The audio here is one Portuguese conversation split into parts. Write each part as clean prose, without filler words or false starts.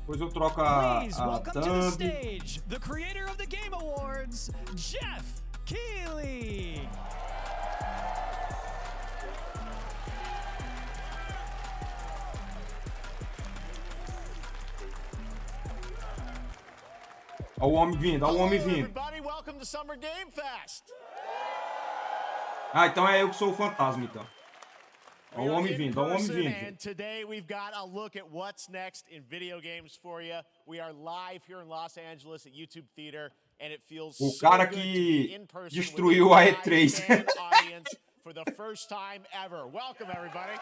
Depois eu troco Please a welcome to the thumb. stage, the creator of the Game Awards, Jeff Keighley. Olha o homem vindo, olha o homem vindo. Everybody, welcome to Summer Game Fest. Ah, então é eu que sou o fantasma, então. Olha o homem vindo, olha o homem vindo. And today we've got a look at what's next in video games for you. We are live here in Los Angeles at YouTube Theater, and it feels O so cara good to que be in person destruiu with a a live E3. fan audience for the first time ever. Welcome, everybody.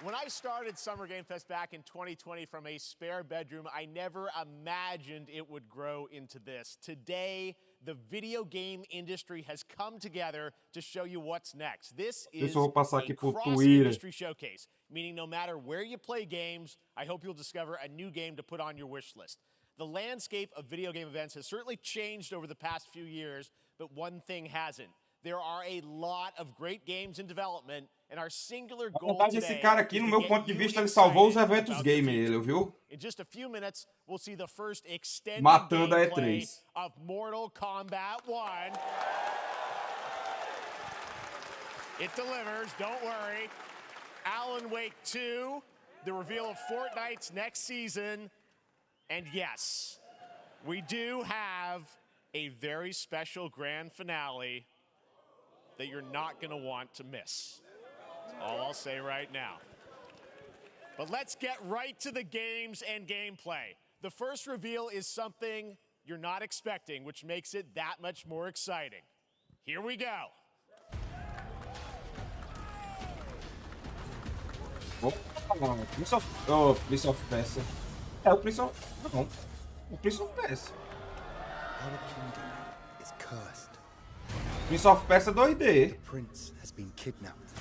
When I started Summer Game Fest back in 2020 from a spare bedroom, I never imagined it would grow into this. Today, the video game industry has come together to show you what's next. This is eu vou passar a aqui pro cross-industry showcase, meaning no matter where you play games, I hope you'll discover a new game to put on your wish list. The landscape of video game events has certainly changed over the past few years, but one thing hasn't. There are a lot of great games in development, and our singular Na goal verdade, today esse cara aqui, is no to meu get ponto de you vista, ele salvou os excited eventos about the gamer, future. viu? In just a few minutes, we'll see the first extended Matando a gameplay E3. of Mortal Kombat 1. It delivers, don't worry. Alan Wake 2, the reveal of Fortnite's next season, and yes, we do have a very special grand finale that you're not going to want to miss. That's all I'll say right now. But let's get right to the games and gameplay. The first reveal is something you're not expecting, which makes it that much more exciting. Here we go. Opa, Prince of... Oh, Prince of Persia. É, o Prince of... Não. O Prince of Persia. Our kingdom is cursed. Prince of Persia 2D. The prince has been kidnapped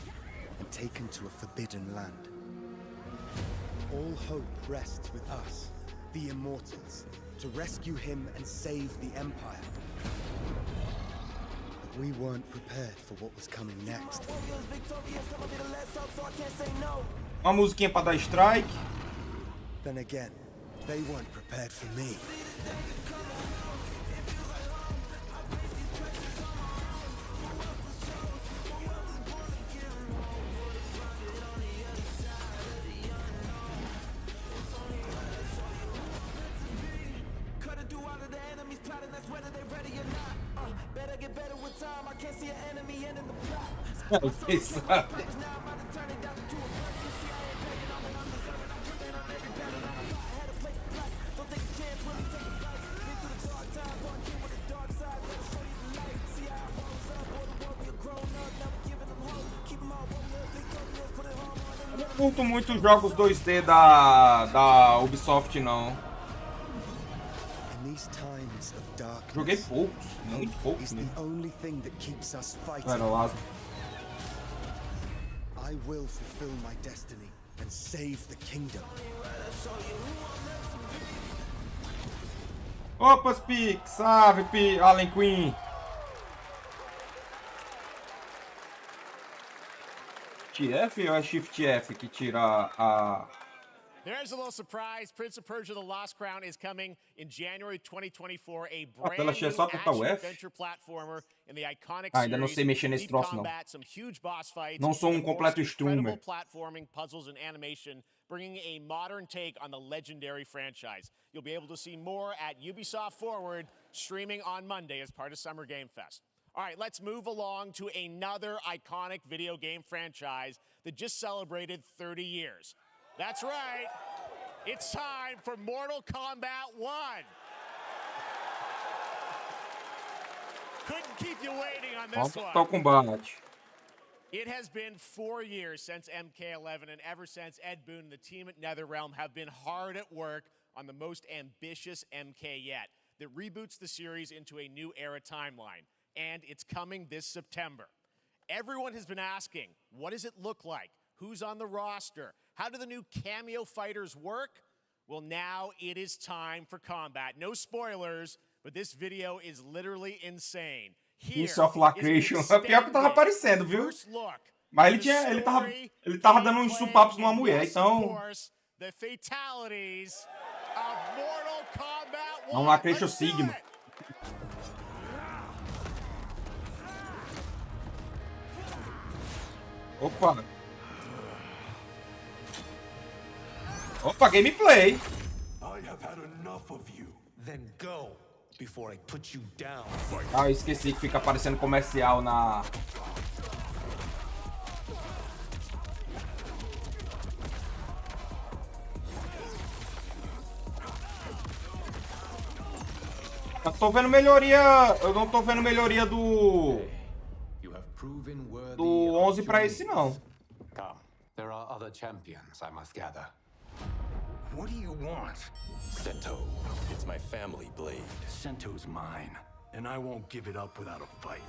and taken to a forbidden land. All hope rests with us, the immortals, to rescue him and save the empire. But we weren't prepared for what was coming next. Uma musiquinha pra dar strike. Then again, they weren't prepared for me. Sabe? Eu não curto muito os jogos 2D da Ubisoft, não. In these times of darkness, Joguei poucos, muito poucos is the mesmo. only thing that keeps us fighting. Era Lázaro. I will fulfill my destiny and save the kingdom. Opa, Spic, salve, Allen Queen. TF ou é Shift F que tira a... There's a little surprise. Prince of Persia: The Lost Crown is coming in January 2024. A tela brand cheia new só apertar o F? action-adventure platformer in the iconic Ainda não sei series. mexer nesse Deep troço, não. combat, some huge boss fights, Não sou and of completo course, incredible streamer. platforming, puzzles, and animation, bringing a modern take on the legendary franchise. You'll be able to see more at Ubisoft Forward, streaming on Monday as part of Summer Game Fest. All right, let's move along to another iconic video game franchise that just celebrated 30 years. That's right. It's time for Mortal Kombat 1. Couldn't keep you waiting on this Vamos one. para o combate. It has been 4 years since MK11, and ever since, Ed Boon and the team at NetherRealm have been hard at work on the most ambitious MK yet that reboots the series into a new era timeline. And it's coming this September. Everyone has been asking, what does it look like? Who's on the roster? How do the new cameo fighters work? Well, now it is time for combat. No spoilers, but this video is literally insane. Here Piece of is an Lacration. Pior que tava extended aparecendo, viu? first look Mas ele tava dando uns supapos numa mulher, então... The fatalities of Mortal Kombat 1. Não acredito Sigma. Opa. Opa, gameplay. I have had enough of you. Then go before I put you down. Ah, eu esqueci que fica aparecendo comercial na... Eu tô vendo melhoria... Eu não tô vendo melhoria do 11 pra esse, não. Come. There are other champions, I must gather. What do you want? Sento, it's my family blade. Sento's mine, and I won't give it up without a fight.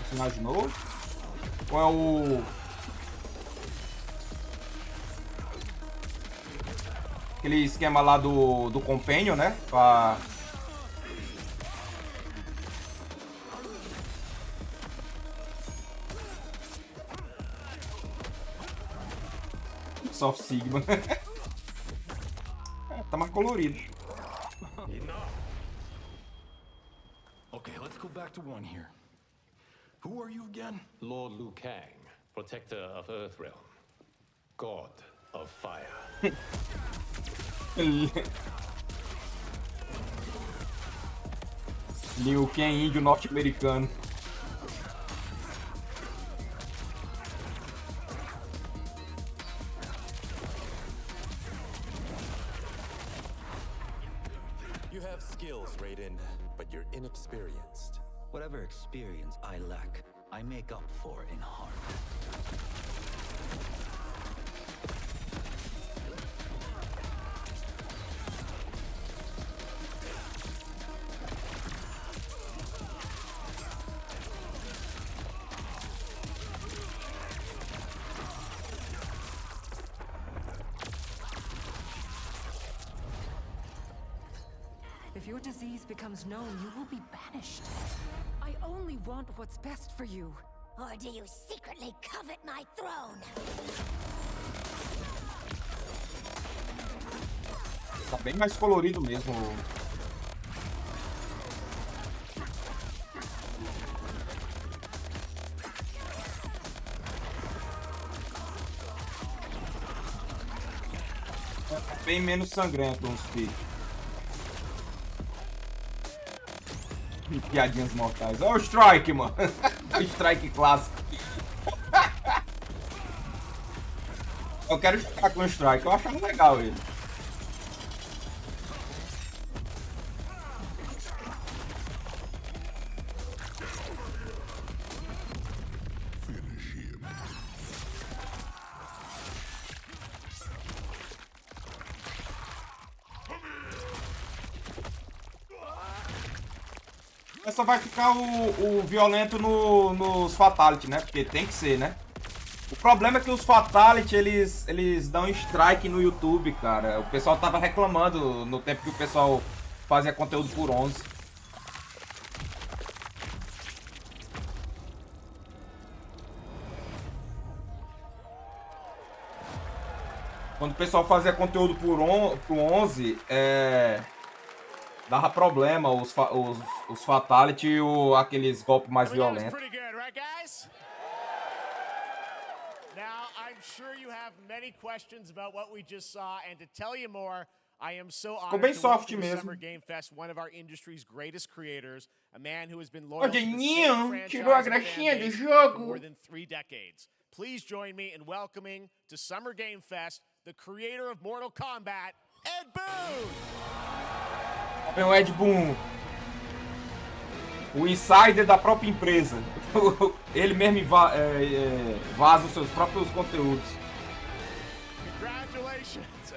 Personagem novo? Ou é o... Aquele esquema lá do Companion, né? Pra... Soft Sigma. É, tá mais colorido. Enough. Okay, let's go back to one here. Who are you again? Lord Liu Kang, protector of Earthrealm, god of fire. Liu Kang, índio norte-americano. You have skills, Raiden, but you're inexperienced. Whatever experience I lack, I make up for in heart. If your disease becomes known, you will be banished. I only want what's best for you. Or do you secretly covet my throne? Tá bem mais colorido mesmo. É bem menos sangrento uns piques. Piadinhas mortais. Olha o Strike, mano. O Strike clássico. Eu quero jogar com o Strike. Eu acho legal ele. Só vai ficar o violento nos Fatality, né? Porque tem que ser, né? O problema é que os Fatality, eles dão strike no YouTube, cara. O pessoal tava reclamando no tempo que o pessoal fazia conteúdo por 11. Quando o pessoal fazia conteúdo por 11, dava problema os Fatality e aqueles golpes mais violentos. Now, I'm sure you have many questions about what we just saw, and to tell you more, I am so honored bem to soft welcome to mesmo. Summer Game Fest one of our industry's greatest creators, a man who has been loyal to the Ninho, same franchise tirou a and fan graxinha do base for jogo. more than 3 decades. Please join me in welcoming to Summer Game Fest the creator of Mortal Kombat, Ed Boon! Vem o Ed Boon, o insider da própria empresa. Ele mesmo vaza os seus próprios conteúdos. Congratulations.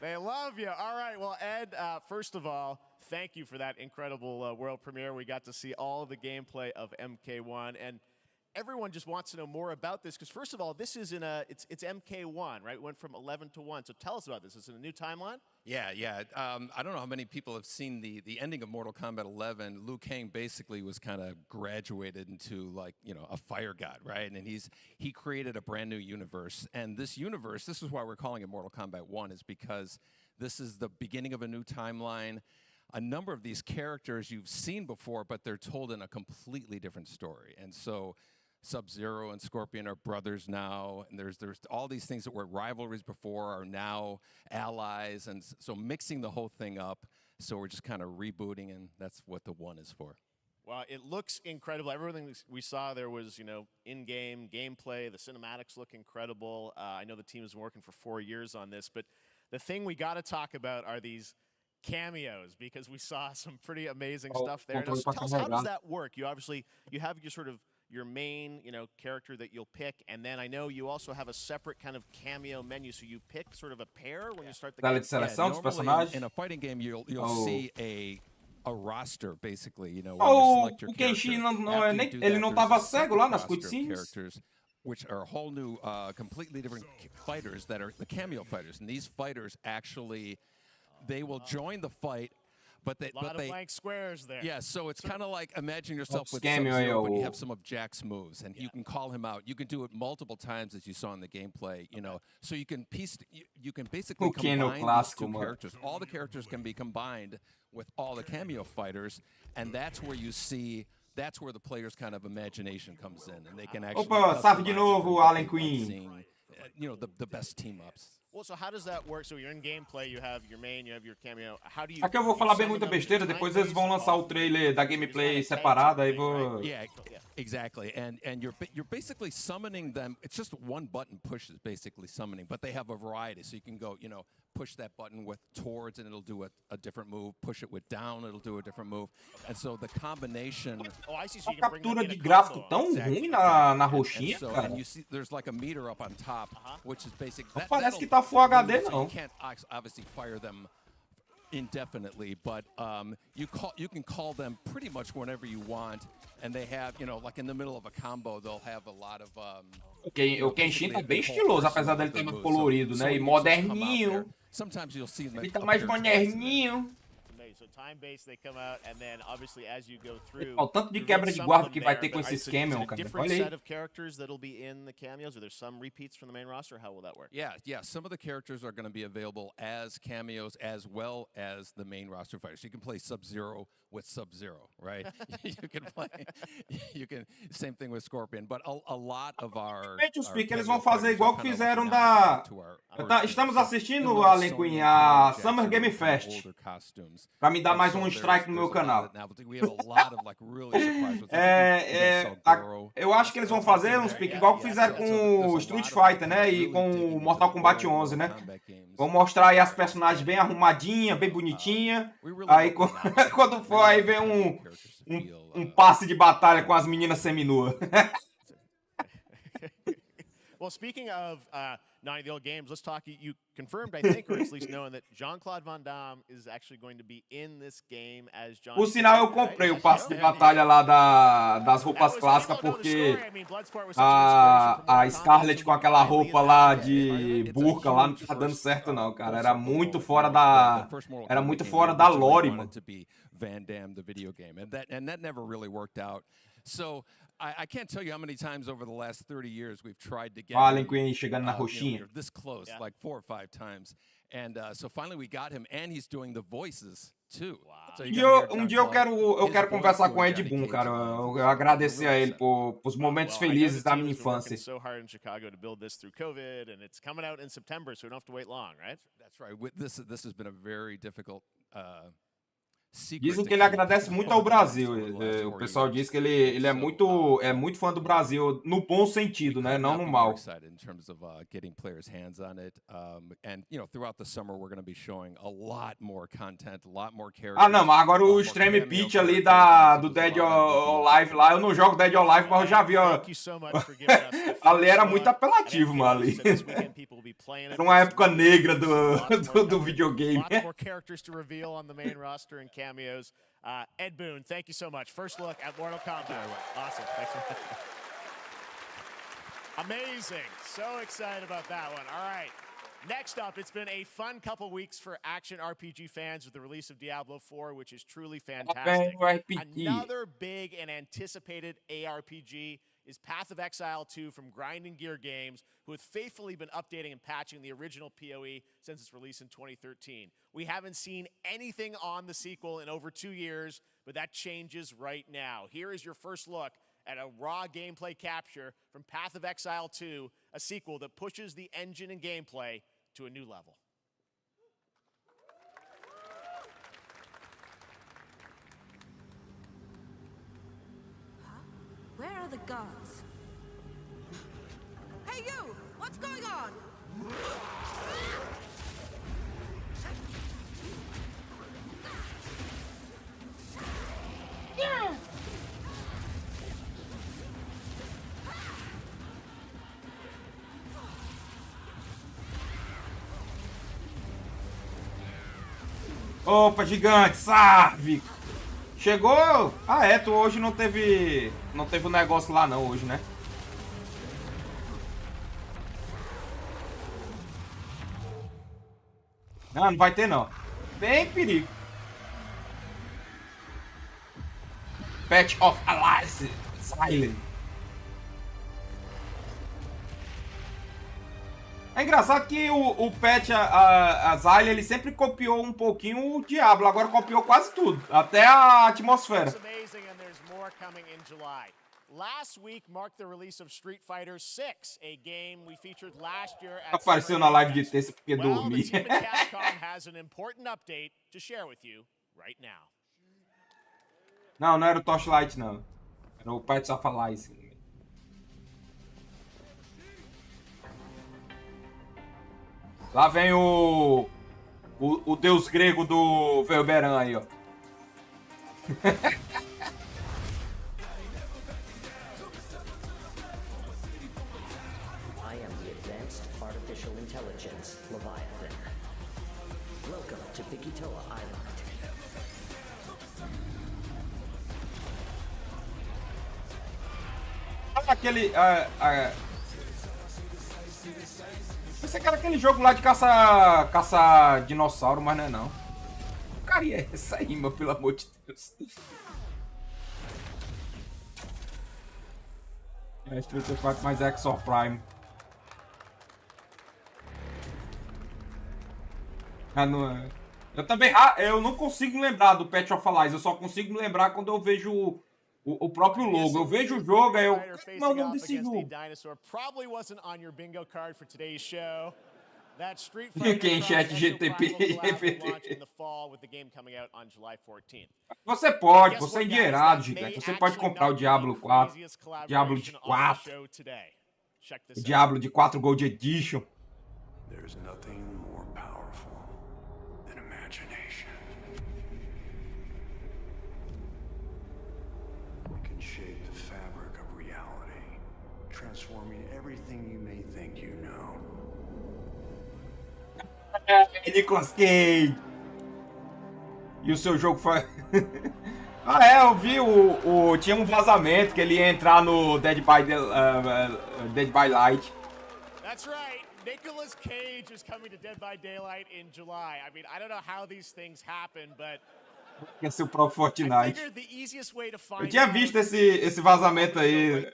They love you. All right. Well, Ed, first of all, thank you for that incredible world premiere. We got to see all the gameplay of MK1. And everyone just wants to know more about this because first of all, this is in it's MK1, right? It went from 11 to 1. So tell us about this. Is it a new timeline? Yeah. I don't know how many people have seen the ending of Mortal Kombat 11. Liu Kang basically was kind of graduated into like, you know, a fire god, right? And he created a brand new universe. And this universe, this is why we're calling it Mortal Kombat 1, is because this is the beginning of a new timeline. A number of these characters you've seen before, but they're told in a completely different story. And so Sub-Zero and Scorpion are brothers now, and there's all these things that were rivalries before are now allies, and so mixing the whole thing up. So we're just kind of rebooting, and that's what the 1 is for. Well, it looks incredible. Everything we saw there was, you know, in-game gameplay. The cinematics look incredible. I know the team has been working for 4 years on this, but the thing we got to talk about are these cameos because we saw some pretty amazing stuff there. Now, tell us, how does that work? You obviously you have your sort of your main, you know, character that you'll pick, and then I know you also have a separate kind of cameo menu, so you pick sort of a pair when you start the game. Normally, in a fighting game, you'll see a roster, basically, you know, where you select your o Kenshin ele não tava cego lá nas cutscenes. Which are a whole new, completely different fighters that are the cameo fighters, and these fighters actually, they will join the fight. But they, a lot of blank squares there. Yeah, so it's kind of like imagine yourself with Sub-Zero, but you have some of Jack's moves, and you can call him out. You can do it multiple times, as you saw in the gameplay. You know, so you can you can basically combine these two characters. All the characters can be combined with all the cameo fighters, and that's where you see. That's where the player's kind of imagination comes in, and they can actually. Opa, salve de novo, Allen Queen. You know, the best team ups. Well, so how does that work? So you're in gameplay, you have your main, you have your cameo. How do you? Aqui eu vou falar bem muita besteira, depois eles vão lançar o trailer da gameplay separado, aí vou. Yeah, exactly. And you're basically summoning them. It's just one button push is basically summoning, but they have a variety. So you can go, you know, push that button with towards and it'll do a different move. Push it with down, it'll do a different move. And so the combination. Oh, I see. So you can bring captura de gráfico tão ruim na roxinha, cara. And you see, there's like a meter up on top, which is basic. Não parece que tá Full HD não. You can't obviously fire them indefinitely, but you can call them pretty much whenever you want, and they have, you know, like in the middle of a combo, they'll have a lot of. O Kenshin tá bem estiloso, apesar dele ter mais colorido, né? E moderninho. Sometimes you'll see them. Ele tá mais moderninho. So time-based, they come out, and then obviously as you go through. O tanto de quebra de guarda que vai ter com esse cameo, cara. Different set of characters that'll be in the cameos. Are there some repeats from the main roster? How will that work? Yeah. Some of the characters are going to be available as cameos as well as the main roster fighters. You can play Sub-Zero with Sub-Zero, right? you can same thing with Scorpion, but a lot of our. Eles vão fazer igual que fizeram da. Estamos assistindo, Allen Queen, a Summer Game Fest. Pra me dar mais um strike no meu canal. Eu acho que eles vão fazer uns piques igual que fizeram com o Street Fighter, né? E com o Mortal Kombat 11, né? Vão mostrar aí as personagens bem arrumadinhas, bem bonitinhas. Aí quando for, aí vem um passe de batalha com as meninas seminuas. Well, speaking of 90 the old games, let's talk. You confirmed, I think, or at least knowing that Jean-Claude Van Damme is actually going to be in this game as John. Por sinal, eu comprei o passe de batalha lá das roupas clássicas porque a Scarlett com aquela roupa lá de burca lá não tá dando certo não, cara. Era muito fora da lore, mano. Van Damme, the video game, and that never really worked out. So I can't tell you how many times over the last 30 years we've tried to get Allen Queen chegando na roxinha. This close, like 4 or 5 times, and so finally we got him, and he's doing the voices too. Wow. So dia eu quero conversar com o Ed Boon, cara. Eu agradecer a ele pros momentos felizes da minha infância. So hard in Chicago to build this through COVID, and it's coming out in September, so we don't have to wait long, right? That's right. This has been a very difficult. Dizem que ele agradece muito ao Brasil. O pessoal diz que ele é muito fã do Brasil no bom sentido, né? Não no mal. In terms of getting players' hands on it, and you know, throughout the summer we're going to be showing a lot more content, a lot more characters. Ah, não, mas agora o stream pitch ali do Dead or Alive lá, eu não jogo Dead or Alive, mas eu já vi, ó. Ali era muito apelativo, mano, ali. Era uma época negra do videogame. Lots more characters to reveal on the main roster and cameos. Ed Boon, thank you so much. First look at Mortal Kombat. Awesome. Thanks so much. Amazing. So excited about that one. All right. Next up, it's been a fun couple weeks for action RPG fans with the release of Diablo 4, which is truly fantastic. Another big and anticipated ARPG is Path of Exile 2 from Grinding Gear Games, who have faithfully been updating and patching the original PoE since its release in 2013. We haven't seen anything on the sequel in over 2 years, but that changes right now. Here is your first look at a raw gameplay capture from Path of Exile 2, a sequel that pushes the engine and gameplay to a new level. Where are the gods? Hey you! What's going on? Yeah! Opa, gigante, salve! Chegou? Ah, é, tu hoje não teve um negócio lá não, hoje, né? Não vai ter não. Tem perigo. Patch of Alliance Silent. É engraçado que o patch a Zylia, ele sempre copiou um pouquinho o Diablo, agora copiou quase tudo, até a atmosfera. Last week marked the release of Street Fighter 6, a game we featured last year at Apareceu na live de terça porque well, dormi. the team at Capcom has an important update to share with you right now. Não era o Torchlight não. Era o Patch of Alliance. Lá vem o deus grego do Velberan aí, ó. I am the Advanced Artificial Intelligence, Leviathan. Welcome to Bikitoa Island. Aquele... Pensei que era aquele jogo lá de caça dinossauro, mas não é não. Que carinha é essa aí, meu, pelo amor de Deus. É Street Fighter mais Exor Prime. Ah, não é. Eu também... eu não consigo lembrar do Patch of Allies, eu só consigo lembrar quando eu vejo o próprio logo. Eu vejo o jogo, aí eu... Qual é o nome desse jogo? Quem chat GTP? Você pode, você é endinheirado, gigante. Você pode comprar o Diablo 4, Diablo de 4, o Diablo de 4 Gold Edition. There's nothing more powerful than imagination. It can shape the fabric of reality, transforming everything you may think you know. Nicolas Cage! E o seu jogo foi... Ah, é, eu vi tinha um vazamento que ele ia entrar no Dead by Light. That's right. Nicolas Cage is coming to Dead by Daylight in July. I mean, I don't know how these things happen, but Ia ser o próprio Fortnite. Eu tinha visto esse vazamento aí.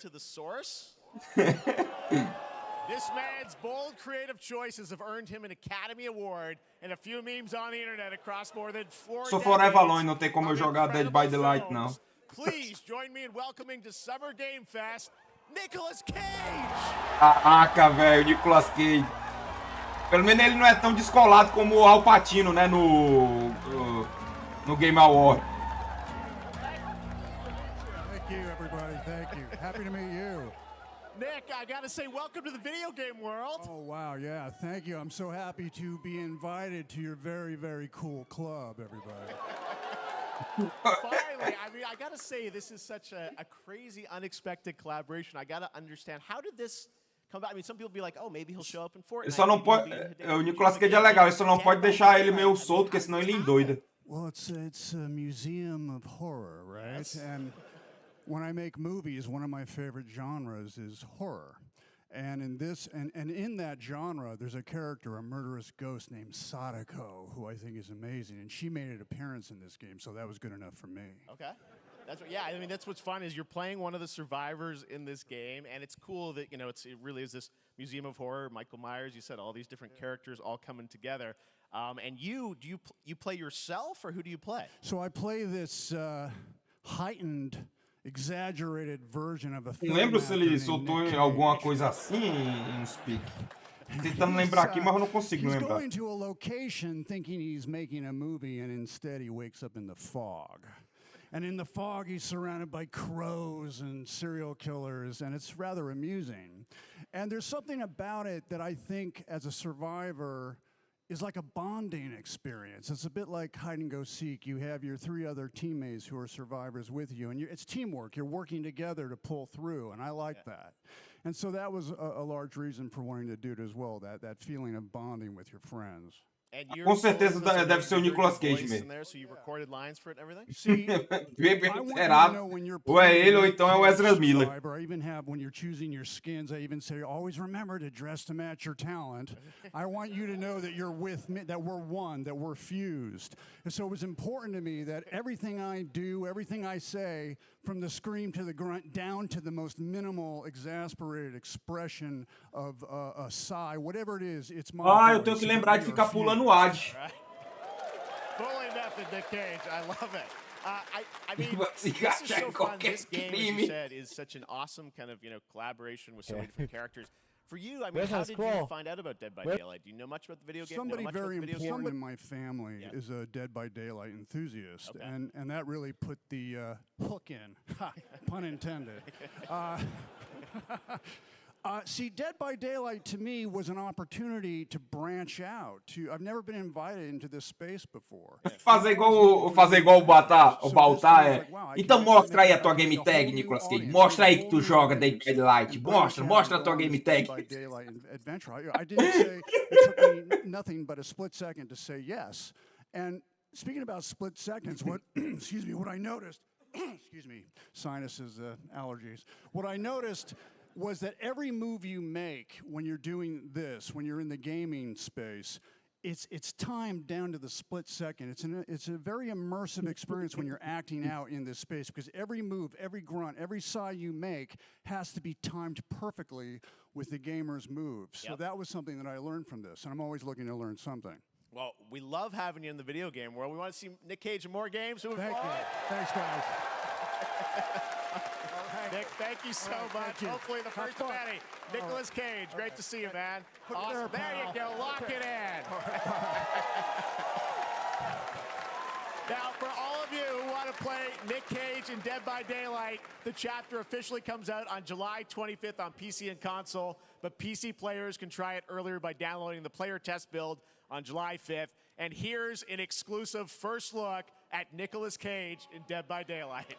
This man's bold creative choices have earned him an Academy Award and a few memes on the internet across more than 4 Sou Forever Alone, não tem como eu jogar Dead by Daylight, não. Please join me in welcoming to Summer Game Fest, Nicolas Cage! Caraca, velho, Nicolas Cage. Pelo menos ele não é tão descolado como o Al Pacino, né, no Game Award. Thank you, everybody. Thank you. Happy to meet you. Nick, I gotta say, welcome to the video game world. Oh, wow, yeah, thank you. I'm so happy to be invited to your very, very cool club, everybody. Finally, I mean, I gotta say, this is such a crazy, unexpected collaboration. I gotta understand, how did this come about? I mean, some people be like, oh, maybe he'll show up in Fortnite. Ele só não pode... O Nicolas Cage é legal, ele só não pode deixar ele meio solto, porque senão ele endoida. Well, it's a museum of horror, right? Yes. And when I make movies, one of my favorite genres is horror. And in this, and in that genre, there's a character, a murderous ghost named Sadako, who I think is amazing, and she made an appearance in this game, so that was good enough for me. Okay. Yeah, I mean, that's what's fun is you're playing one of the survivors in this game, and it's cool that, it really is this museum of horror, Michael Myers, you said all these different characters all coming together. And you play yourself, or who do you play? So I play this heightened, exaggerated version of a Não lembro se ele soltou alguma coisa assim em Speak. Tentando lembrar aqui, mas eu não consigo he's lembrar. Going to a location thinking he's making a movie, and instead he wakes up in the fog. And in the fog, he's surrounded by crows and serial killers, and it's rather amusing. And there's something about it that I think, as a survivor, is like a bonding experience. It's a bit like hide and go seek. You have your 3 other teammates who are survivors with you, and it's teamwork. You're working together to pull through, and I like that. And so that was a large reason for wanting to do it as well, that feeling of bonding with your friends. Com certeza deve ser o Nicolas Cage mesmo. So you recorded lines for it and everything? See, Bem inteirado. Ou é ele ou então é o Ezra Miller. I even have, when you're choosing your skins, I even say, always remember to dress to match your talent. I want you to know that you're with me, that we're one, that we're fused. And so it was important to me that everything I do, everything I say, from the scream to the grunt, down to the most minimal, exasperated expression of a sigh, whatever it is, it's my eu tenho que lembrar de ficar pulando ad. Fully method, Nick Cage. I love it. I mean, this is so fun. This game, as you said, is such an awesome kind of, collaboration with so many different characters. For you, I mean, how did you find out about Dead by Daylight? Do you know much about the video game? Somebody very important in my family is a Dead by Daylight enthusiast, and that really put the hook in, pun intended. See, Dead by Daylight to me was an opportunity to branch out. I've never been invited into this space before. Fazer igual o Baltar é. Então mostra aí a tua game tag, Nicolas Cage. Mostra aí que tu joga Dead by Daylight. Mostra a tua game tag. I didn't say, it took me nothing but a split second to say yes. And speaking about split seconds, what what I noticed, excuse me, sinuses, allergies. What I noticed was that every move you make when you're doing this, when you're in the gaming space, it's timed down to the split second. It's a very immersive experience when you're acting out in this space, because every move, every grunt, every sigh you make has to be timed perfectly with the gamer's moves. So that was something that I learned from this, and I'm always looking to learn something. Well, we love having you in the video game world. We want to see Nick Cage in more games. Thank you. Thanks, guys. Nick, thank you so much. Hopefully the first of many. Nicolas Cage, great to see you, man. Awesome. There you go. Lock it in. Now, for all of you who want to play Nick Cage in Dead by Daylight, the chapter officially comes out on July 25th on PC and console, but PC players can try it earlier by downloading the player test build on July 5th. And here's an exclusive first look at Nicolas Cage in Dead by Daylight.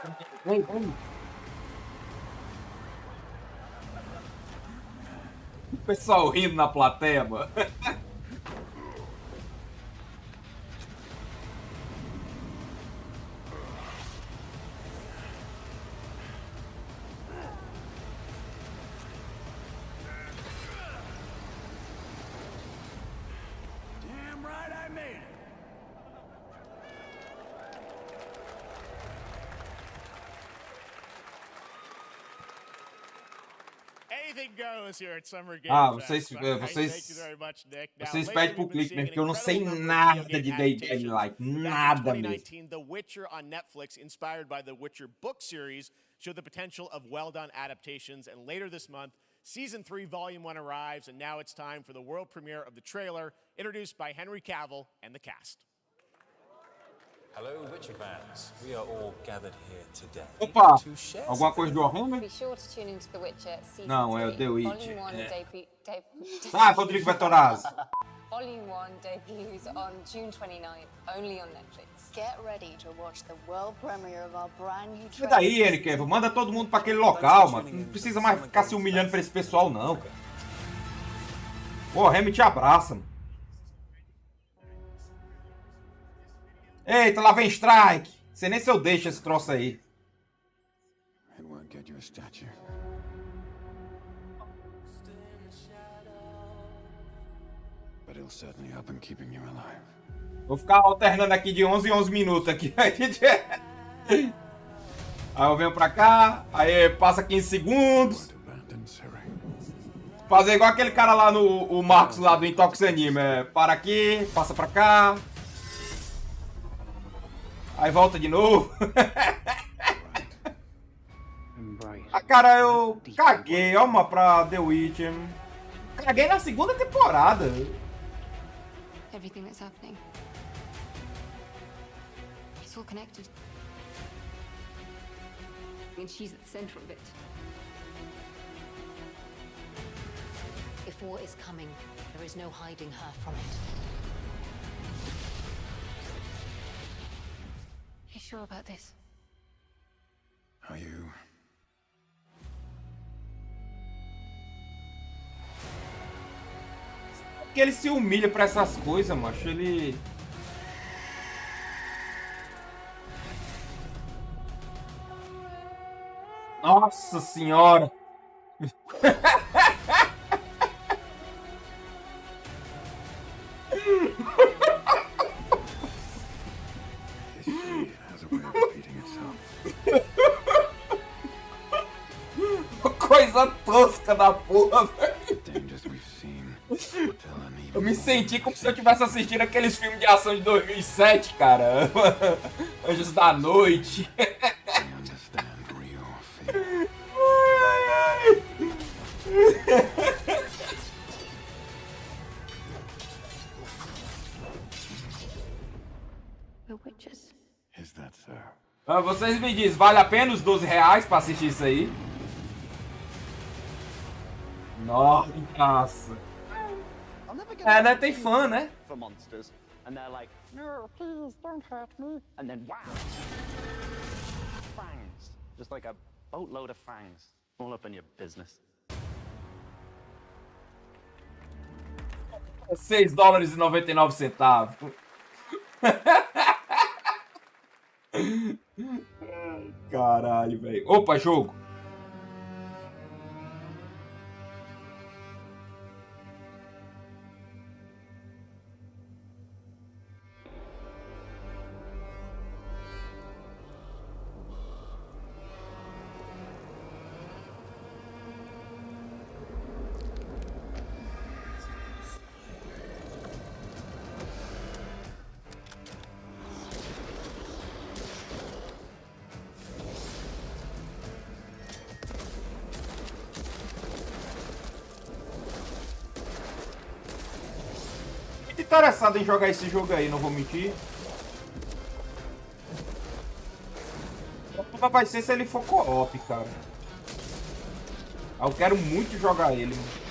O pessoal rindo na plateia, mano. Damn right I made it. Anything goes here at Summer Game vocês Thank you very much, Nick. Vocês pedem pro clique, né? Porque eu não sei nada de Dead by Daylight. Nada mesmo. The Witcher on Netflix, inspired by the Witcher book series, showed the potential of well-done adaptations. And later this month, Season 3, Volume 1 arrives, and now it's time for the world premiere of the trailer, introduced by Henry Cavill and the cast. Hello, Witcher fans. We are all gathered here today Opa! to share Alguma coisa do Warhammer? Be sure to tune into The Witcher Season Não, é o 3, The Witcher. Volume 1 Rodrigo Bertorazzi. Volume 1 debuts on June 29th, only on Netflix. Get ready to watch the world premiere of our brand new E daí, Henry Cavill? Manda todo mundo pra aquele local, mano. Não precisa mais ficar se humilhando pra esse pessoal, não, cara. Pô, Remy te abraça, mano. Eita, lá vem strike. Sei nem se eu deixo esse troço aí. It won't get you a statue. but he'll certainly help in keeping you alive. Vou ficar alternando aqui de 11 em 11 minutos aqui. Aí eu venho pra cá, aí passa 15 segundos. Fazer igual aquele cara lá no o Marcos lá do Intox Anime. Para aqui, passa pra cá. Aí volta de novo. Ah, cara, eu caguei, ó, pra The Witcher. Caguei na segunda temporada. Everything that's happening. It's all connected. And she's at the center of it. If war is coming, there is no hiding her from it. You sure about this? Are you? Que ele se humilha pra essas coisas, macho. Ele... Nossa senhora! Coisa tosca da porra, velho. Eu me senti como se eu estivesse assistindo aqueles filmes de ação de 2007, cara. Anjos da Noite. Vocês me dizem, vale a pena os R$12 pra assistir isso aí? Nossa. É, né? Tem fã, né? For monsters, and they're like, no, please don't hurt me. And then wow, fangs, just like a boatload of fangs, all up in your business. $6,99. Caralho, velho. Opa, jogo. Interessado em jogar esse jogo aí, não vou mentir. Vai ser se ele for co-op, cara. Eu quero muito jogar ele, mano.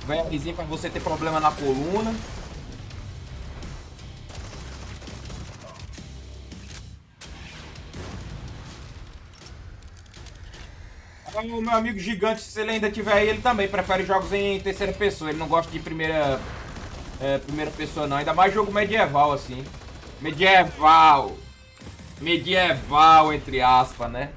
VRzinho pra você ter problema na coluna. O meu amigo gigante, se ele ainda tiver aí, ele também prefere jogos em terceira pessoa. Ele não gosta de primeira pessoa não, ainda mais jogo medieval assim. Medieval entre aspas, né?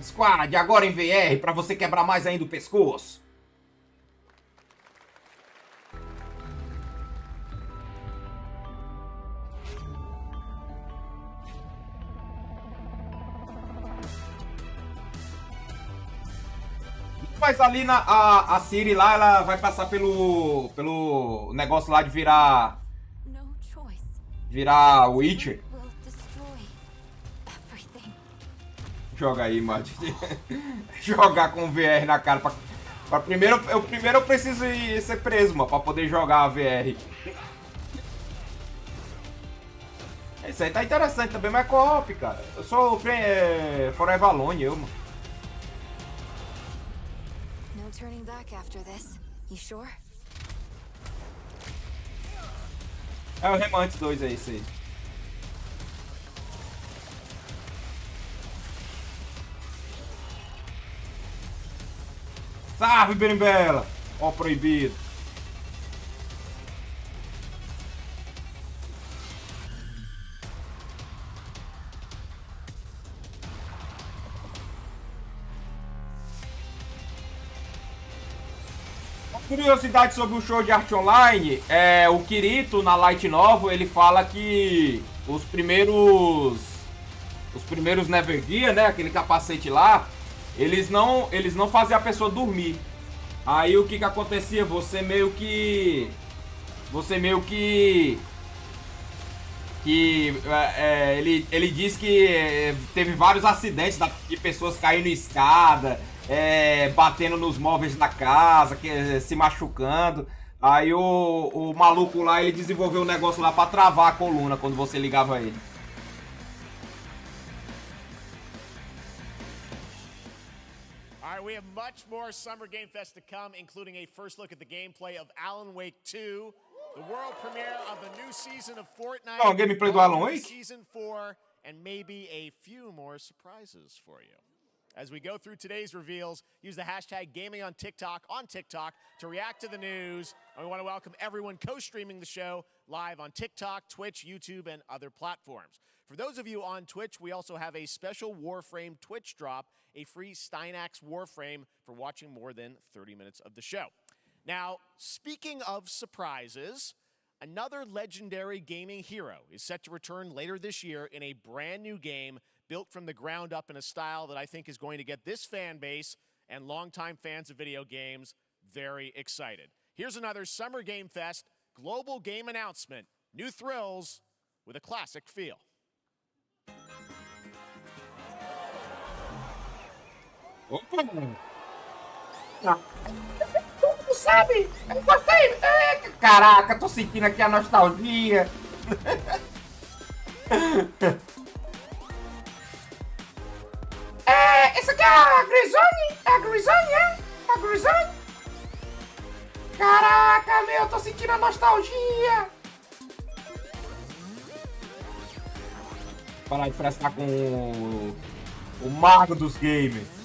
Squad, agora em VR, pra você quebrar mais ainda o pescoço. Mas ali a Siri lá, ela vai passar pelo negócio lá de virar Witcher. Joga aí, Majesty. Jogar com VR na cara. Primeiro eu preciso ser preso, mano, pra poder jogar a VR. Isso aí tá interessante também, mas é co-op, cara. Eu sou Forever Alone, eu, mano. turning back after this. You sure? É o Remantes 2 aí, isso aí. Salve, berimbela! Ó, proibido. Curiosidade sobre o show de arte online, o Kirito na Light Novel, ele fala que os primeiros Never Gear, né, aquele capacete lá, eles não faziam a pessoa dormir. Aí o que acontecia? Você meio que ele diz que teve vários acidentes de pessoas caindo em escada, batendo nos móveis da casa, se machucando. Aí o maluco lá, ele desenvolveu um negócio lá pra travar a coluna quando você ligava ele. All right, we have much more Summer Game Fest to come, including a first look at the gameplay of Alan Wake 2, the world premiere of the new season of Fortnite, Gameplay do Alan Wake? Season 4, and maybe a few more surprises for you. As we go through today's reveals, use the hashtag gaming on TikTok to react to the news. And we want to welcome everyone co-streaming the show live on TikTok, Twitch, YouTube, and other platforms. For those of you on Twitch, we also have a special Warframe Twitch drop, a free Steinax Warframe for watching more than 30 minutes of the show. Now, speaking of surprises, another legendary gaming hero is set to return later this year in a brand new game built from the ground up in a style that I think is going to get this fan base and longtime fans of video games very excited. Here's another Summer Game Fest global game announcement. New thrills with a classic feel. Opa! Tu sabe? Eu gostei! Caraca, tô sentindo aqui a nostalgia. Essa aqui é a Grisone? É a Grisone, é? A Grisone? Caraca, meu, tô sentindo a nostalgia. Parar de frescar com o mago dos games.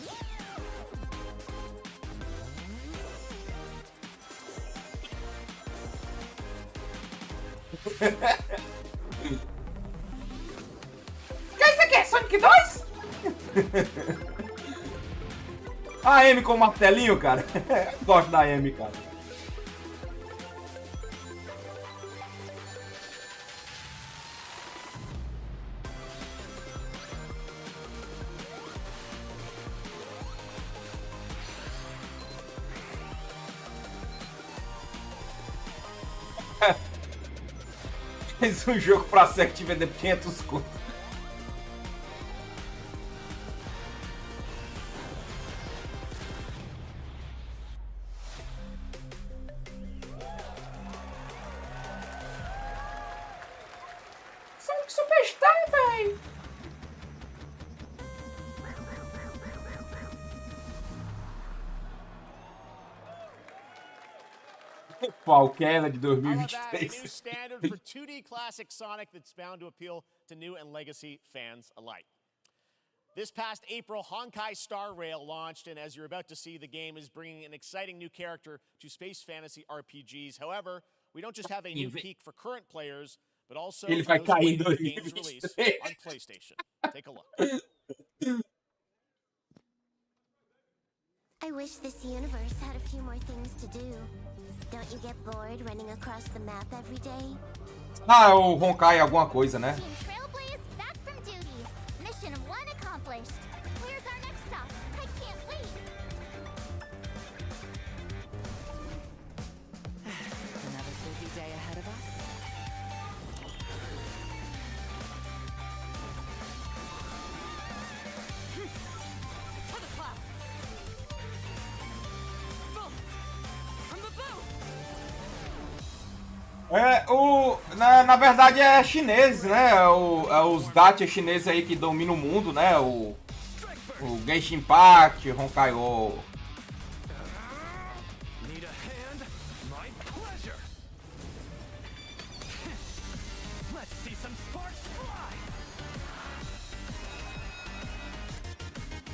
Que é isso aqui? Sonic 2? A Amy com o martelinho, cara. Eu gosto da Amy, cara. Fez um jogo pra Sect vender 500 conto. Sonic Superstar, véi! Falquela de 2023. A new standard for 2D classic Sonic that's bound to appeal to new and legacy fans alike. This past April, Honkai Star Rail launched, and as you're about to see, the game is bringing an exciting new character to space fantasy RPGs. However, we don't just have a new peak for current players, but also Ele vai those cair em waiting for the game's release 2023. on PlayStation. Take a look. I wish this universe had a few more things to do. Don't you get bored running across the map every day? Ah, o Honkai alguma coisa, né? Team Trailblaze back from duty. Mission 1 accomplished. Where's our next stop? I can't wait. Another busy day ahead of us. For the clouds. Boom. From the boom. Na verdade é chinês, né? Os gacha chineses aí que dominam o mundo, né? O Genshin Impact, Honkai-O. My pleasure. Let's see some sparks fly.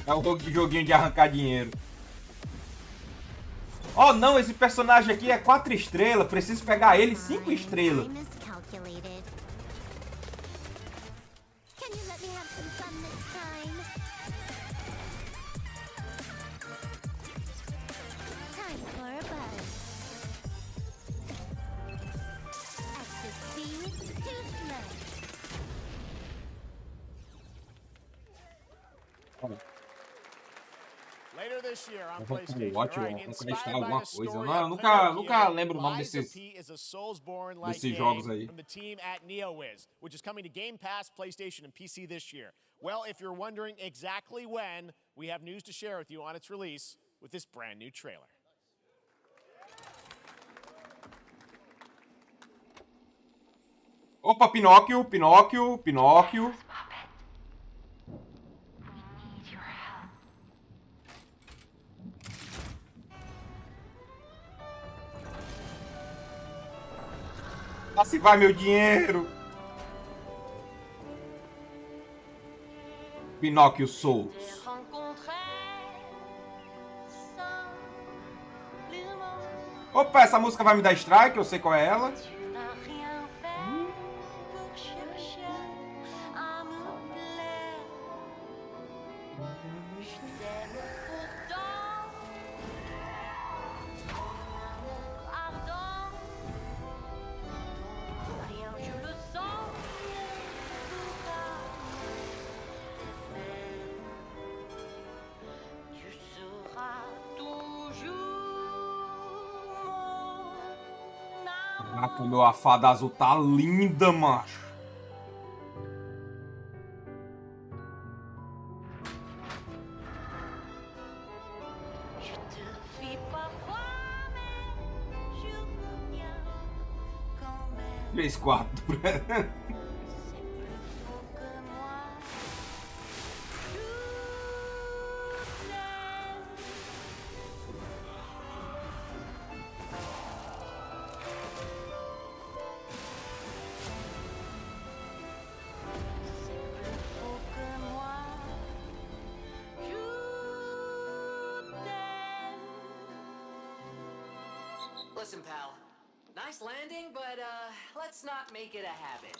É o joguinho de arrancar dinheiro. Oh não, esse personagem aqui é 4 estrelas. Preciso pegar ele 5 estrelas. Later this year on Vamos com o PlayStation. Watch, All right, vamos inspired conquistar by alguma the coisa. story Eu of nunca Pinocchio, lembro o nome Lies desses of P is a Soulsborne-like jogos game aí. from the team at NeoWiz, which is coming to Game Pass, PlayStation, and PC this year. Well, if you're wondering exactly when, we have news to share with you on its release with this brand new trailer. Opa, Pinóquio, Pinóquio, Pinóquio. Lá se vai meu dinheiro. Pinóquio Souls. Opa, essa música vai me dar strike, eu sei qual é ela. Caraca, meu, a fada azul tá linda, macho. Três, quatro. Listen, pal. Nice landing, but let's not make it a habit.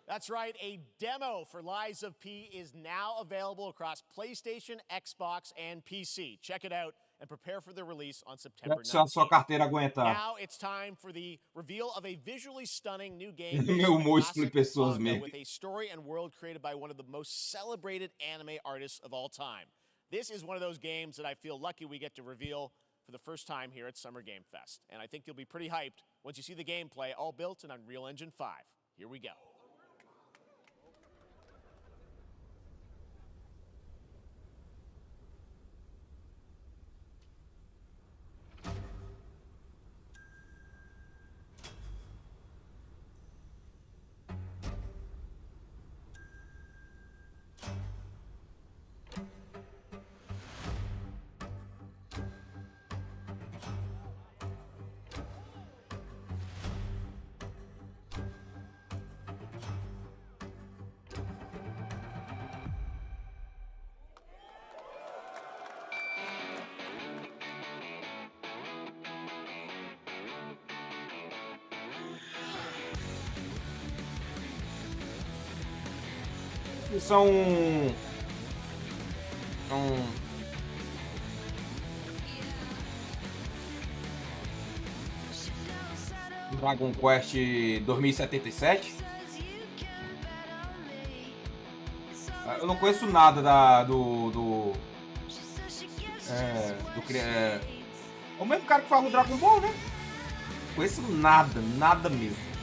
That's right, a demo for Lies of P is now available across PlayStation, Xbox, and PC. Check it out and prepare for the release on September 19th. Sua carteira aguentar. Now it's time for the reveal of a visually stunning new game Meu humor exclui pessoas mesmo. with a story and world created by one of the most celebrated anime artists of all time. This is one of those games that I feel lucky we get to reveal for the first time here at Summer Game Fest. And I think you'll be pretty hyped once you see the gameplay, all built in Unreal Engine 5. Here we go. São Dragon Quest 2077. Eu não conheço nada do o mesmo cara que fala o Dragon Ball, né? Não conheço nada mesmo.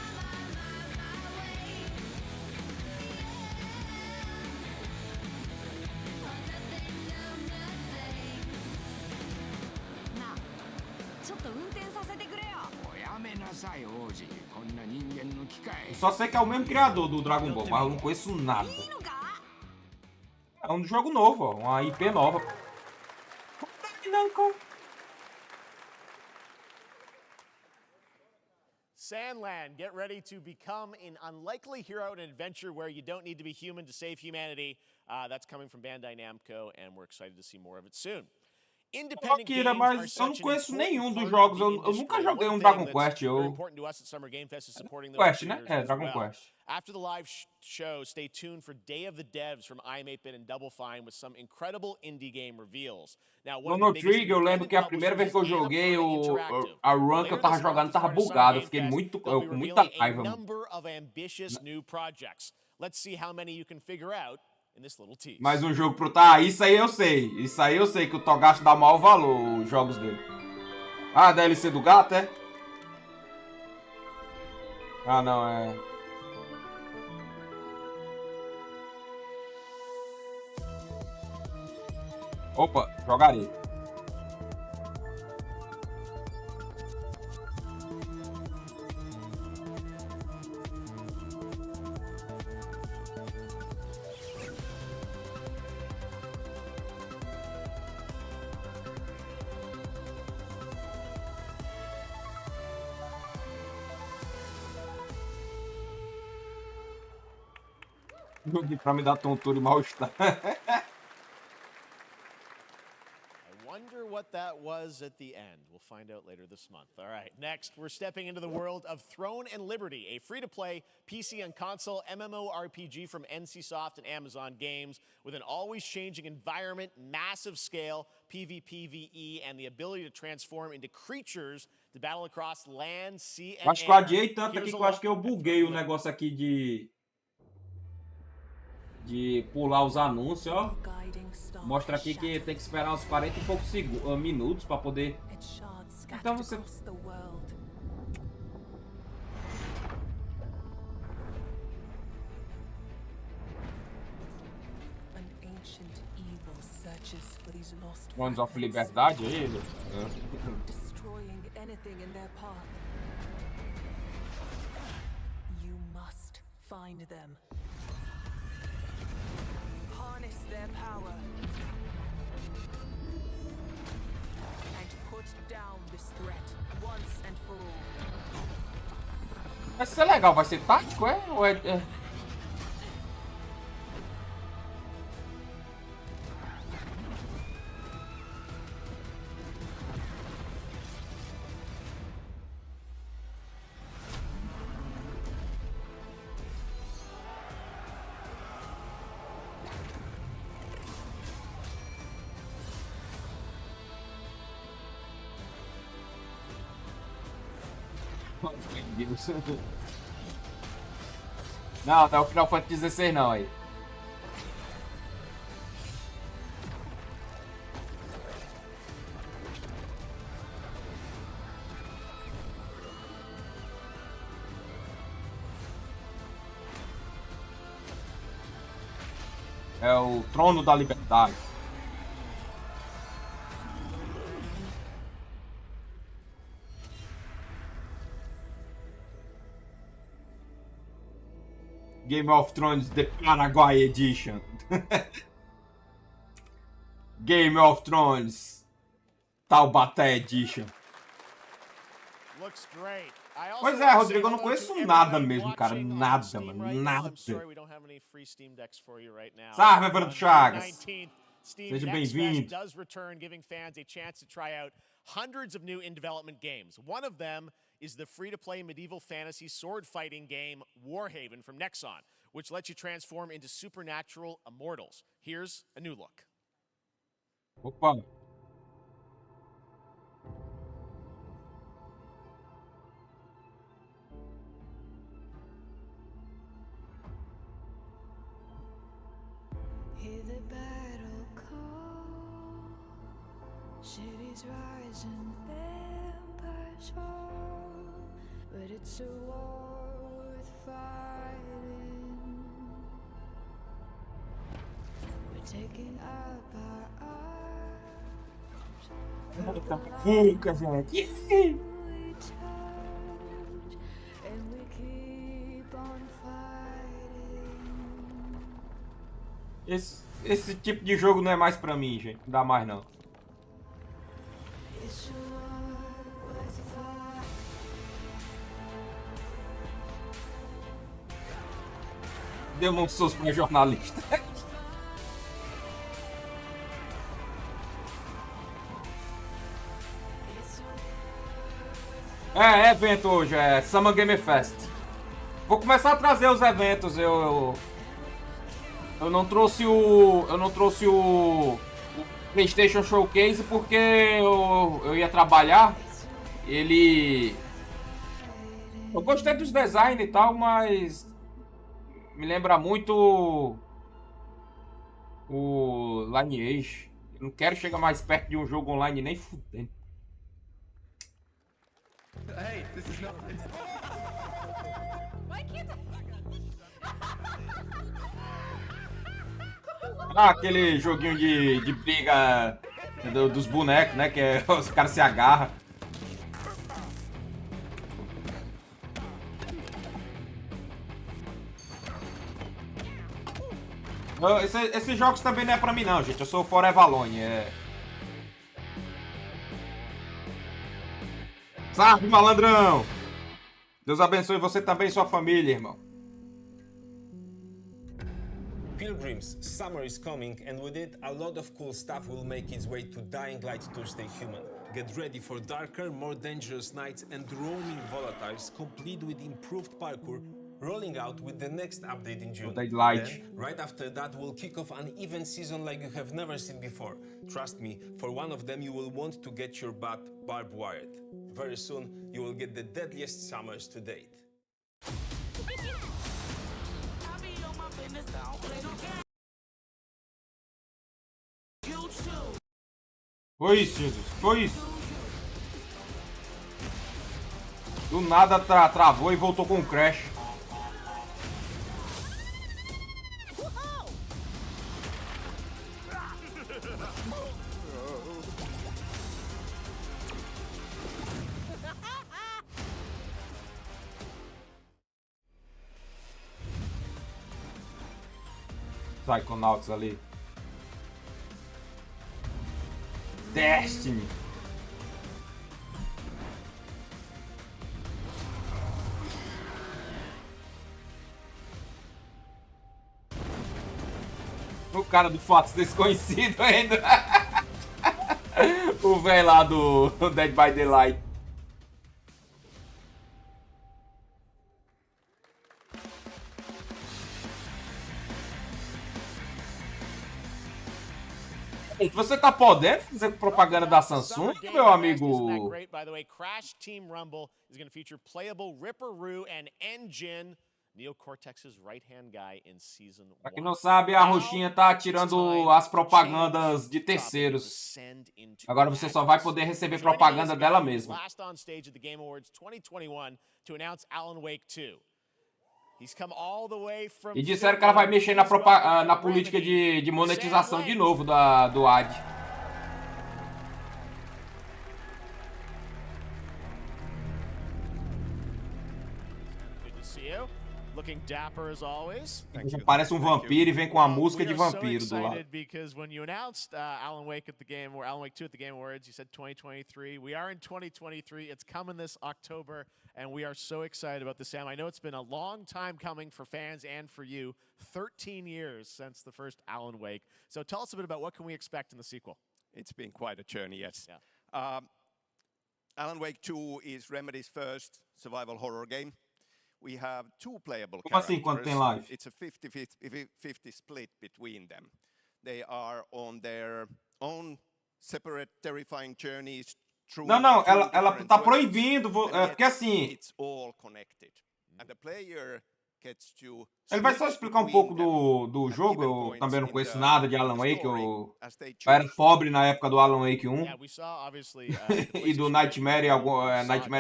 Eu só sei que é o mesmo criador do Dragon Ball, mas eu não conheço nada. É um jogo novo, ó, uma IP nova. Sandland, get ready to become an unlikely hero in an adventure where you don't need to be human to save humanity. That's coming from Bandai Namco, and we're excited to see more of it soon. Independent Akira, games are mas eu não such an conheço nenhum important dos part of jogos. the Eu industry. nunca joguei One um thing Dragon that's Quest. very Eu... important to us at Summer Game Fest is supporting those Quest, né? creators É, as Dragon well. Quest. After the live show, stay tuned for Day of the Devs from I'm 8-Bit and Double Fine with some incredible indie game reveals. Now, one of the No biggest Trigger, eu lembro que a primeira vez que eu joguei a run que eu tava jogando tava bugado. Eu fiquei com muita raiva, mano. number of ambitious new projects. Let's see how many you can figure out in this little tease. Mais um jogo pro... Tá, isso aí eu sei. Isso aí eu sei que o Togashi dá maior valor, os jogos dele. Ah, DLC do gato, é? Ah, não, é... Opa, jogarei. Pra me dar tontura e mal-estar. I wonder what that was at the end. We'll find out later this month. All right, next, we're stepping into the world of Throne and Liberty, a free-to-play PC and console MMORPG from NCSoft and Amazon Games with an always-changing environment, massive scale, PvPvE, and the ability to transform into creatures to battle across land, sea, and Acho que eu air. adiei tanto aqui que eu acho que eu buguei o negócio aqui de pular os anúncios, ó. Mostra aqui que tem que esperar uns 40 e poucos minutos para poder... Então você... Ones of Liberdade aí, ele. Destroying anything in their path. You must find them. Harness their power. And put down this threat once and for all. Vai ser legal, vai ser tático, é? Ou é... Não, não é o Final Fantasy XVI não aí. É o Trono da Liberdade. Game of Thrones The Paraguay Edition. Game of Thrones Taubaté Edition. Looks great. Pois é, Rodrigo, eu não conheço nada mesmo, cara. Nada, mano. Nada. Salve, Everton Chagas. Seja bem-vindo. Does return, giving fans a chance to try out hundreds of new in-development games. One of them is the free-to-play medieval fantasy sword-fighting game Warhaven from Nexon, which lets you transform into supernatural immortals. Here's a new look. Opa. Hear the battle call, cities rise and empires fall, but it's a war worth fighting. We're taking up our arms, Fuca, gente. and we keep on fighting. Esse tipo de jogo não é mais pra mim, gente. Não dá mais, não. It's your worth the fight. Demonstrou pra jornalista. É evento hoje, é Summer Game Fest. Vou começar a trazer os eventos. Eu não trouxe o PlayStation Showcase porque eu ia trabalhar. Eu gostei dos designs e tal, mas me lembra muito o Lineage. Eu não quero chegar mais perto de um jogo online nem fudendo. Hey, this is not. Aquele joguinho de briga dos bonecos, né? Que os caras se agarram. Esses jogos também não é pra mim não, gente. Eu sou Forever Alone. Salve, malandrão! Deus abençoe você também e sua família, irmão. Pilgrims, summer is coming, and with it, a lot of cool stuff will make its way to Dying Light to Stay Human. Get ready for darker, more dangerous nights and roaming volatiles, complete with improved parkour, rolling out with the next update in June. Dying Light. Then, right after that, we'll kick off an event season like you have never seen before. Trust me, for one of them, you will want to get your butt barbed wired. Very soon, you will get the deadliest summers to date. Foi isso, Jesus. Foi isso. Do nada travou e voltou com um crash. Psychonauts ali. Destiny. O cara do Fatos Desconhecido ainda. O velho lá do Dead by Daylight. Você tá podendo fazer propaganda da Samsung, meu amigo? By the way, Crash Team Rumble is going to feature playable Ripperoo and Engine, Neo Cortex's right-hand guy in season 1. Pra quem não sabe, a Roxinha tá tirando as propagandas de terceiros. Agora você só vai poder receber propaganda dela mesma. Last on stage at the Game Awards 2021 to announce Alan Wake 2. E disseram que ela vai mexer na política de monetização de novo do AD. Looking dapper as always. Parece um vampiro e vem com a música de vampiro do lado. Because when you announced Alan Wake 2 at the Game Awards, you said 2023. We are in 2023. It's coming this October, and we are so excited about this, Sam. I know it's been a long time coming for fans and for you. 13 years since the first Alan Wake. So tell us a bit about what can we expect in the sequel. It's been quite a journey, yes. Yeah. Alan Wake 2 is Remedy's first survival horror game. We have two playable Como assim, quando tem live? It's a 50-50 split between them. They are on their own separate terrifying journeys through. Não, ela tá proibindo, porque assim. It's all connected. And the player gets to. Ele vai só explicar um pouco do jogo. Eu também não conheço nada de Alan Wake. Eu era pobre na época do Alan Wake 1 e do Nightmare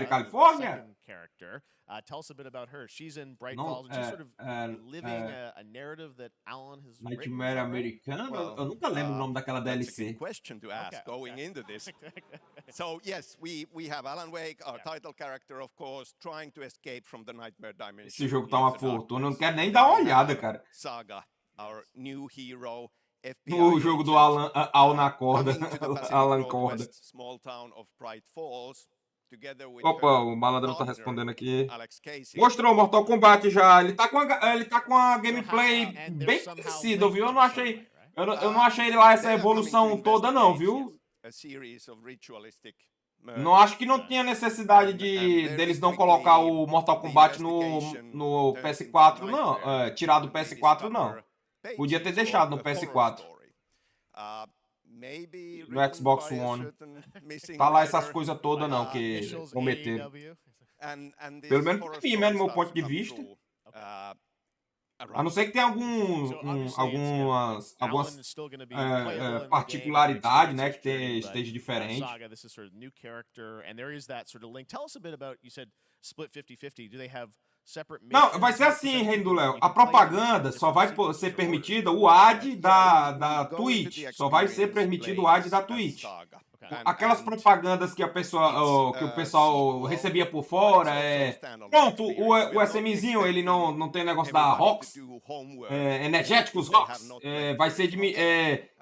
California. character. Tell us a bit about her. She's in Bright Não, Falls, and she's sort of living a narrative that Alan has written. Nightmare Americano? Eu nunca lembro o nome daquela That's a DLC. good question to ask going into this. So yes, we have Alan Wake, our title character, of course, trying to escape from the nightmare dimension. Esse jogo tá uma fortuna, eu não quero nem dar uma olhada, cara. Saga, our new hero. O jogo do Al na corda, Alan corda. Small town of Bright Falls. Opa, o malandrão tá respondendo aqui. Mostrou o Mortal Kombat já. Ele tá com a gameplay bem parecida, viu? Eu não achei lá essa evolução toda não, viu? Não acho que não tinha necessidade deles não colocar o Mortal Kombat no PS4, não. Tirar do PS4, não. Podia ter deixado no PS4. No Xbox One. Tá lá essas coisas todas não que cometeram. Pelo menos pra mim, né, do meu ponto de vista. A não ser que tenha algumas particularidades, né, que esteja diferente. Não, vai ser assim, Reino do Léo. A propaganda só vai ser permitida o ad da Twitch. Só vai ser permitido o ad da Twitch. Aquelas propagandas que o pessoal recebia por fora, pronto, o SMzinho, ele não tem negócio da Rox, energéticos Rox, vai ser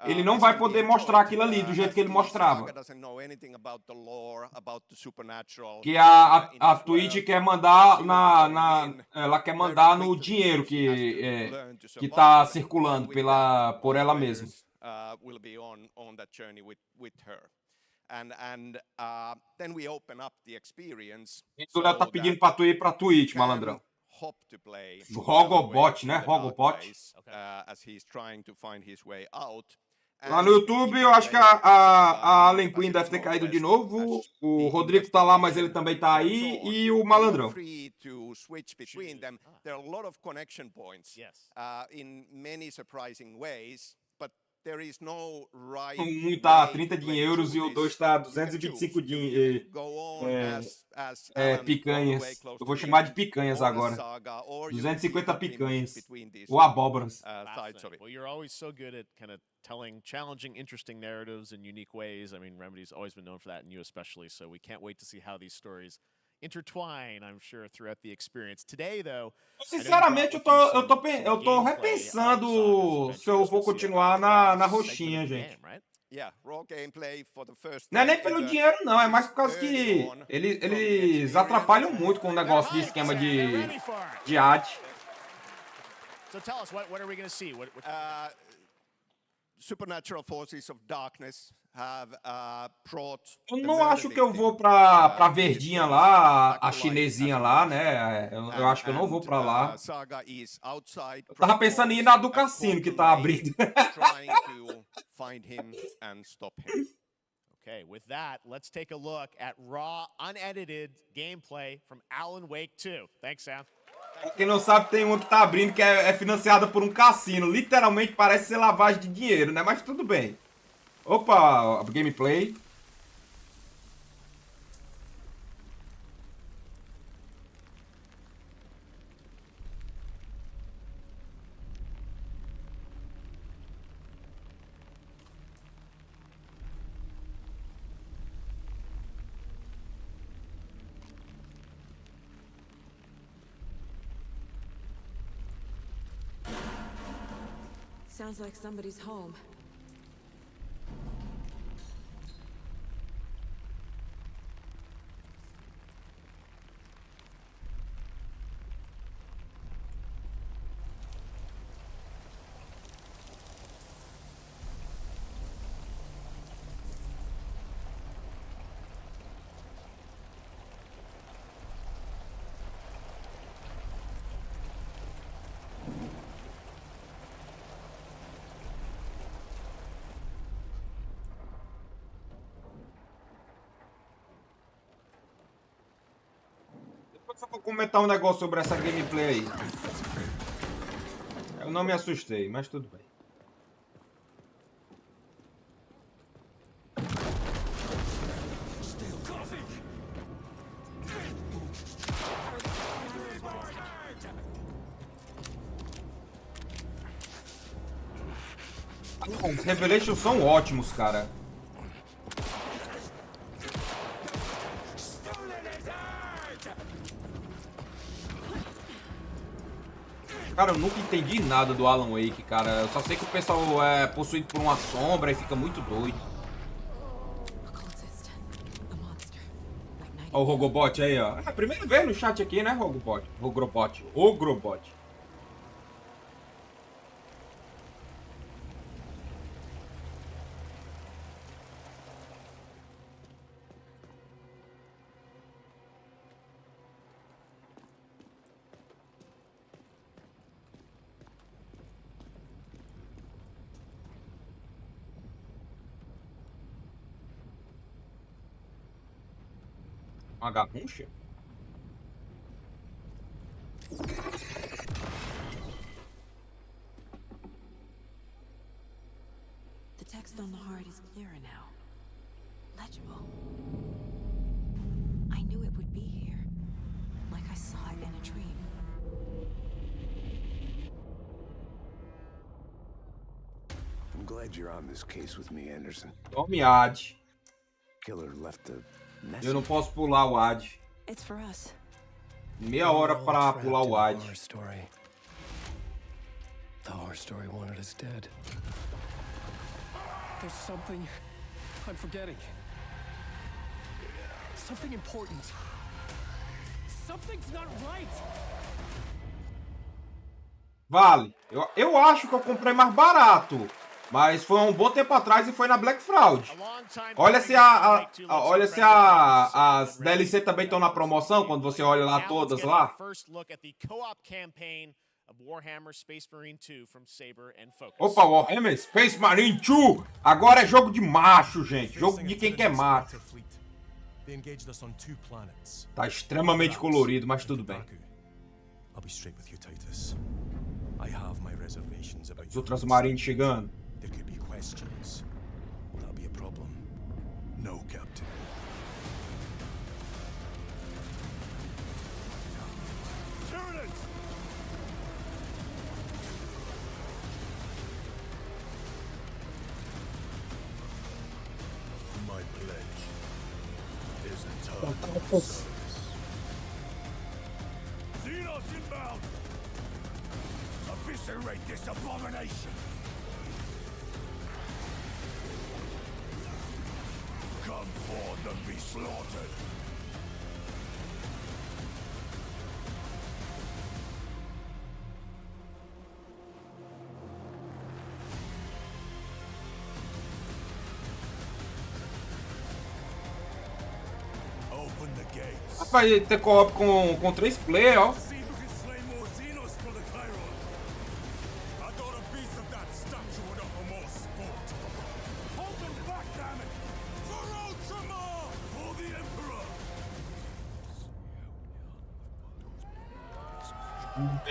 ele não vai poder mostrar aquilo ali do jeito que ele mostrava. Que a Twitch quer mandar ela quer mandar no dinheiro que tá circulando por ela mesma. Then we open up the experience. Então ela tá pedindo pra tu ir pra Twitch, malandrão. Rogobot, né? Rogobot. As he's trying to find his way out. Lá no YouTube, eu acho que a Allen Queen deve ter caído de novo. O Rodrigo tá lá, mas ele também tá aí. E o malandrão. There are a lot of connection points in many surprising ways. Um tá 30 euros e o 2 tá 225 picanhas. Eu vou chamar de picanhas agora. 250 picanhas. Ou abóboras. Well, you're always so good at kind of telling challenging, interesting narratives in unique ways. I mean, Remedy's always been known for that, and you especially. So we can't wait to see how these stories intertwine, I'm sure, throughout the experience. Today, though, sinceramente, eu tô repensando se eu vou continuar na roxinha, gente. Não é nem pelo dinheiro, não. É mais por causa que eles atrapalham muito com o negócio de esquema de ad. So tell us, what are we going to see? Supernatural forces of darkness have brought. Eu não acho que eu vou pra verdinha lá, a chinesinha lá, né? Eu acho que eu não vou pra lá. Eu tava pensando em ir na do cassino que tá abrindo. Okay, with that, let's take a look at raw, unedited gameplay from Alan Wake 2. Thanks, Sam. Quem não sabe, tem uma que tá abrindo que é financiada por um cassino. Literalmente parece ser lavagem de dinheiro, né? Mas tudo bem. Opa, gameplay. Sounds like somebody's home. Só vou comentar um negócio sobre essa gameplay aí. Eu não me assustei, mas tudo bem. Os Revelations são ótimos, cara. Cara, eu nunca entendi nada do Alan Wake, cara. Eu só sei que o pessoal é possuído por uma sombra e fica muito doido. Ó o Rogobot aí, ó. É a primeira vez no chat aqui, né, Rogobot? Rogrobot. Uma garrucha? The text on the heart is clearer now. Legible. I knew it would be here, like I saw it in a dream. I'm glad you're on this case with me, Anderson. Tome Ad. Killer left a message. Eu não posso pular o Ad. It's for us. Meia hora para pular o Ad. The horror story wanted us dead. There's something I'm forgetting. Something important. Something's not right. Vale. Eu acho que eu comprei mais barato. Mas foi um bom tempo atrás e foi na Black Fraud. Olha se as DLC também estão na promoção, quando você olha lá todas lá. Opa, Warhammer Space Marine 2! Agora é jogo de macho, gente. Jogo de quem quer macho. Tá extremamente colorido, mas tudo bem. Os outros marines chegando. There could be questions. Will that be a problem? No, Captain. Tyranids! My pledge is eternal service. Xenos inbound! Eviscerate this abomination! Come forth and be slaughtered. Open the gates. Vai ter co-op com 3 players, ó.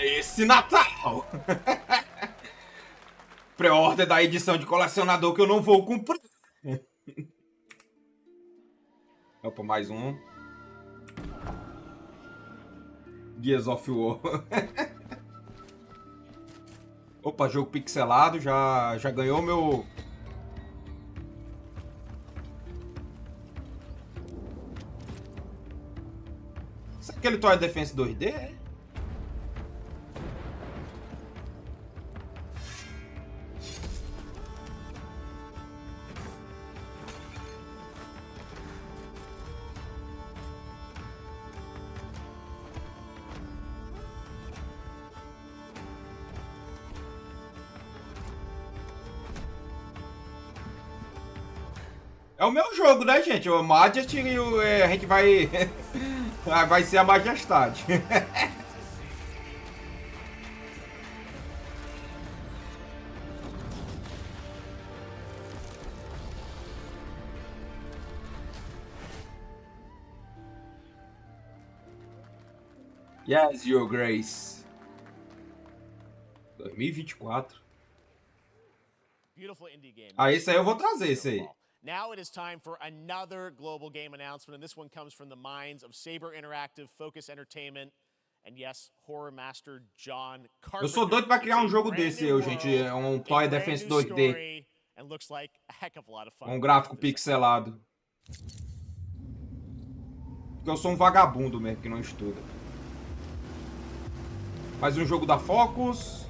Esse Natal! Pré-order da edição de colecionador que eu não vou comprar. Opa, mais um. Gears of War. Opa, jogo pixelado. Já ganhou meu... Isso é aquele Toy Defense 2D? É o meu jogo, né, gente? O Majesty e a gente vai... vai ser a Majestade. Yes, Your Grace. 2024. Ah, esse aí eu vou trazer, esse aí. Now it is time for another global game announcement, and this one comes from the minds of Saber Interactive, Focus Entertainment, And yes, horror master John Eu sou Carpenter. doido pra criar um It's a jogo brand desse, new gente. world, É um a Toy brand Defense new 2D. story, and looks like a heck of a lot of fun. Um gráfico pixelado. Porque eu sou um vagabundo mesmo, que não estuda. Mais um jogo da Focus.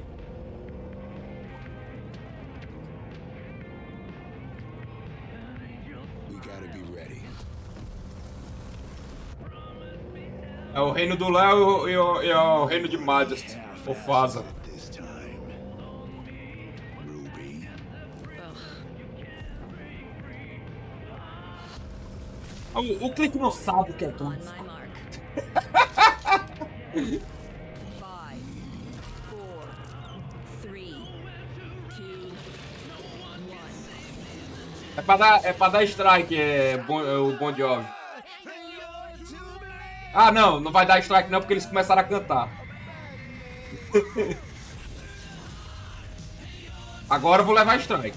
É o reino do Léo e o reino de Majesty. O Fasal. O clique não sabe o que é bom. É pra dar strike, o Bon Jovi. Ah, não vai dar strike não, porque eles começaram a cantar. Agora eu vou levar strike.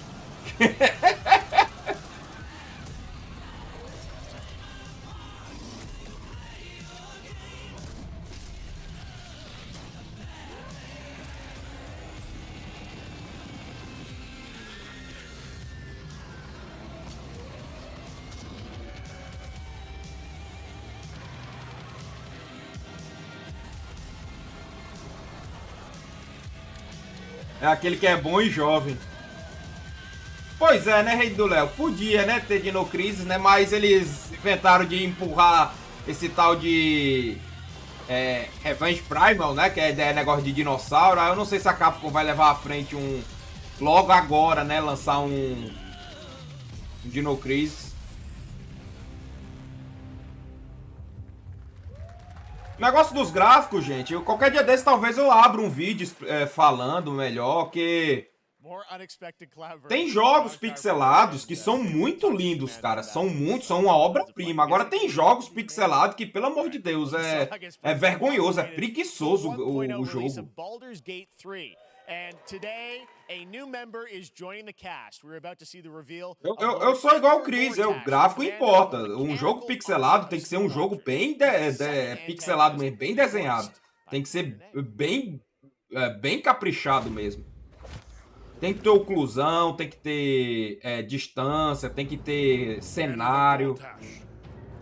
É aquele que é bom e jovem. Pois é, né, Rei do Léo? Podia, né, ter Dino Crisis, né? Mas eles inventaram de empurrar esse tal de... Revenge Primal, né? Que é negócio de dinossauro. Eu não sei se a Capcom vai levar à frente logo agora, né? Lançar um Dino Crisis. O negócio dos gráficos, gente, qualquer dia desse talvez eu abra um vídeo falando melhor, que tem jogos pixelados que são muito lindos, cara, são uma obra-prima. Agora tem jogos pixelados que, pelo amor de Deus, é vergonhoso, é preguiçoso o jogo. Eu sou igual o Chris, o gráfico importa. Um jogo pixelado tem que ser um jogo bem pixelado mesmo, bem desenhado. Tem que ser bem caprichado mesmo. Tem que ter oclusão, tem que ter distância, tem que ter cenário.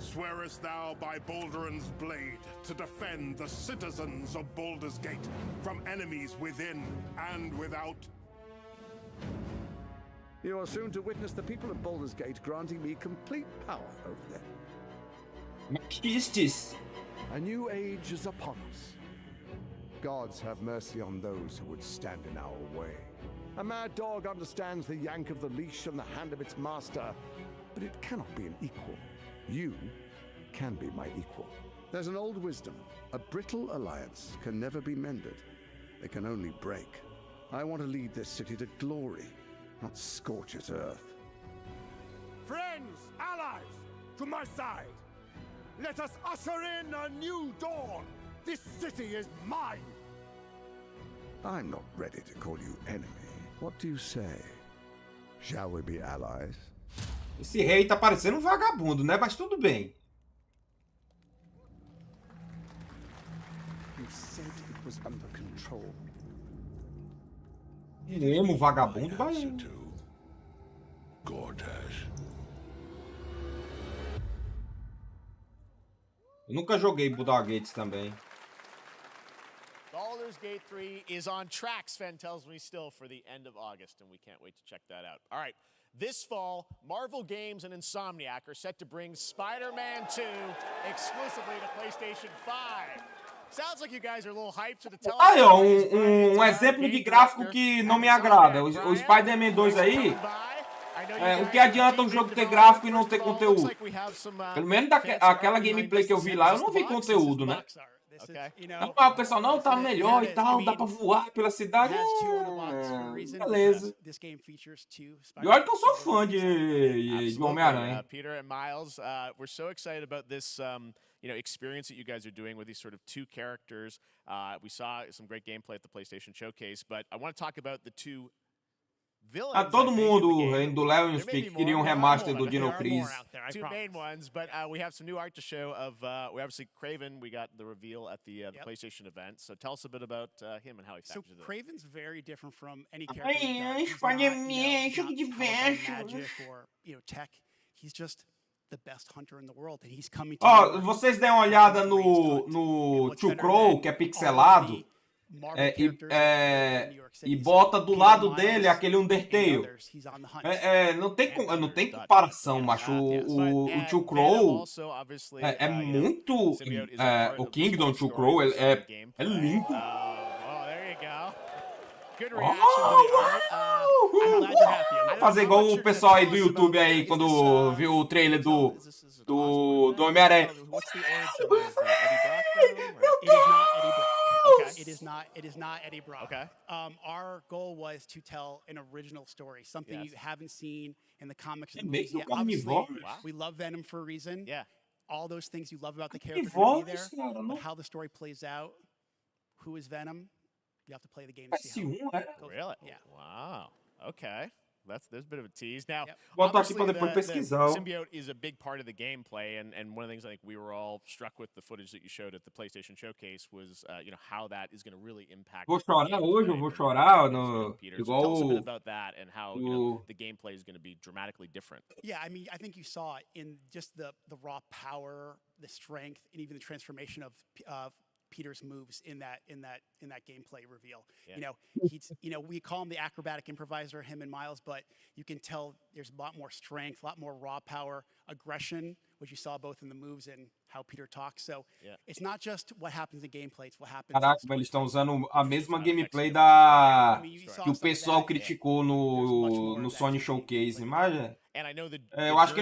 Swearest thou by Balduran's blade to defend the citizens of Baldur's Gate from enemies within and without? You are soon to witness the people of Baldur's Gate granting me complete power over them. Majesty. A new age is upon us. Gods have mercy on those who would stand in our way. A mad dog understands the yank of the leash from the hand of its master, but it cannot be an equal. You can be my equal. There's an old wisdom. A brittle alliance can never be mended. It can only break. I want to lead this city to glory, not scorch its earth. Friends, allies, to my side. Let us usher in a new dawn. This city is mine. I'm not ready to call you enemy. What do you say? Shall we be allies? Esse rei tá parecendo um vagabundo, né? Mas tudo bem. You said it was under control. Emo vagabundo vai. Eu nunca joguei Buddha Gates também. Baldur's Gate 3 is on track, Sven tells me, still for the end of August, and we can't wait to check that out. All right, this fall, Marvel Games and Insomniac are set to bring Spider-Man 2 exclusively to PlayStation 5. Sounds like you guys are a little hyped to the television. Aí, ó, um exemplo de gráfico que não me agrada. O Spider-Man 2 aí, o que adianta o jogo ter gráfico e não ter conteúdo? Pelo menos aquela gameplay que eu vi lá, eu não vi conteúdo, né? Não, o pessoal, não, tá melhor e tal, dá pra voar pela cidade. Beleza. E olha que eu sou fã de Homem-Aranha. Peter and Miles, we're so excited about this experience that you guys are doing with these sort of two characters. We saw some great gameplay at the PlayStation Showcase, but I want to talk about the two villains. todo I think, mundo, in the game. do Lions There may be Peak, queria more. remaster do There Dino are more Crisis. out there, I Two main ones, but we have some new art to show of, we obviously, Craven, we got the reveal at the PlayStation event. So tell us a bit about him and how he factors into Craven's very different from any character Ai, we've done. He's Spider-Man, jogo not de powered by verso. magic or, tech. He's just the best hunter in the world, and he's coming to Ó, you vocês deem uma olhada no Tio Crow, que é pixelado, e bota do lado dele aquele Undertale. Não tem comparação, macho. O Tio Crow é muito... o Kingdom Tio Crow é lindo. Fazer igual o pessoal aí do YouTube aí, quando viu o trailer do Homem-Aranha. It is not Eddie Brock. Okay. Our goal was to tell an original story, something you haven't seen in the comics and movies yet. Obviously, we love Venom for a reason. Yeah. All those things you love about the character will be there. But how the story plays out, who is Venom, you have to play the game to see how it goes. Really? Yeah. Wow. Okay. There's a bit of a tease. Now, Botar aqui obviously pra depois the pesquisar. symbiote is a big part of the gameplay, and one of the things I think we were all struck with the footage that you showed at the PlayStation Showcase was, how that is going to really impact. Vou chorar hoje, eu vou chorar no... Peter, so tell us a bit igual about that and how the gameplay is going to be dramatically different. Yeah, I mean, I think you saw it in just the raw power, the strength, and even the transformation of Peter's moves in that gameplay reveal. Yeah. He's we call him the acrobatic improviser, him and Miles, but you can tell there's a lot more strength, a lot more raw power, aggression, which you saw both in the moves and how Peter talks. So it's not just what happens in gameplay, it's what happens. Caraca, eles estão usando a mesma gameplay que o pessoal criticou no Sony Showcase, imagina? Eu acho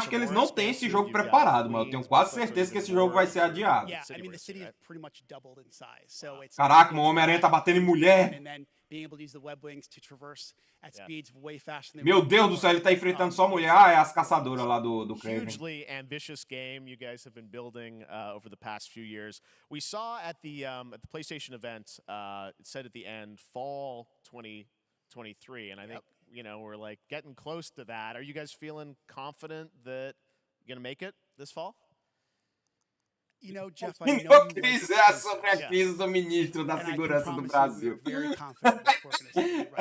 que eles não têm esse jogo preparado, mas eu tenho quase certeza que esse jogo vai ser adiado. Yeah, I mean the city is pretty much doubled in size, so it's. Caraca, o Homem-Aranha tá batendo em mulher. Being able to use the web wings to traverse at speeds way faster than. Meu Deus do céu, ele tá enfrentando só mulher. Ah, é as caçadoras lá do Craven. Hugely ambitious game you guys have been building over the past few years. We saw at the PlayStation event, it said at the end, fall 2023, and I think we're like getting close to that. Are you guys feeling confident that you're gonna make it this fall? Jeff, I know quiser sobre a crise do ministro da Segurança do Brasil.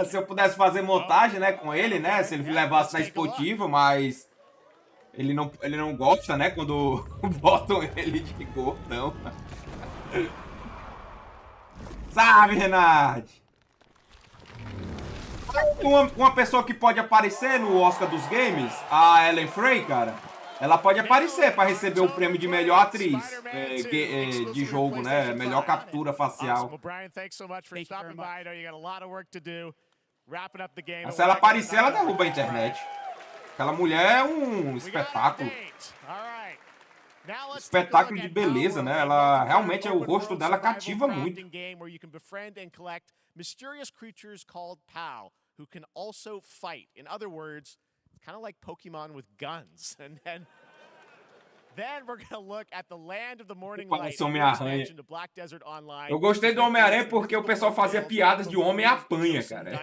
Se eu pudesse fazer montagem, né, com ele, né, se ele levasse na esportiva, mas ele não gosta, né, quando botam ele de gordão. Sabe, Renato? Uma pessoa que pode aparecer no Oscar dos Games, a Ellen Frey, cara. Ela pode aparecer para receber o prêmio de melhor atriz de jogo, né? Melhor captura facial. Mas se ela aparecer, ela derruba a internet. Aquela mulher é um espetáculo. Espetáculo de beleza, né? Ela realmente, o rosto dela cativa muito. Mysterious creatures called POW, who can also fight. In other words, it's kind of like Pokemon with guns. And then we're going to look at the land of the morning light. Eu gostei do Homem-Aranha porque o pessoal fazia piadas de homem apanha, cara.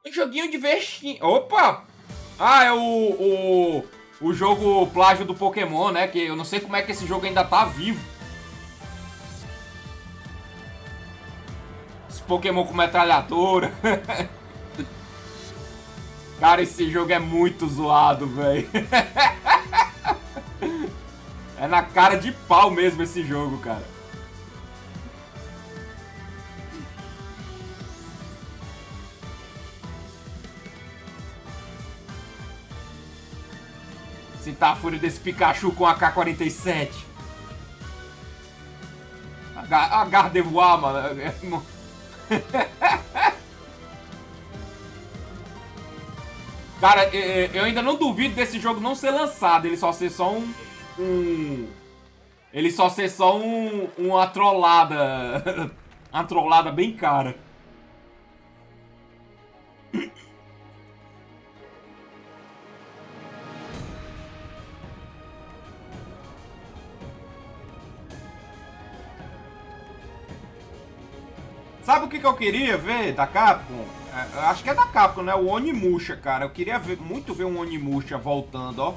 Um joguinho de vestinho. Opa! Ah, é o jogo plágio do Pokémon, né? Que eu não sei como é que esse jogo ainda tá vivo. Esse Pokémon com metralhadora. Cara, esse jogo é muito zoado, velho. É na cara de pau mesmo esse jogo, cara. Sinta a fúria desse Pikachu com a AK-47. A Gardevoir, mano. Cara, eu ainda não duvido desse jogo não ser lançado. Ele só ser só ele só ser só uma trollada. Uma trollada bem cara. Sabe o que eu queria ver da Capcom? Eu acho que é da Capcom, né? O Onimusha, cara. Eu queria muito ver um Onimusha voltando, ó.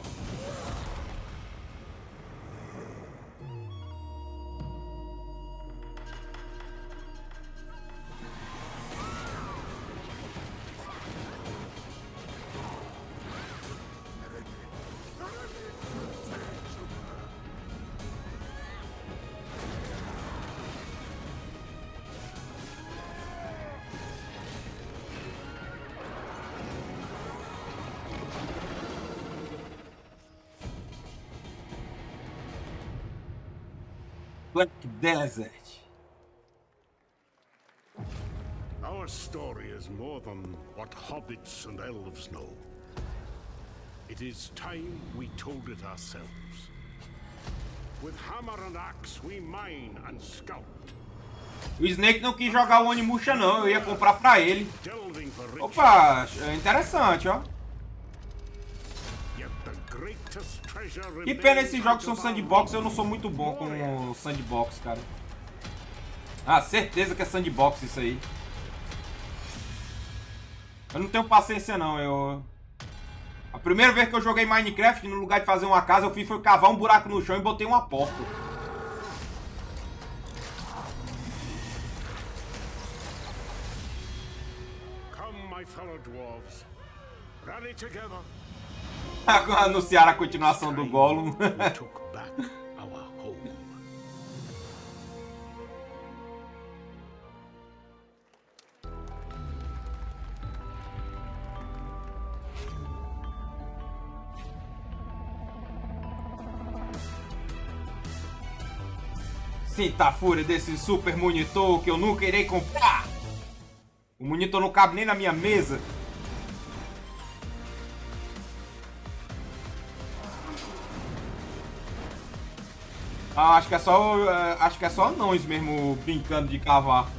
Black Desert. Our story is more than what hobbits and elves know. It is time we told it ourselves. With hammer and axe we mine and scout. O Snake não quis jogar o Onimusha não, eu ia comprar pra ele. Opa, é interessante, ó. Que pena esses jogos são sandbox, eu não sou muito bom com sandbox, cara. Ah, certeza que é sandbox isso aí. Eu não tenho paciência não, A primeira vez que eu joguei Minecraft, no lugar de fazer uma casa, eu fui cavar um buraco no chão e botei uma porta. Come, my fellow dwarves. Rally together. Anunciaram a continuação do Gollum. Sinta a fúria desse super monitor que eu nunca irei comprar. O monitor não cabe nem na minha mesa. Ah, acho que é só anões mesmo brincando de cavar.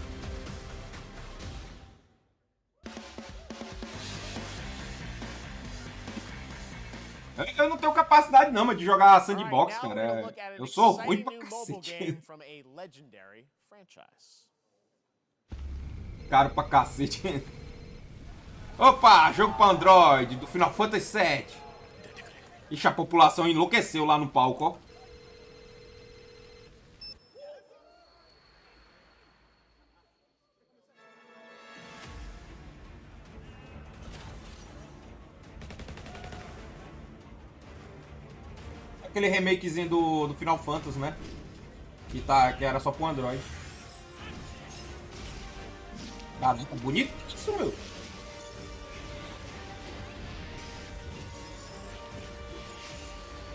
Eu não tenho capacidade não, mas de jogar sandbox, cara. Eu sou ruim pra cacete. Caro pra cacete. Opa, jogo pra Android do Final Fantasy VII. Ixi, a população enlouqueceu lá no palco, ó. Aquele remakezinho do Final Fantasy, né? Que era só pro Android. Caraca, bonito isso, meu.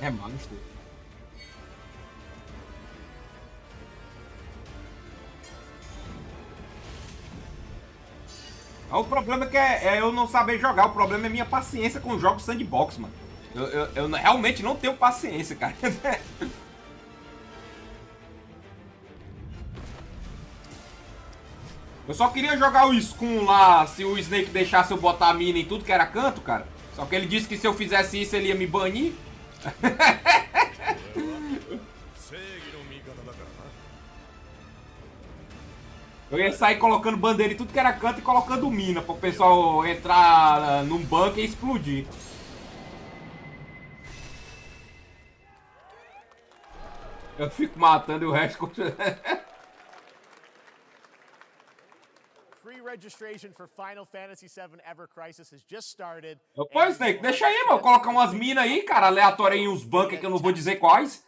É Majesty. O problema é eu não saber jogar. O problema é minha paciência com jogos sandbox, mano. Eu realmente não tenho paciência, cara. Eu só queria jogar o Scum lá, se o Snake deixasse eu botar a mina em tudo que era canto, cara. Só que ele disse que se eu fizesse isso, ele ia me banir. Eu ia sair colocando bandeira em tudo que era canto e colocando mina, para o pessoal entrar num bunker e explodir. Eu fico matando e o resto... Registration for Final Fantasy VII Ever Crisis has just started. Pô, Snake, deixa aí, mano. Colocar umas minas aí, cara, aleatórias em uns bunkers que eu não vou dizer quais.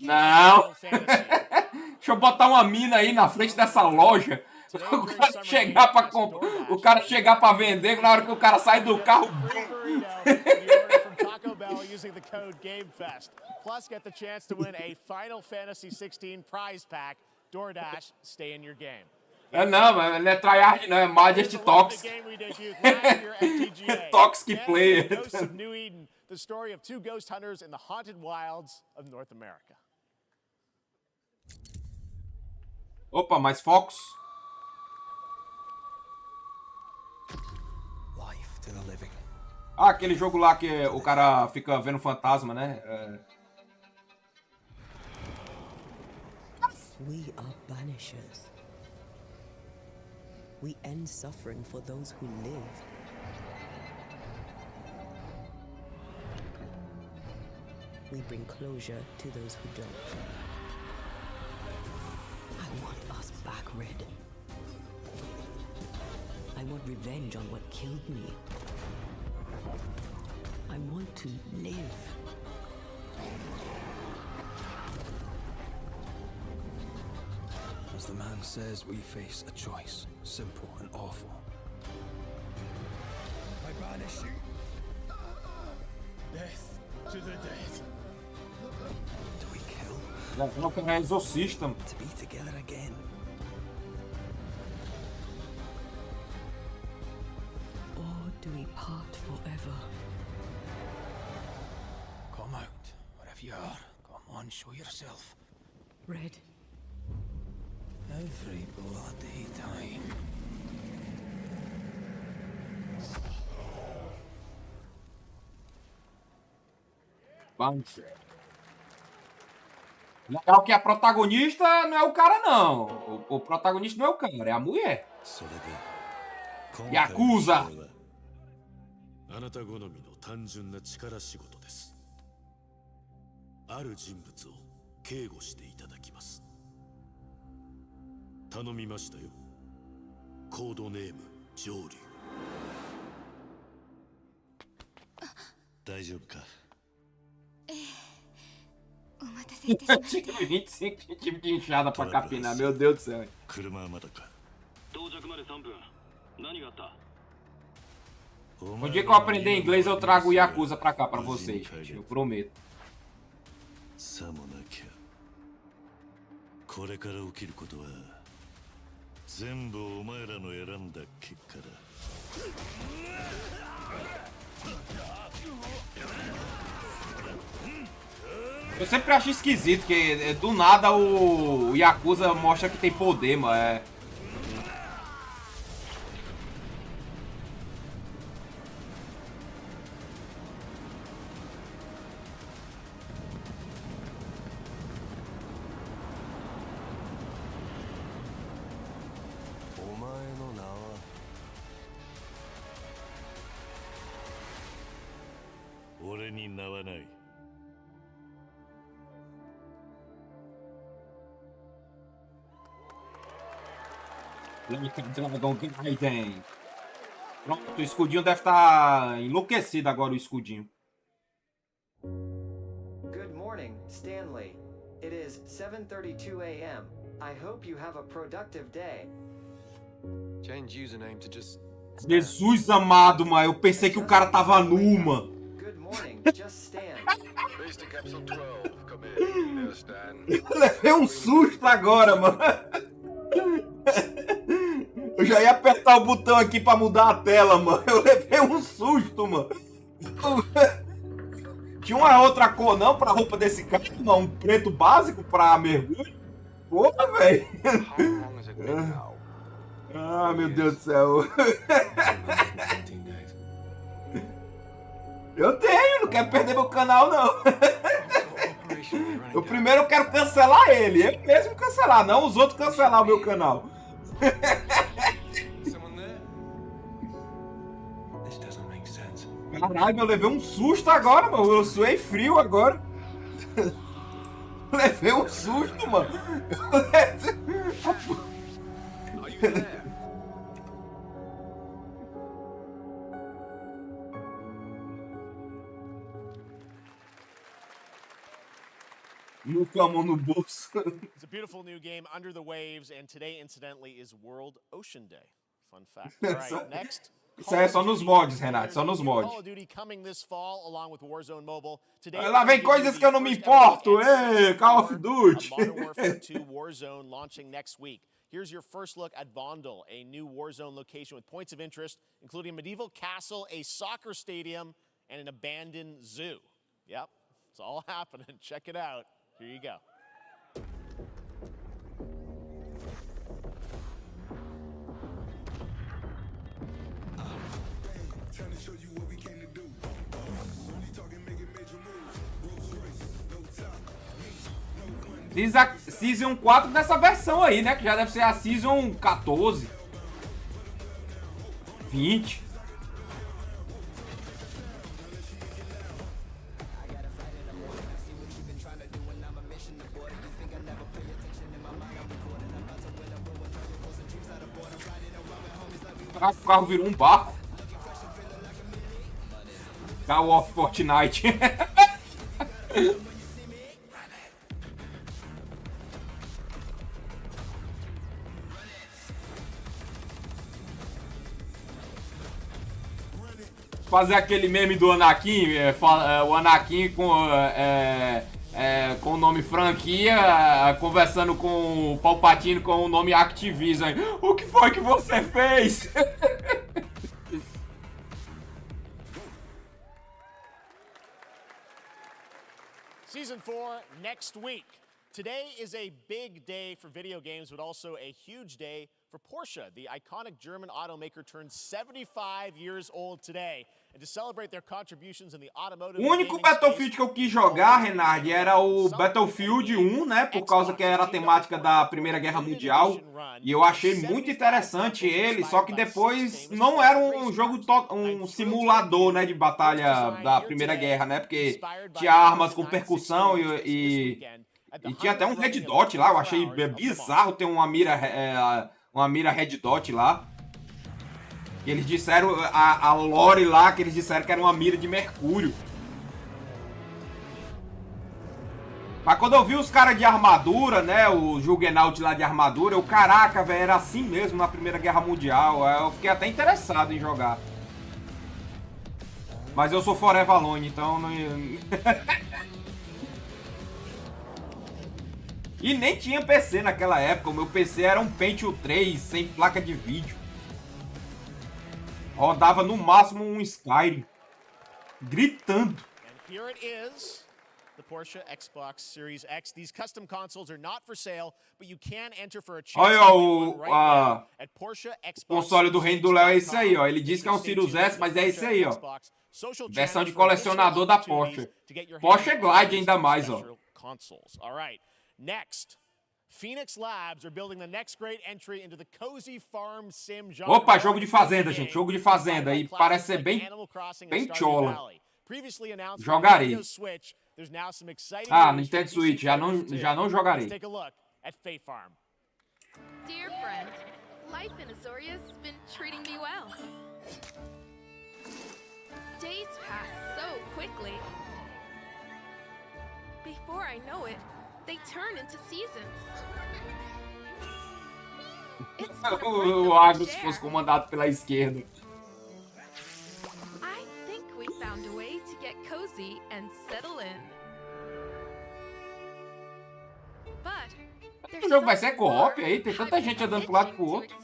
Não. Deixa eu botar uma mina aí na frente dessa loja. O cara chegar pra comprar, o cara chegar pra vender, na hora que o cara sai do carro. Using the code GameFest. Plus, get the chance to win a Final Fantasy 16 prize pack. DoorDash, stay in your game. Não, mas não é tryhard, não, é Majesty Toxic. Toxic player. Ghosts of New Eden, the story of two ghost hunters in the haunted wilds of North America. Opa, mais focos. Life to the living. Ah, aquele jogo lá que o cara fica vendo fantasma, né? We are banishers. we end suffering for those who live. We bring closure to those who don't. I want us back, Red. I want revenge on what killed me. I want to live. As the man says, we face a choice, simple and awful. I banish you. Death to the dead. Do we kill? Não, que é exorcista. To be together again. Or do we part forever? Come out, wherever you are. Come on, show yourself. Red. Every bloody time. Legal que a protagonista não é o cara, não. O protagonista não é o cara, é a mulher. Yakuza! あなた好みの単純な力仕事です。ある人物を警護していただきます。頼みましたよ。コードネーム上流。大丈夫か。Tive 25 centímetros de enxada pra capinar, meu Deus do céu. 車はまだか。到着まで3分。何があった？ Um dia que eu aprender inglês, eu trago o Yakuza pra cá, pra vocês, gente. Eu prometo. さもなきゃ。これから起きることは全部お前らの選んだ結果だ。Eu sempre acho esquisito que do nada o Yakuza mostra que tem poder, mano. É. Pronto, o escudinho deve estar enlouquecido agora, o escudinho. Good morning, Stanley. It is 7:32 a.m. I hope you have a productive day. Change username to just... Jesus amado, mano. Eu pensei que o cara tava nu, mano. Good morning, just stand. Base capsule 12, come in. There, Stan. Eu levei um susto agora, mano. Eu já ia apertar o botão aqui pra mudar a tela, mano. Eu levei um susto, mano. Tinha uma outra cor não pra roupa desse cara, mano? Um preto básico pra mergulho? Porra, velho. Ah, meu Deus do céu. Eu tenho, não quero perder meu canal, não. Eu primeiro quero cancelar ele. Eu mesmo cancelar, não os outros cancelar o meu canal. Caralho, eu levei um susto agora, mano. Eu suei frio agora. Levei um susto, mano. No com a mão no bolso. It's a beautiful new game, Under the Waves, and today, incidentally, is World Ocean Day. Fun fact. All right, next. Isso aí é só nos mods, Renato, só nos mods. Lá vem coisas que eu não me importo. Ei, Call of Duty. Modern Warfare 2 Warzone launching next week. Here's your first look at Vondel, a new Warzone location with points of interest, including a medieval castle, a soccer stadium, and an abandoned zoo. Yep, it's all happening. Check it out. Here you go. Diz a Season 4 dessa versão aí, né? Que já deve ser a Season 14. 20. Caraca, o carro virou um barco. Carro off Fortnite. Fazer aquele meme do Anakin, o Anakin com o nome franquia, conversando com o Palpatine com o nome Activision. O que foi que você fez? Season 4 next week. Today is a big day for video games, but also a huge day for Porsche. The iconic German automaker turned 75 years old today. And to celebrate their contributions in the automotive O único Battlefield que eu quis jogar, Renard, era o Battlefield 1, né? Por causa que era a temática da Primeira Guerra Mundial. E eu achei muito interessante ele, só que depois não era um jogo, um simulador, né, de batalha da Primeira Guerra, né? Porque tinha armas com percussão e tinha até um Red Dot lá. Eu achei bizarro ter uma mira Red Dot lá. E eles disseram, a lore lá, que eles disseram que era uma mira de mercúrio. Mas quando eu vi os caras de armadura, né, o Juggernaut lá de armadura, eu, caraca, velho, era assim mesmo na Primeira Guerra Mundial. Eu fiquei até interessado em jogar. Mas eu sou Forever Alone, então não... E nem tinha PC naquela época, o meu PC era um Pentium 3, sem placa de vídeo. Rodava no máximo um Skyrim. Gritando. And here it is, the Porsche Xbox Series X. These custom consoles are not for sale, but you can enter for a chance Olha to win one right now at Porsche o console do Reino do Léo é esse aí, ó. Ele diz que é um Sirius S, mas é esse aí, ó. Versão de colecionador da Porsche. Porsche Glide ainda mais, ó. All right. Next, Phoenix Labs are building the next great entry into the cozy farm sim genre. Opa, jogo de fazenda, gente. Jogo de fazenda. E parece ser bem chola. Jogarei. Ah, Nintendo Switch. Já não jogarei. Take a look at Fae Farm. Dear friend, life in Azoria's been treating me well. Days pass so quickly. Before I know it, they turn into seasons. O Agro se fosse comandado pela esquerda. I think we found a way to get cozy and settle in. But O jogo vai ser co-op aí? Tem tanta gente andando pro lado e pro outro.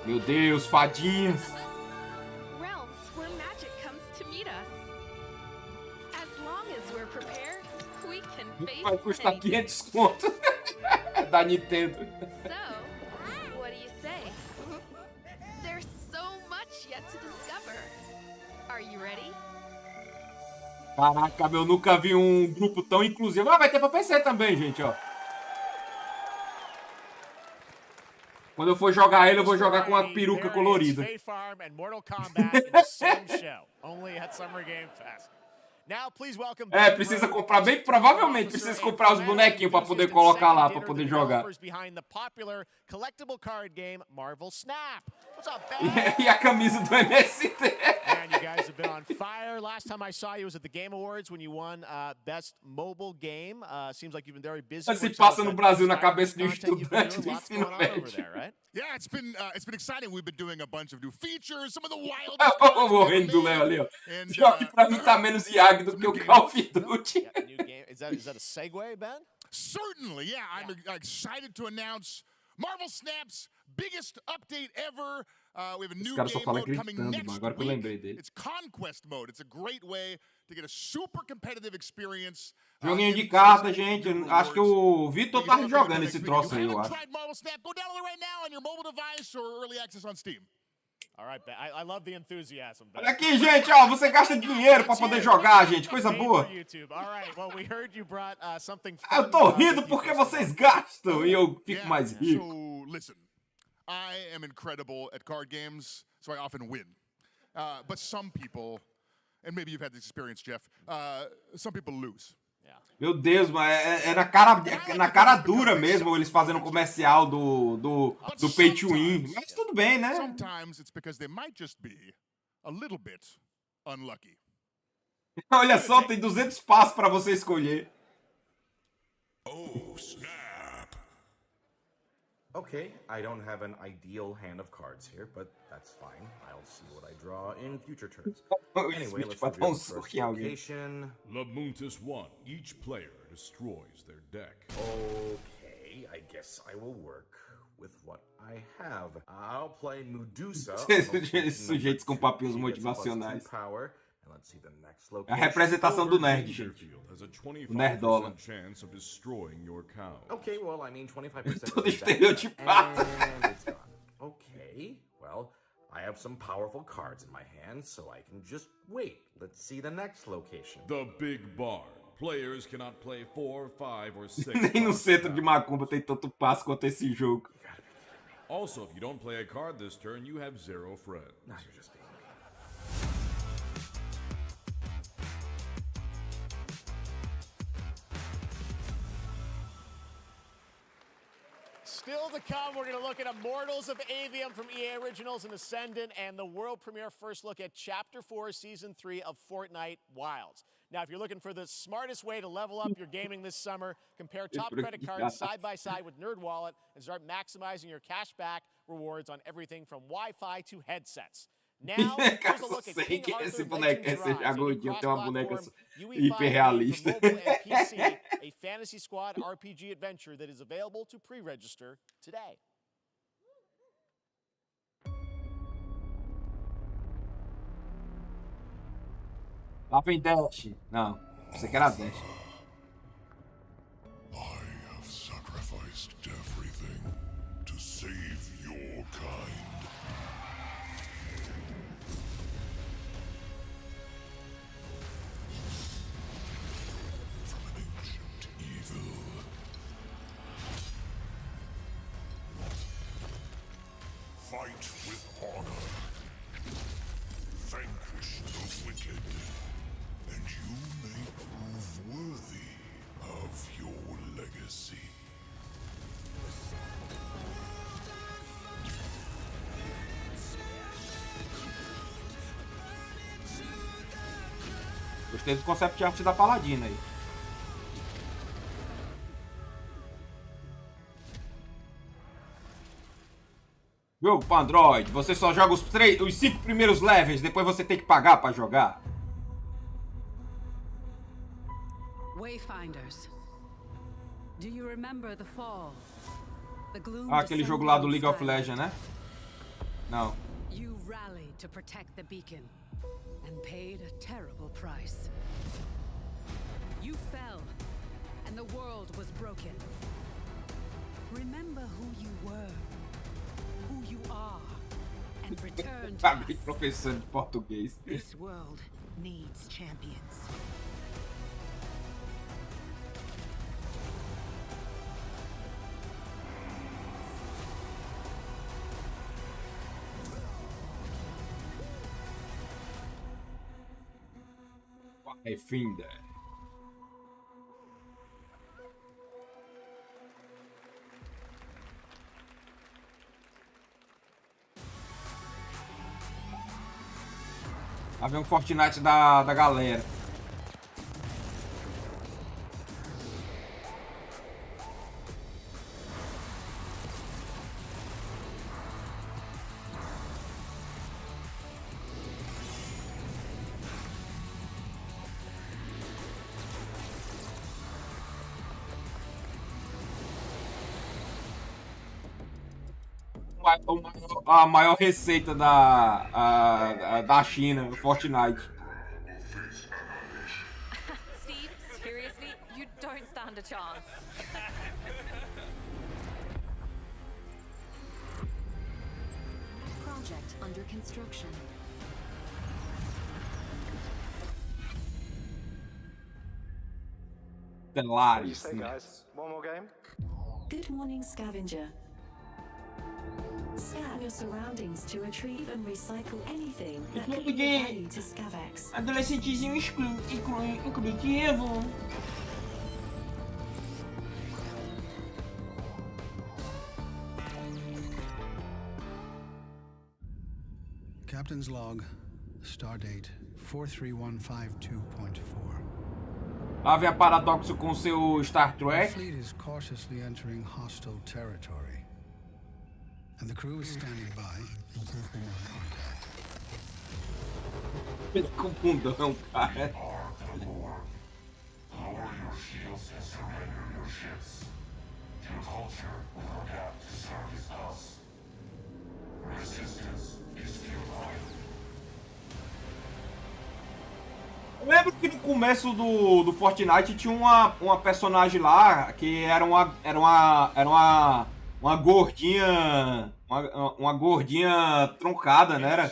Meu Deus, fadinhas. Realms where magic comes to meet us. As long as we're prepared, we can face Vai custar 500 conto da Nintendo. So, what do you say? There's so much yet to discover. Are you ready? Caraca, eu nunca vi um grupo tão inclusivo. Ah, vai ter pra PC também, gente, ó. Quando eu for jogar ele, eu vou jogar com uma peruca colorida. É, precisa comprar bem, provavelmente precisa comprar os bonequinhos pra poder colocar lá, pra poder jogar. E a camisa do MST. Man, you guys have been on fire. Last time I saw you was at the Game Awards when you won Best Mobile Game. Seems like you've been very busy. Se passa no Brasil na cabeça de um estudante do ensino médio. Yeah, it's been exciting. We've been doing a bunch of new features, some of the wild. O Reino do Léo ali, ó. Pior que pra mim tá menos Yag do que o Call of Duty. Is that a segue, Ben? Certainly, yeah. I'm excited to announce Marvel Snap's biggest update ever. We have a new game mode coming next week. It's Conquest Mode. It's a great way to get a super competitive experience. Joguinho de carta, gente. Acho que o Vitor tá jogando esse troço aí, eu acho. Marvel Snap, go download it right now on your mobile device or early access on Steam. All right, Ben. I love the enthusiasm. Ben. Olha aqui, gente, ó, você gasta dinheiro pra poder jogar, gente, coisa boa. Something eu tô rindo porque vocês gastam e eu fico mais rico. So, listen. I am incredible at card games, so I often win. But some people, and maybe you've had this experience, Jeff, some people lose. Meu Deus, mas é na cara dura mesmo eles fazendo comercial do pay to win. Mas tudo bem, né? Sometimes it's because they might just be a little bit unlucky. Olha só, tem 200 passos para você escolher. Oh, snap. Okay, I don't have an ideal hand of cards here, but that's fine. I'll see what I draw in future turns. Anyway, let's reveal the first location. Lamuntis 1. Each player destroys their deck. Okay, I guess I will work with what I have. I'll play Medusa. Sujeitos com papéis motivacionais. Power. Let's see the next location. A representação do nerd, gente. O nerdola. Okay, well, I mean 25%. Todo estereotipado. Okay, well, I have some powerful cards in my hand, so I can just wait. Let's see the next location. The Big Barn. Players cannot play 4, 5, or 6. Nem no centro de Macumba tem tanto passo quanto esse jogo. Also, if you don't play a card this turn, you have 0 friends. Now you're just being Still to come, we're going to look at Immortals of Avium from EA Originals and Ascendant, and the world premiere first look at Chapter 4, Season 3 of Fortnite Wilds. Now, if you're looking for the smartest way to level up your gaming this summer, compare top credit cards side by side with NerdWallet and start maximizing your cash back rewards on everything from Wi-Fi to headsets. Now, here's a look at King Arthur Legends Rise, cross-platform UE5 game for mobile and PC, a Fantasy Squad RPG adventure that is available to pre-register today. Lá vem Dash. Não, você quer a Dash. I have sacrificed everything to save your kind. Fight with honor. Vanquish the wicked, and you may prove worthy of your legacy. Gostei do concept de arte da Paladina aí. Jogo para Android, você só joga os 5 primeiros levels, depois você tem que pagar para jogar. Wayfinders. Do you remember the fall? The gloom Aquele jogo lá do League of Legends, né? Não. You rallied to protect the beacon and paid a terrible price. You fell and the world was broken. Remember who you were. Who you are, and return to us. Professor de português. This world needs champions. Wayfinder. Lá vem um Fortnite da galera. A maior receita da China, Fortnite. Steve, seriously, you don't stand a chance. Project under construction. Stellaris. Hey guys, one more game? Good morning, Scavenger. Scan your surroundings to retrieve and recycle anything that Não could be of value podia. to Scavex. Adolescentezinho inclusivo. Captain's log, stardate 43152.4. Havia paradoxo com seu Star The Trek. fleet is cautiously entering hostile territory, and the crew is standing by. Com bundão, cara. Eu lembro que no começo do Fortnite tinha uma personagem lá que era uma gordinha. Uma gordinha troncada, né? Era...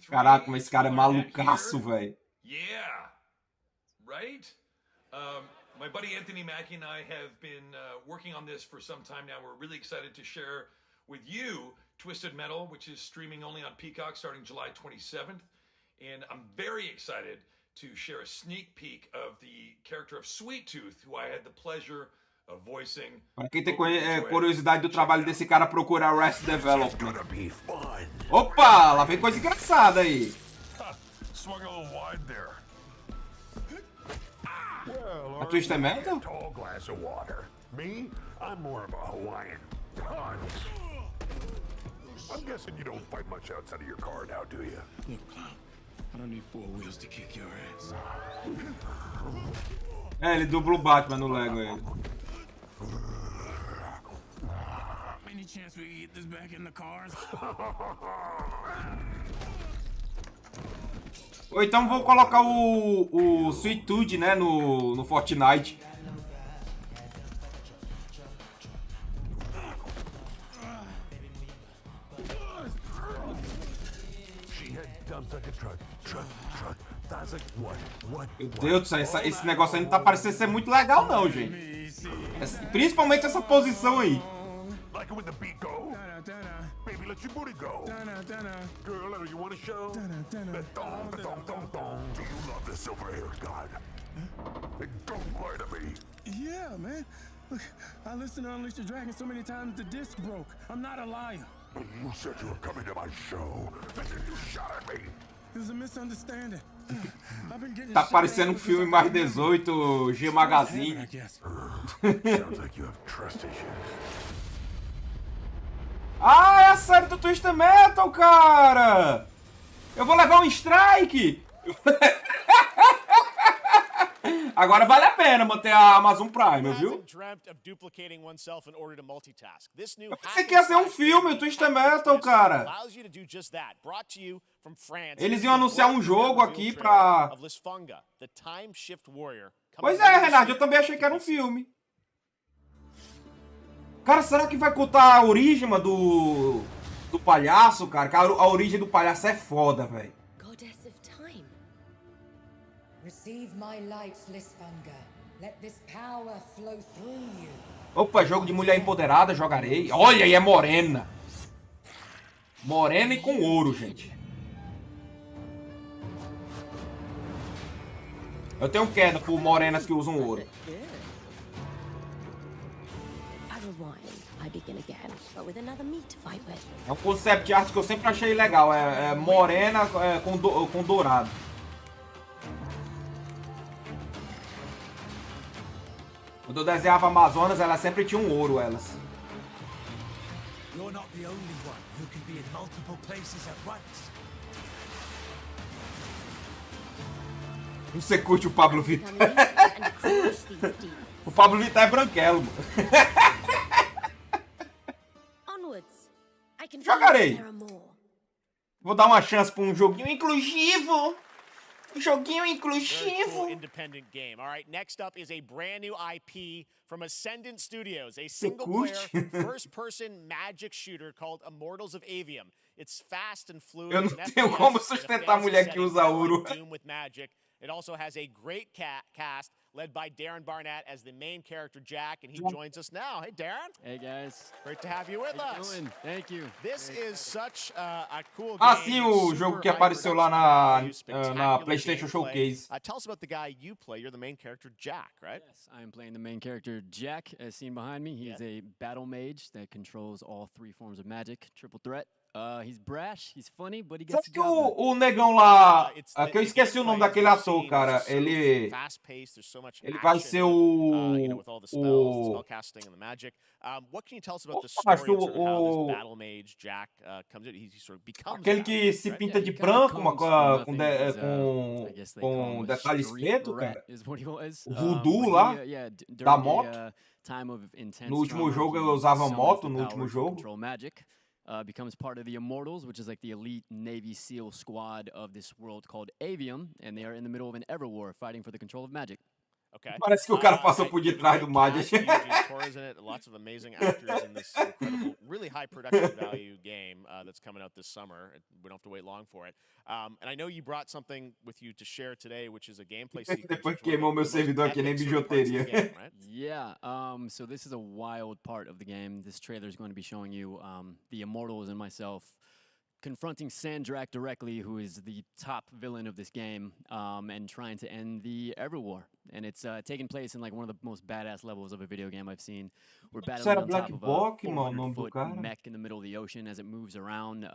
Caraca, como esse cara é malucaço, velho. Yeah, right? My buddy Anthony Mackie and I have been working on this for some time now. We're really excited to share with you Twisted Metal, which is streaming only on Peacock starting July 27th. And I'm very excited to share a sneak peek of the character of Sweet Tooth, who I had the pleasure of voicing. Para quem tem curiosidade do trabalho desse cara, procura Arrest Development. Opa, lá vem coisa engraçada aí. Swung a little wide there. A Twisted Metal? Tall glass of water. Me, I'm more of a Hawaiian punch. I'm guessing you don't fight much outside of your car now, do you? Look, clown, I don't need 4 wheels to kick your ass. É, ele dubla o Batman no Lego aí. Any chance we can get this back in the cars? Ou então vou colocar o Sweet Tooth, né, no Fortnite. Meu Deus do céu, esse negócio aí não tá parecendo ser muito legal não, gente. Principalmente essa posição aí. Like it when the beat go? Baby, let your booty go. Girl, you want to show? The thong, the thong, thong, thong. Do you love the silver-haired god? Don't lie to me. Yeah, man. Look, I listened to Unleash the Dragon so many times the disc broke. I'm not a liar. You said you were coming to my show, and then you shot at me. It was a misunderstanding. I've been getting Tá parecendo um filme mais 18, G Magazine. Sounds like you have trust issues. Ah, é a série do Twisted Metal, cara! Eu vou levar um strike! Agora vale a pena manter a Amazon Prime, viu? Eu pensei que ia ser um filme, o Twisted Metal, cara. Eles iam anunciar um jogo aqui pra... Pois é, Renato, eu também achei que era um filme. Cara, será que vai contar a origem do palhaço, cara? A origem do palhaço é foda, velho. Goddess of time. Receive my light, Lisfanger. Let this power flow through you. Opa, jogo de mulher empoderada, jogarei. Olha, aí é morena. Morena e com ouro, gente. Eu tenho queda por morenas que usam ouro. É um concept art que eu sempre achei legal. É morena com dourado. Quando eu desenhava Amazonas, elas sempre tinham ouro, elas. You're not the only one who can be in multiple places at once. Você curte o Pablo Vittar? O Pablo Vittar é branquelo, mano. Jogarei. Vou dar uma chance pra um joguinho inclusivo. Um joguinho inclusivo. Independent game. All right, next up is a brand new IP from Ascendant Studios, a single-player, first-person magic shooter called Immortals of Avium. It's fast and fluid. Eu não tenho como sustentar a mulher que usa ouro. Doom with magic. It also has a great cast led by Darren Barnett as the main character Jack, and he joins us now. Hey, Darren. Hey, guys. Great to have you with us. Doing? Thank you. This is such a cool game. Ah, sim, o jogo que apareceu lá na PlayStation Showcase. Tell us about the guy you play. You're the main character, Jack, right? Yes, I am playing the main character, Jack, as seen behind me. He's a battle mage that controls all 3 forms of magic, triple threat. He's brash, he's funny, but he gets Sabe que o negão lá, que eu esqueci o nome daquele ator, cara, ele vai ser what can you tell us about the story of sort of how this battle mage Jack comes in? He sort of becomes aquele que se pinta de branco, com detalhes preto, cara. O voodoo lá, da moto. No último jogo eu usava moto, no último jogo. Becomes part of the Immortals, which is like the elite Navy SEAL squad of this world called Avium, and they are in the middle of an ever war fighting for the control of magic. Okay. Parece que o cara passou por detrás do Majesty. Lots of amazing actors in this incredible, really high production value game that's coming out this summer. We don't have to wait long for it. And I know you brought something with you to share today, which is a gameplay sequence. Depois queimou meu servidor aqui, nem bijuteria. Yeah, so this is a wild part of the game. This trailer is going to be showing you the Immortals and myself confronting Sandrak directly, who is the top villain of this game, and trying to end the Everwar. And it's taking place in like one of the most badass levels of a video game I've seen. We're battling on top of a 400-foot mech in the middle of the ocean as it moves around.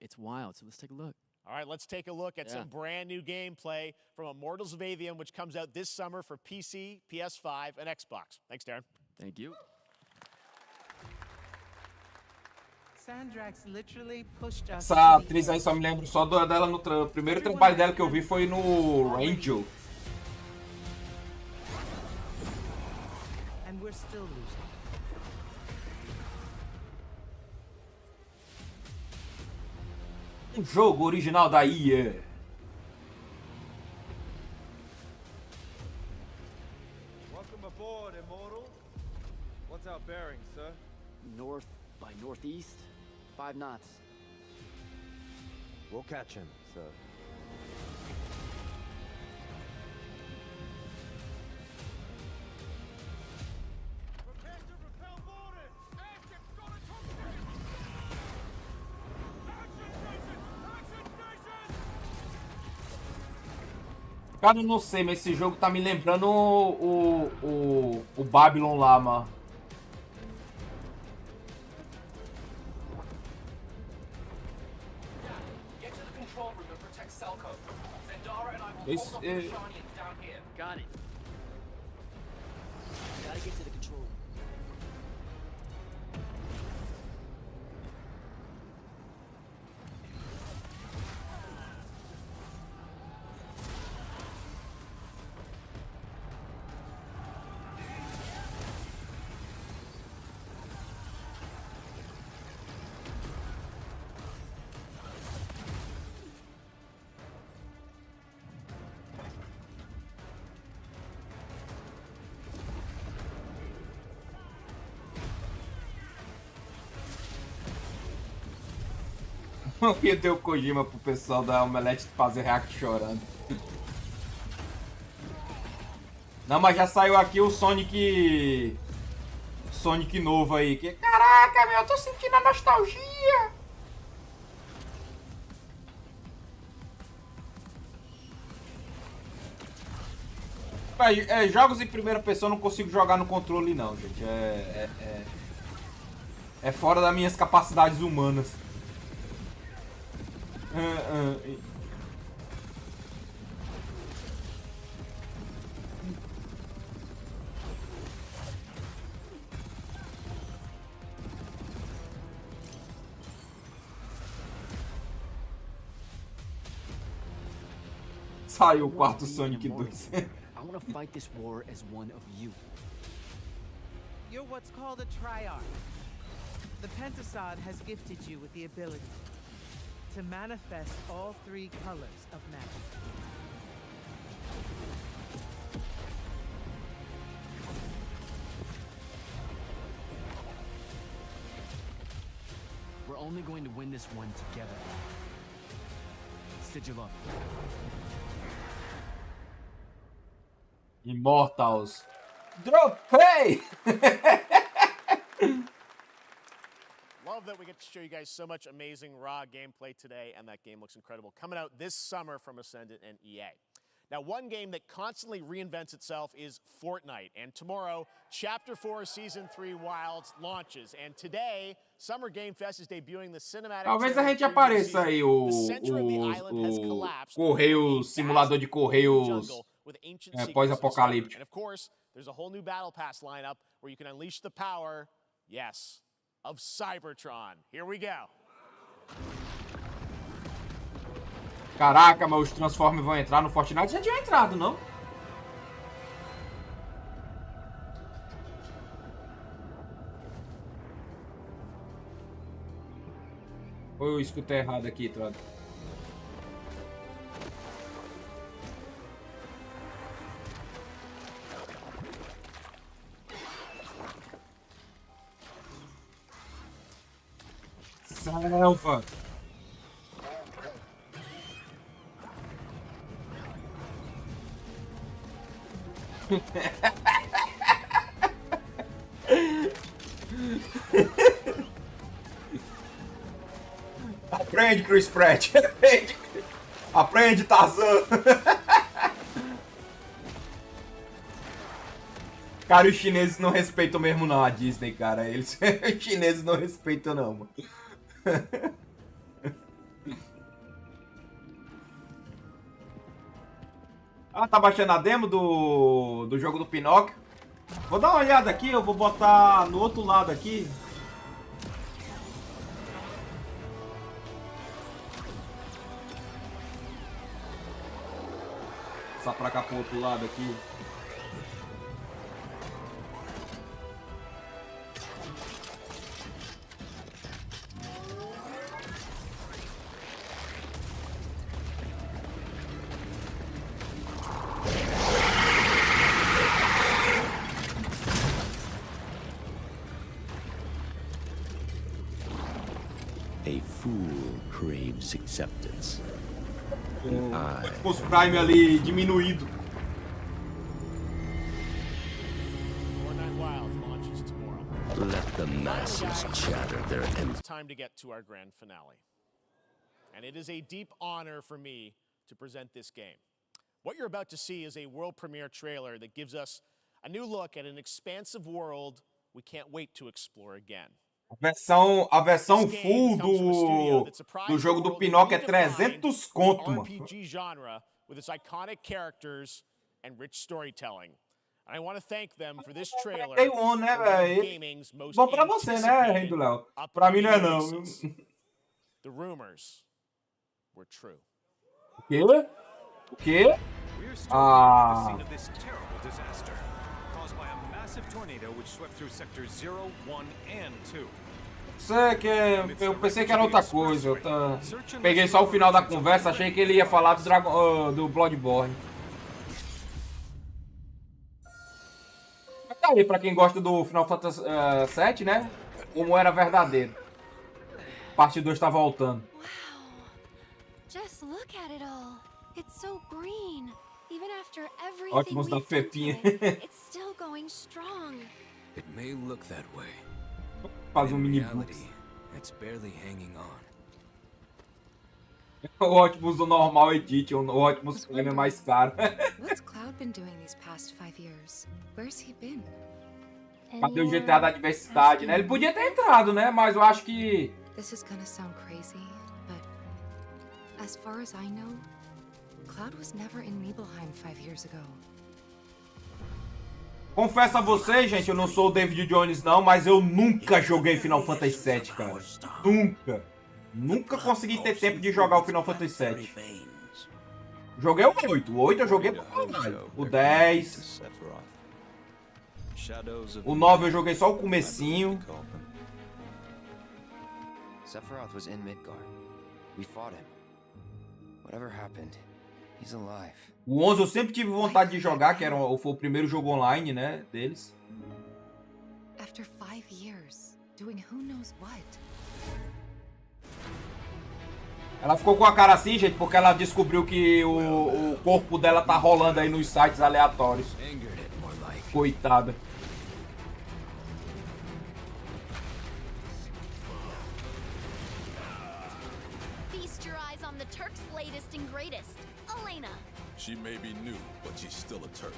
It's wild, so let's take a look. All right, let's take a look at some brand new gameplay from Immortals of Avium, which comes out this summer for PC, PS5, and Xbox. Thanks, Darren. Thank you. Essa atriz aí só me lembro só dela no primeiro trabalho dela que eu vi foi no Angel. And we're still losing. Um jogo original da EA. Welcome aboard, Immortal. What's our bearing, sir? North by northeast. 5 knots. We'll catch him, sir. Prepare to repel boarders! Airship's got a toxic! Action station! Cara, eu não sei, mas esse jogo tá me lembrando o Babylon lá, mano. Got it. Gotta get to the control room. Eu ia ter o Kojima pro pessoal da Omelete fazer react chorando. Não, mas já saiu aqui o Sonic novo aí. Que, caraca, meu, eu tô sentindo a nostalgia. Jogos em primeira pessoa eu não consigo jogar no controle não, gente. É fora das minhas capacidades humanas. Saiu o quarto Sonic 2. I want to fight this war as one of you. You're what's called a triarch. The Pentasod has gifted you with the ability to manifest all 3 colors of magic. We're only going to win this one together. Sigil up. Immortals. Dropei! Love that we get to show you guys so much amazing raw gameplay today, and that game looks incredible. Coming out this summer from Ascendant and EA. Now, one game that constantly reinvents itself is Fortnite. And tomorrow, Chapter 4 Season 3 Wilds launches. And today, Summer Game Fest is debuting the cinematic... Talvez a gente apareça aí o Correios, simulador de Correios pós-apocalíptico. And of course, there's a whole new Battle Pass lineup where you can unleash the power, yes, of Cybertron. Here we go. Caraca, mas os Transformers vão entrar no Fortnite? Já tinha entrado, não? Ou eu escutei errado aqui, Trodo? Selva! Aprende, Chris Pratt. Aprende. Aprende, Tarzan. Cara, os chineses não respeitam mesmo não a Disney, cara. Eles, os chineses não respeitam não, mano. Ah, tá baixando a demo do jogo do Pinóquio. Vou dar uma olhada aqui, eu vou botar no outro lado aqui. Passar pra cá pro outro lado aqui. A fool craves acceptance. Os Prime ali diminuído. Let the masses chatter their It's time to get to our grand finale. And it is a deep honor for me to present this game. What you're about to see is a world premiere trailer that gives us a new look at an expansive world we can't wait to explore again. A versão full do jogo do Pinóquio é 300 conto, mano. RPG genre with its iconic characters and rich storytelling. I want to thank them for this trailer. Day one, né, velho? Bom pra você, né, Rei do Léo? Pra mim não é não. The rumors were true. O quê? O quê? Ah. Sei que eu pensei que era outra coisa. Eu peguei só o final da conversa, achei que ele ia falar do Bloodborne. Mas tá aí pra quem gosta do Final Fantasy VII, né? Como era verdadeiro. Parte 2 tá voltando. Wow. Just look at it all. It's so green. Even after everything Ótimos da Pepinha. it's still going strong. It may look that way. Faz In mini reality, it's barely hanging on. O Optimus do normal edit, o Optimus Prime é mais caro. What's Cloud been doing these past 5 years? Where's he been? Cadê o GTA da diversidade, né? Ele podia ter entrado, né? Mas eu acho que... This is gonna sound crazy, but as far as I know, Cloud was never in Nibelheim 5 years ago. Confesso a vocês, gente, eu não sou o David Jones não, mas eu nunca joguei Final Fantasy VII, cara. Nunca. Nunca consegui ter tempo de jogar o Final Fantasy VII. Joguei o 8. O 8 eu joguei pra caralho. O 10. O 9 eu joguei só o comecinho. Sephiroth was in Midgard. We fought him. Whatever happened, he's alive. O 11 eu sempre tive vontade de jogar, que foi o primeiro jogo online, né, deles. After 5 years, doing who knows what. Ela ficou com a cara assim, gente, porque ela descobriu que o corpo dela tá rolando aí nos sites aleatórios. Coitada. Feast your eyes on the Turk's latest and greatest, Elena. She may be new, but she's still a Turk.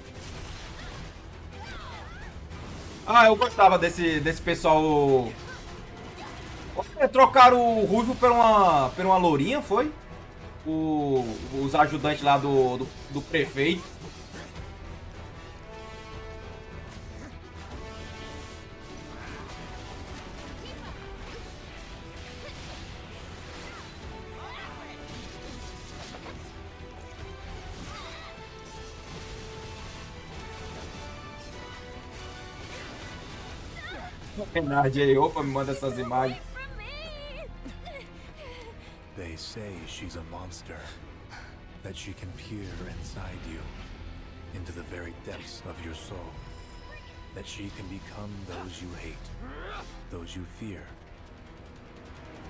Ah, eu gostava desse pessoal. Trocaram o Ruivo por uma lourinha, foi? Os ajudantes lá do prefeito. Renard aí, opa, me manda essas imagens. They say she's a monster, that she can peer inside you, into the very depths of your soul, that she can become those you hate, those you fear,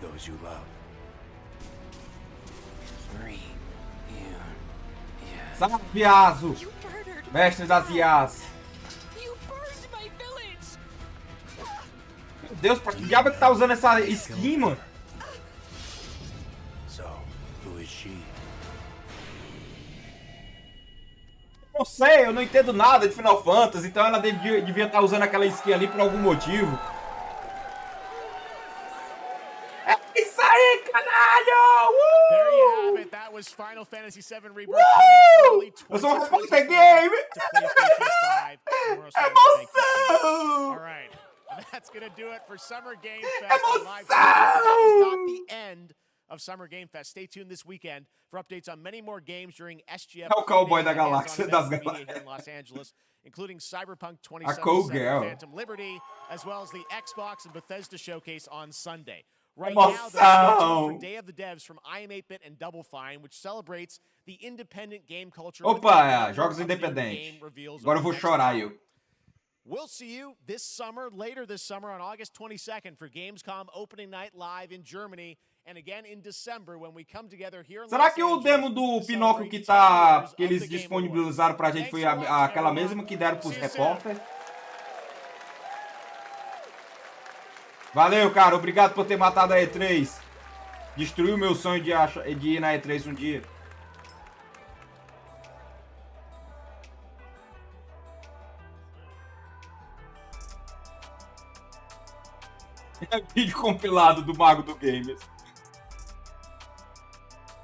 those you love. Salve, Azo! Mestre das IAs! Meu Deus, pra que diabo é que tá usando essa skin, mano? Não sei, eu não entendo nada de Final Fantasy, então ela devia estar usando aquela skin ali por algum motivo. É isso aí, caralho! There you have it. That was Final Fantasy VII Rebirth coming early Eu sou um 2024 repórter game! to PlayStation 5. Emoção! All right. That's going to do it for Summer Game Fest. Live. That is not the end of Summer Game Fest. Stay tuned this weekend for updates on many more games during SGF. É o cowboy da galáxia, das galáxias. Here in Los Angeles, including Cyberpunk A cowgirl. 2077, Phantom Liberty, as well as the Xbox and Bethesda showcase on Sunday. Right now, there's a for Day of the Devs from IM8-Bit and Double Fine, which celebrates the independent game culture. Opa, jogos independentes. Agora eu vou chorar, eu. We'll see you this summer, later this summer, on August 22nd for Gamescom Opening Night Live in Germany, and again in December when we come together here in Será que o demo do Pinóquio que eles disponibilizaram pra gente foi aquela mesma que deram pros repórteres? Valeu, cara. Obrigado por ter matado a E3. Destruiu meu sonho de ir na E3 um dia. É vídeo compilado do Mago do Games.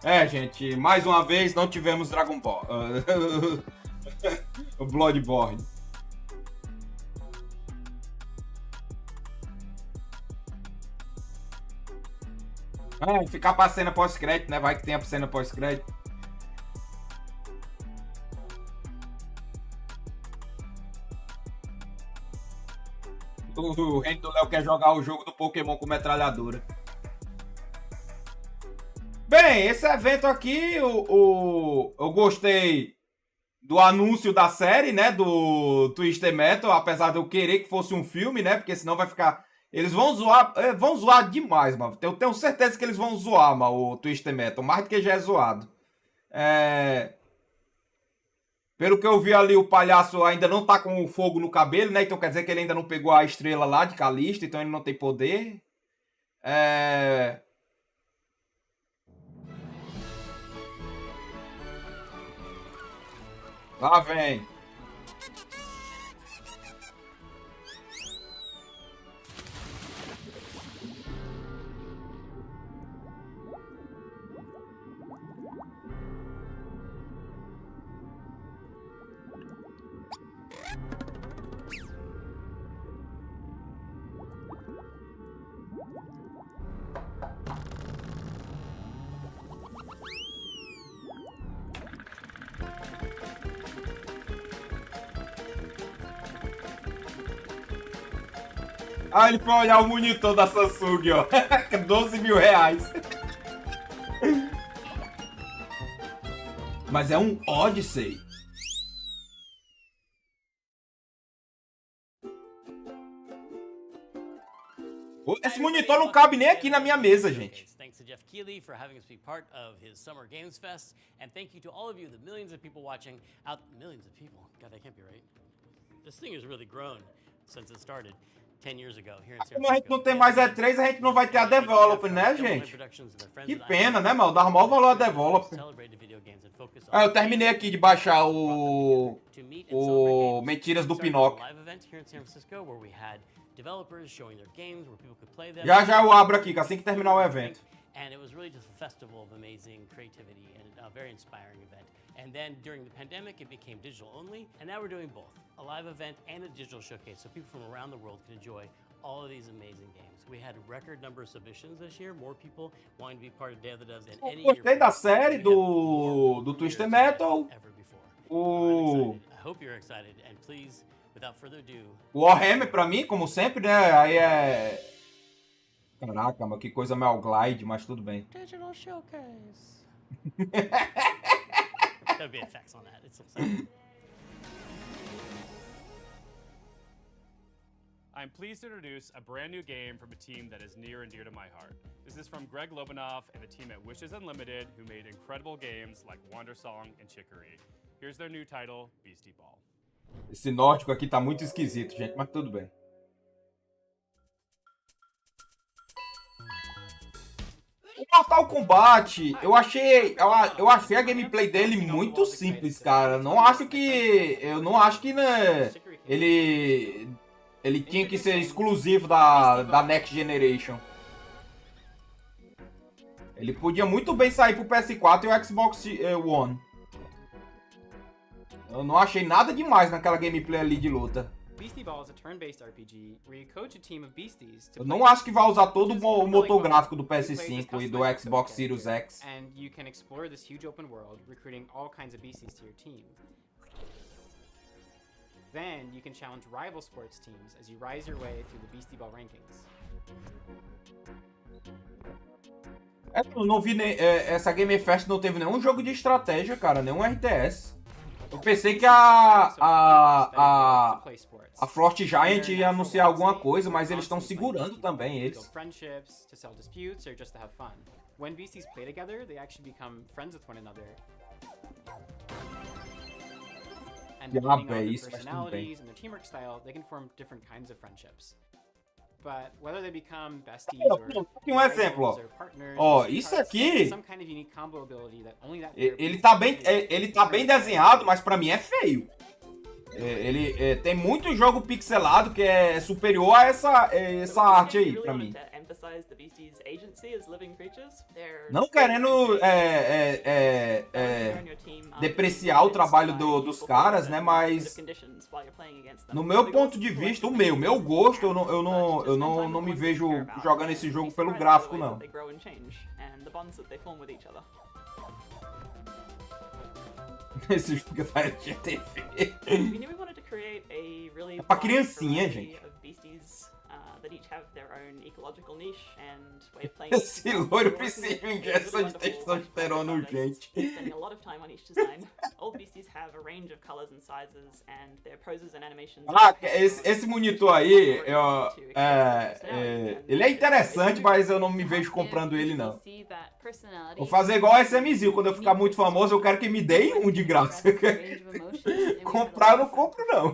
É, gente, mais uma vez não tivemos Dragon Ball. O Bloodborne. É, ficar pra cena pós-crédito, né? Vai que tem a cena pós-crédito. O reino do Léo quer jogar o jogo do Pokémon com metralhadora. Bem, esse evento aqui, eu gostei do anúncio da série, né? Do Twisted Metal, apesar de eu querer que fosse um filme, né? Porque senão vai ficar... Eles vão zoar demais, mano. Eu tenho certeza que eles vão zoar, mano, o Twisted Metal. Mais do que já é zoado. Pelo que eu vi ali, o palhaço ainda não tá com o fogo no cabelo, né? Então quer dizer que ele ainda não pegou a estrela lá de Calista, então ele não tem poder. Lá vem. Ah, ele foi olhar o monitor da Samsung, ó. 12 mil reais. Mas é um Odyssey. Esse monitor não cabe nem aqui na minha mesa, gente. to Jeff Keighley for having us be part of his Summer Games Fest. And thank you to all of you, the millions of people watching out. Millions of people? God, that can't be right. This thing has really grown since it started 10 years ago here in San Como a gente Francisco. não tem mais E3, a gente não vai ter a Developer, né, gente? Que pena, né, mano? Dava maior valor a Developer. Ah, eu terminei aqui de baixar o Mentiras do Pinóquio. Já já eu abro aqui, assim que terminar o evento. And it was really just a festival of amazing creativity and a very inspiring event. And then during the pandemic, it became digital only, and now we're doing both, a live event and a digital showcase, so people from around the world can enjoy all of these amazing games. We had a record number of submissions this year, more people wanting to be part of Day of the Devs than any year. Gostei da série do Twisted Metal. O I hope you're excited, and please, without further ado, Warhammer pra mim, como sempre, né? Aí é... Caraca, mas que coisa meio glide, mas tudo bem. Digital showcase. There'll be effects on that. It's exciting. I'm pleased to introduce a brand new game from a team that is near and dear to my heart. This is from Greg Lobanoff and the team at Wishes Unlimited, who made incredible games like Wandersong and Chicory. Here's their new title, Beastie Ball. Esse nórdico aqui tá muito esquisito, gente, mas tudo bem. O Mortal Kombat, eu achei a gameplay dele muito simples, cara. Eu não acho que né, ele tinha que ser exclusivo da Next Generation. Ele podia muito bem sair pro PS4 e o Xbox One. Eu não achei nada demais naquela gameplay ali de luta. Beastie Ball is a turn-based RPG where you coach a team of beasties to Eu não acho que vai usar todo o motor gráfico do PS5 e do Xbox Series X. And you can explore this huge open world, recruiting all kinds of beasties to your team. Then you can challenge rival sports teams as you rise your way through the Beastie Ball rankings. Eu não vi essa Game Fest não teve nenhum jogo de estratégia, cara, nenhum RTS. Eu pensei que a Frost Giant ia anunciar alguma coisa, mas eles estão segurando também eles. Friendships, to sell disputes, or just to have fun. When beasties play together, they actually become friends with one another. And depending on their personalities and their teamwork style, they can form different kinds of friendships. But whether they become besties or exemplo, partners, isso aqui, some kind of unique combo ability that only that ele tá bem desenhado, mas pra mim é feio. Ele tem muito jogo pixelado que é superior a essa arte aí, pra mim. Não querendo depreciar o trabalho dos caras, né? Mas no meu ponto de vista, o meu gosto, eu não me vejo jogando esse jogo pelo gráfico, não. Esse jogo vai de TV. É pra criancinha, gente. Esse loiro precisa de injeção de testosterona urgente. Ah, esse monitor aí, ele é interessante, mas eu não me vejo comprando ele, não. Vou fazer igual a SMZil, quando eu ficar muito famoso, eu quero que me deem um de graça. Comprar eu não compro, não.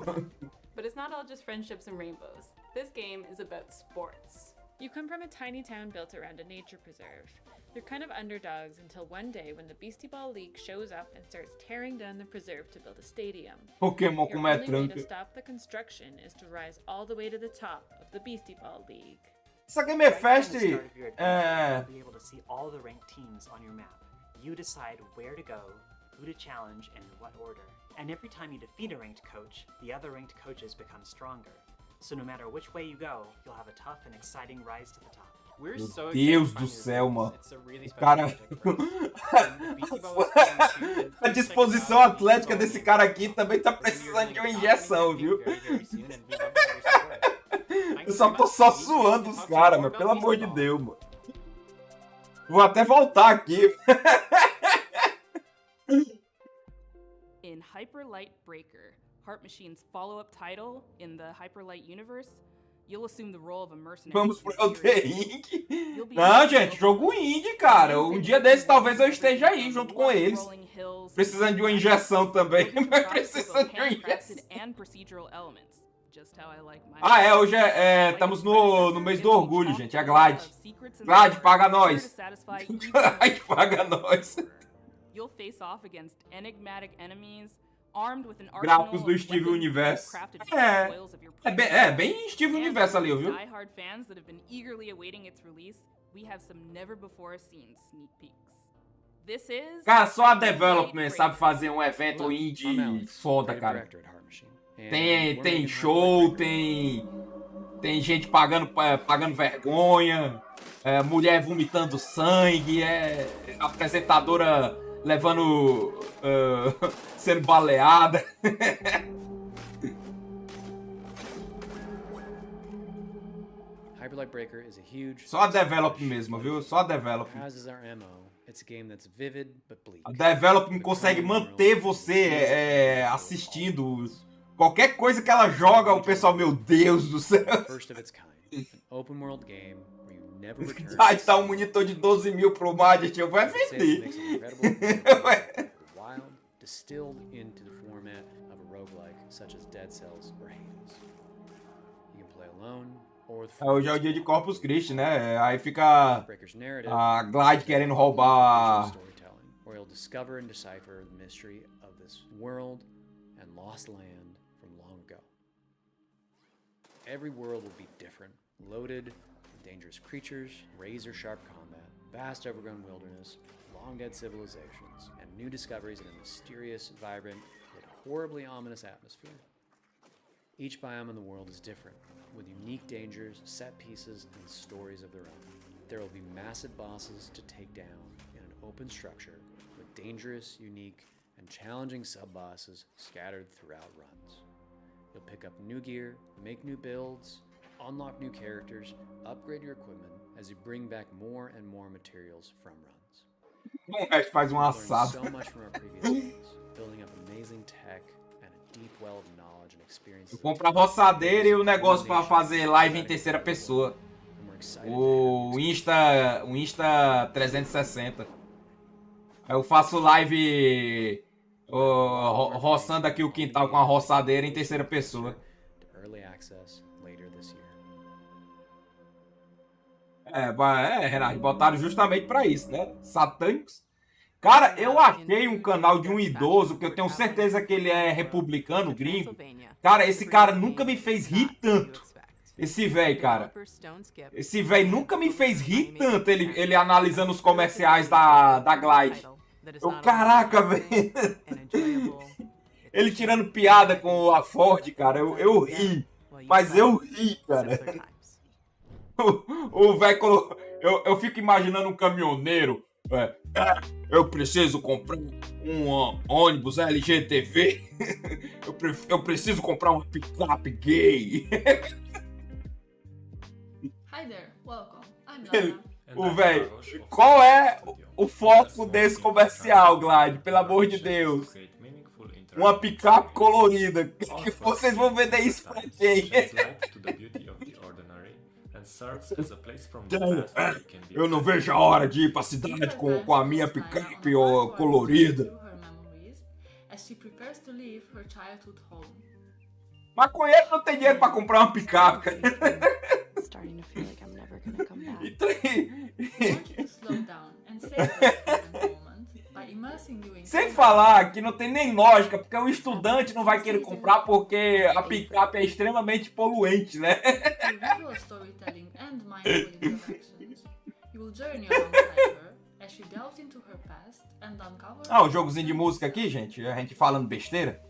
But it's not all just friendships and rainbows. This game is about sports. You come from a tiny town built around a nature preserve. You're kind of underdogs until one day when the Beastie Ball League shows up and starts tearing down the preserve to build a stadium. Pokémon Your only way to stop the construction is to rise all the way to the top of the Beastie Ball League. Essa Game Fest Be able to see all the ranked teams on your map. You decide where to go, who to challenge, and in what order. And every time you defeat a ranked coach, the other ranked coaches become stronger. So no matter which way you go, you'll have a tough and exciting rise to the top. Meu Deus do céu, mano. O cara... A disposição atlética desse cara aqui também tá precisando de uma injeção, viu? Eu só tô suando os caras, mas pelo amor de Deus, mano. Vou até voltar aqui. In Hyper Light Breaker, Heart Machine's follow-up title in the Hyper Light universe, Vamos pro Elden Ring. Não, gente, jogo indie, cara. Um dia desse talvez eu esteja aí junto com eles. Precisando de uma injeção também. Precisando de uma injeção. Ah, hoje estamos no mês do orgulho, gente. É Glad. Glad, paga nós. Glad, paga nós. Gráficos do Steve Universe. É bem Steve Universe ali, viu? Cara, só a Development sabe fazer um evento indie foda, cara. Tem show, tem gente pagando vergonha, mulher vomitando sangue, apresentadora levando... sendo baleada. Só a Develop mesmo, viu? Só a Develop. A Develop consegue manter você assistindo. Qualquer coisa que ela joga, o pessoal, meu Deus do céu. Vai dar um monitor de 12 mil pro Majesty, eu vou vender. Distilled into the format of a roguelike, such as Dead Cells or Hades. You can play alone or with friends. Hoje é o dia de Corpus Christi, né? Aí fica a Glide querendo roubar. Where you'll discover and decipher the mystery of this world and lost land from long ago. Every world will be different, loaded with dangerous creatures, razor-sharp combat, vast overgrown wilderness, long-dead civilizations, and new discoveries in a mysterious, vibrant, yet horribly ominous atmosphere. Each biome in the world is different, with unique dangers, set pieces, and stories of their own. There will be massive bosses to take down in an open structure, with dangerous, unique, and challenging sub-bosses scattered throughout runs. You'll pick up new gear, make new builds, unlock new characters, upgrade your equipment as you bring back more and more materials from runs. O resto faz um assado. So much from our previous games, building up amazing tech and a deep well of knowledge and experience. Eu compro a roçadeira e o negócio para fazer live em terceira pessoa. O Insta 360. Eu faço live roçando aqui o quintal com a roçadeira em terceira pessoa. Early access later this year. Renato, botaram justamente pra isso, né? Satânicos. Cara, eu achei um canal de um idoso que eu tenho certeza que ele é republicano, gringo. Cara, esse cara nunca me fez rir tanto. Esse velho, cara. Esse velho nunca me fez rir tanto, ele analisando os comerciais da Glide. Caraca, velho. Ele tirando piada com a Ford, cara. Eu ri. Mas eu ri, cara. O velho, eu fico imaginando um caminhoneiro. Eu preciso comprar um ônibus LGTV. Eu preciso comprar uma picape gay. Hi there, welcome. I'm Lana. O velho, qual é o foco desse comercial, Glide? Pelo amor de Deus. Uma picape colorida. Que vocês vão vender isso pra quem? Eu não vejo a hora de ir pra cidade com a minha picape colorida. Maconheiro não tem dinheiro pra comprar uma picape. Sem falar que não tem nem lógica, porque o estudante não vai querer comprar porque a picape é extremamente poluente, né? Um jogozinho de música aqui, gente. A gente falando besteira.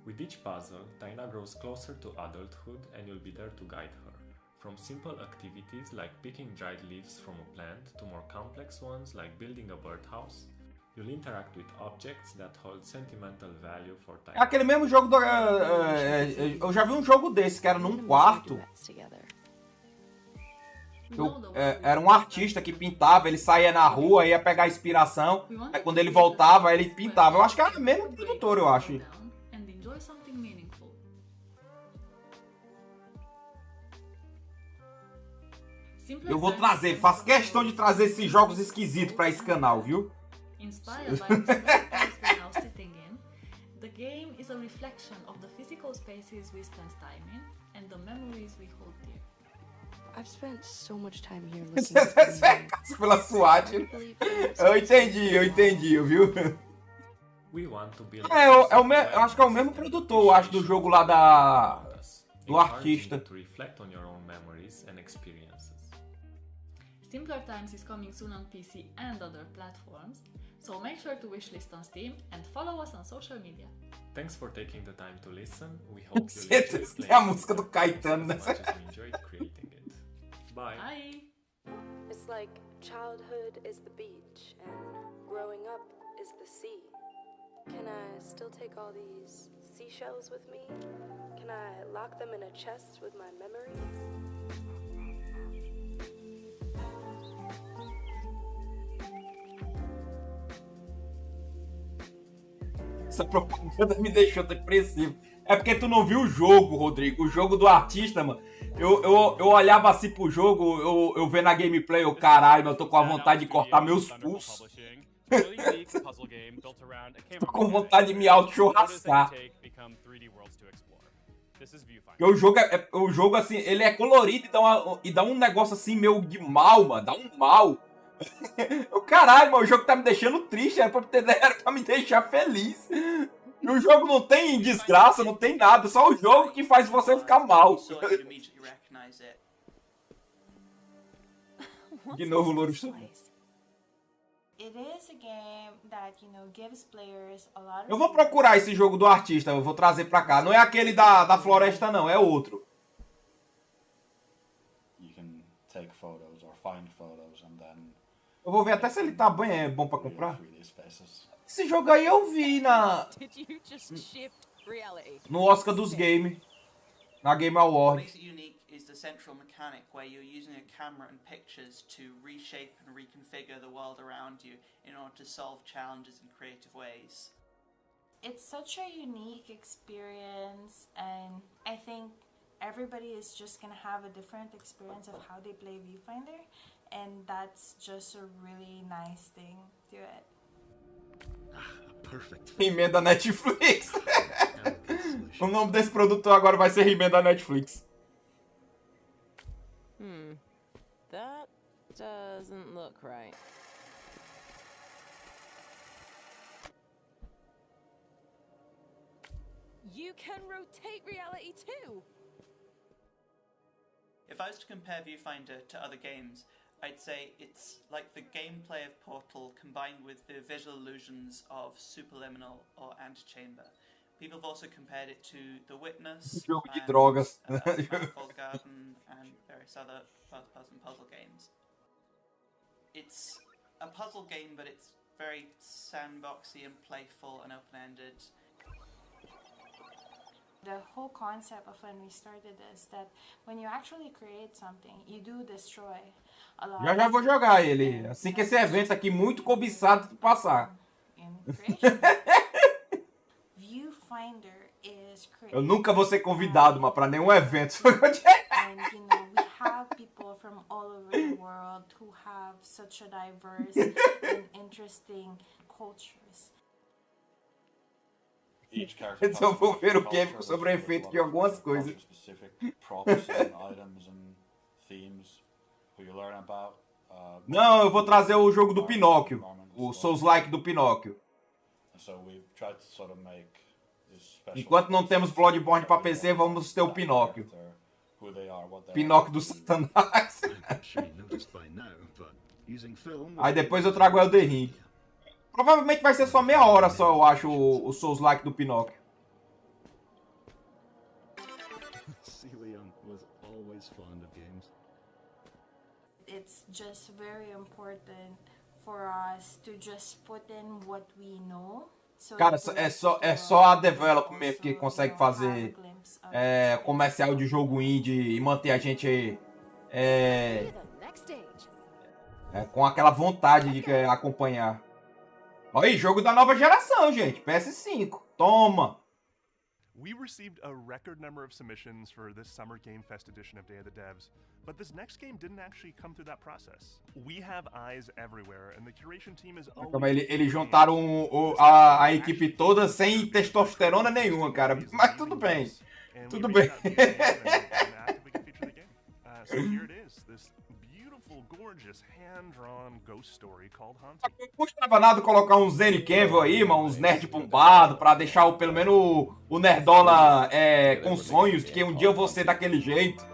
With each puzzle, Taina grows closer to adulthood and you'll be there to guide her. From simple activities like picking dried leaves from a plant to more complex ones like building a birdhouse, you'll interact with objects that hold sentimental value for Taina. É aquele mesmo jogo do... eu já vi um jogo desse que era num quarto. Era um artista que pintava, ele saía na rua, ia pegar inspiração, aí quando ele voltava, ele pintava. Eu acho que era o mesmo produtor, eu acho. Eu vou trazer, faço questão de trazer esses jogos esquisitos pra esse canal, viu? Inspired by the space we're now sitting in, the game is a reflection of the physical spaces we spend time in and the memories we hold dear. I've spent so much time here Pela SWAT. Eu entendi, viu? Eu acho que é o mesmo produtor, eu acho, do jogo lá do artista. Simpler Times is coming soon on PC and other platforms, so make sure to wishlist on Steam and follow us on social media. Thanks for taking the time to listen. We hope you Tem a música do Caetano nessa. Bye. Bye. It's like childhood is the beach and growing up is the sea. Can I still take all these seashells with me? Can I lock them in a chest with my memories? Essa propaganda me deixou depressivo. É porque tu não viu o jogo, Rodrigo. O jogo do artista, mano. Eu olhava assim pro jogo, eu vendo a gameplay, eu caralho, eu tô com a vontade de cortar meus pulsos. Tô com vontade de me auto-churrascar. Porque o jogo, assim, ele é colorido e dá um negócio assim meio de mal, mano. Dá um mal. Caralho, mano, o jogo tá me deixando triste, era pra me deixar feliz. E o jogo não tem desgraça, não tem nada, só o jogo que faz você ficar mal. De novo, Louro. Eu vou procurar esse jogo do artista, eu vou trazer pra cá. Não é aquele da floresta, não, é outro. Eu vou ver até se ele tá bem, bom pra comprar. Esse jogo aí eu vi no Oscar dos Games, na Game Award. Is the central mechanic where you're using a camera and pictures to reshape and reconfigure the world around you in order to solve challenges in creative ways. It's such a unique experience, and I think everybody is just gonna have a different experience of how they play Viewfinder, and that's just a really nice thing to it. Perfect. He-Man Netflix. O nome desse produtor agora vai ser He-Man Netflix. That doesn't look right. You can rotate reality too! If I was to compare Viewfinder to other games, I'd say it's like the gameplay of Portal combined with the visual illusions of Superliminal or Antechamber. People have also compared it to The Witness, Jogo de drogas. Manifold Garden, and various other first-person puzzle games. It's a puzzle game, but it's very sandboxy and playful and open-ended. The whole concept of when we started is that when you actually create something, you do destroy a lot. Já vou jogar ele, assim que esse evento aqui muito cobiçado passar. Viewfinder is created. Eu nunca vou ser convidado, mas para nenhum evento. And you know, we have people from all over the world who have such a diverse and interesting cultures. Eles vão ver o game sobre o efeito de algumas coisas. Não, eu vou trazer o jogo do Pinóquio, o Souls-like do Pinóquio. Enquanto não temos Bloodborne para PC, vamos ter o Pinóquio. Pinóquio do Satanás. Aí depois eu trago o Elden Ring. Provavelmente vai ser só meia hora só, eu acho, o Souls-like do Pinóquio. It's just very important for us to just put in what we know. Cara, é só a Development que consegue fazer comercial de jogo indie e manter a gente com aquela vontade de acompanhar. Olha aí, jogo da nova geração, gente. PS5. Toma. We received a record number of submissions for this Summer Game Fest edition of Day of the Devs, but this next game didn't actually come through that process. We have eyes everywhere, and the curation team is always... Calma, eles juntaram a equipe toda sem testosterona nenhuma, cara. Mas tudo bem. Tudo bem. So here it is, this beautiful, gorgeous, hand-drawn ghost story called Haunted. Não custava nada colocar uns Zen Cavill aí, mano, uns nerd bombado, pra deixar pelo menos o nerdola com sonhos de que um dia eu vou ser daquele jeito.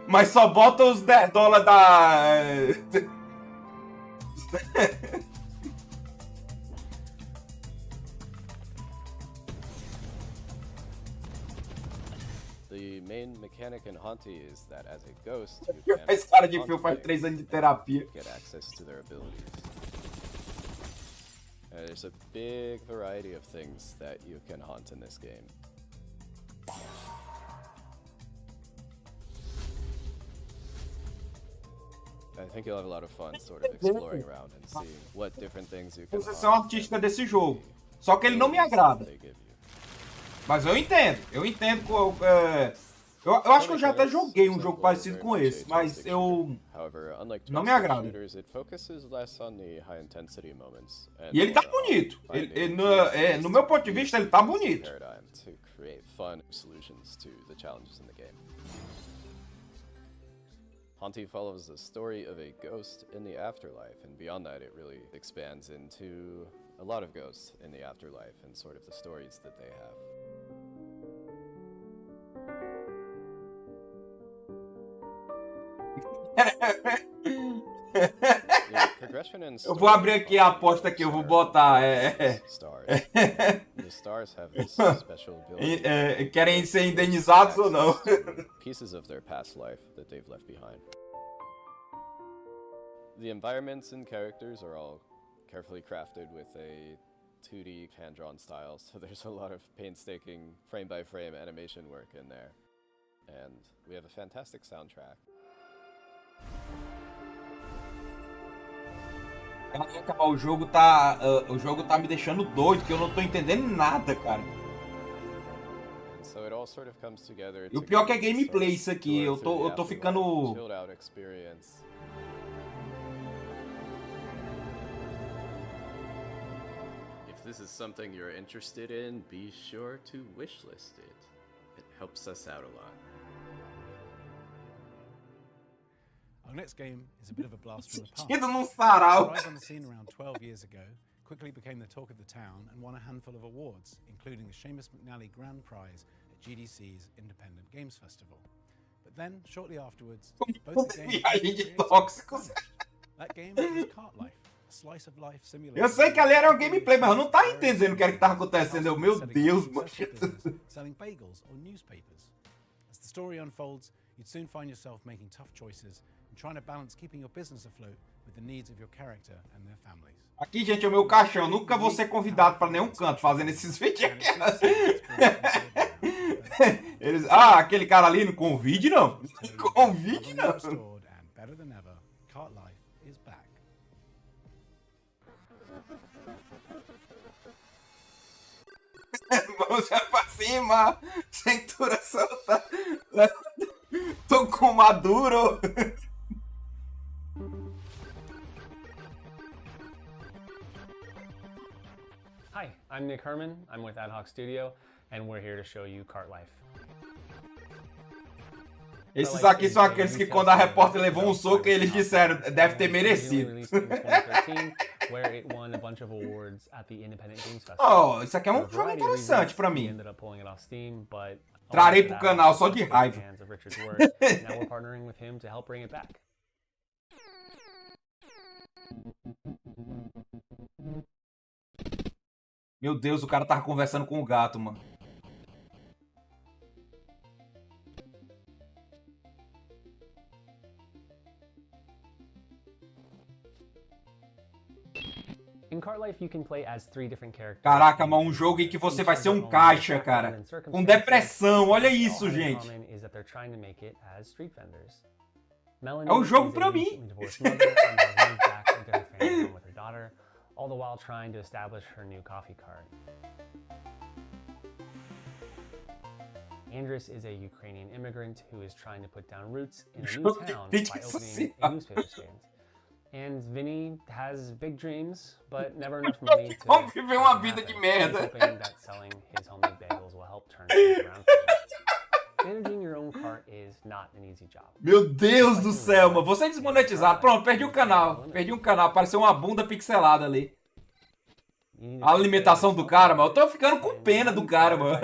Mas só bota os nerdola da... The main mechanic in Haunty is that as a ghost, you can Esse cara de filme faz 3 anos de terapia. get access to their abilities. There's a big variety of things that you can haunt in this game. I think you'll have a lot of fun sort of exploring around and seeing what different things you can Posição artística desse jogo. Só que ele não me agrada. Mas eu entendo. Eu acho que eu já até joguei um jogo parecido com esse, mas eu não me agrada. E ele tá bonito. No meu ponto de vista, ele tá bonito. Haunty follows the story of a ghost in the afterlife, and beyond that it really expands into a lot of ghosts in the afterlife and sort of the stories that they have. Eu vou abrir aqui a aposta que eu vou botar. Querem ser indenizados ou não? Pieces of their past life that they've left behind. The environments and characters are all carefully crafted with a 2D hand-drawn style, so there's a lot of painstaking frame-by-frame animation work in there. And we have a fantastic soundtrack. Caraca, o jogo tá me deixando doido, que eu não tô entendendo nada, cara. So it all sort of comes together. E o pior que é gameplay isso aqui, eu tô ficando... If this is something you're interested in, be sure to wishlist it. It helps us out a lot. Our next game is a bit of a blast from the past. Arrived on the scene around 12 years ago, quickly became the talk of the town and won a handful of awards, including the Seamus McNally Grand Prize at GDC's Independent Games Festival. But then, shortly afterwards, both the games That game was Cart Life, a slice of life simulator. Eu sei que ali era um gameplay, mas eu não tava entendendo o que era que tava acontecendo. Meu Deus, mano. Selling bagels or newspapers. As the story unfolds, you'd soon find yourself making tough choices and trying to balance keeping your business afloat with the needs of your character and their families. Aqui, gente, é o meu caixão. Nunca vou ser convidado para nenhum canto fazendo esses vídeos. Aquele cara ali, não convide não. Convide não. Better than ever, Cart Life is back. Vamos já pra cima. Cintura solta. Tô com maduro. Hi, I'm Nick Herman. I'm with Ad Hoc Studio, and we're here to show you Cart Life. Esses aqui são aqueles que quando a repórter levou um soco, eles disseram, deve ter merecido. Oh, isso aqui é um jogo interessante pra mim. Trarei pro canal só de raiva. Meu Deus, o cara tava conversando com o gato, mano. In Cart Life, you can play as 3 different characters. Caraca, mano, um jogo em que você vai ser um caixa, cara. Com depressão, olha isso, gente. É um jogo pra mim. All the while trying to establish her new coffee cart. Andres is a Ukrainian immigrant who is trying to put down roots in a new town by opening a newspaper stand. And Vinny has big dreams, but never enough money to Vamos viver uma vida de He's merda. hoping that selling his homemade bagels will help turn things around for him. Managing your own cart is not an easy job. Meu Deus do céu, mano. Você desmonetizado. Pronto, perdi um canal. Perdi um canal. Apareceu uma bunda pixelada ali. A alimentação do cara, mano. Eu tô ficando com pena do cara, mano.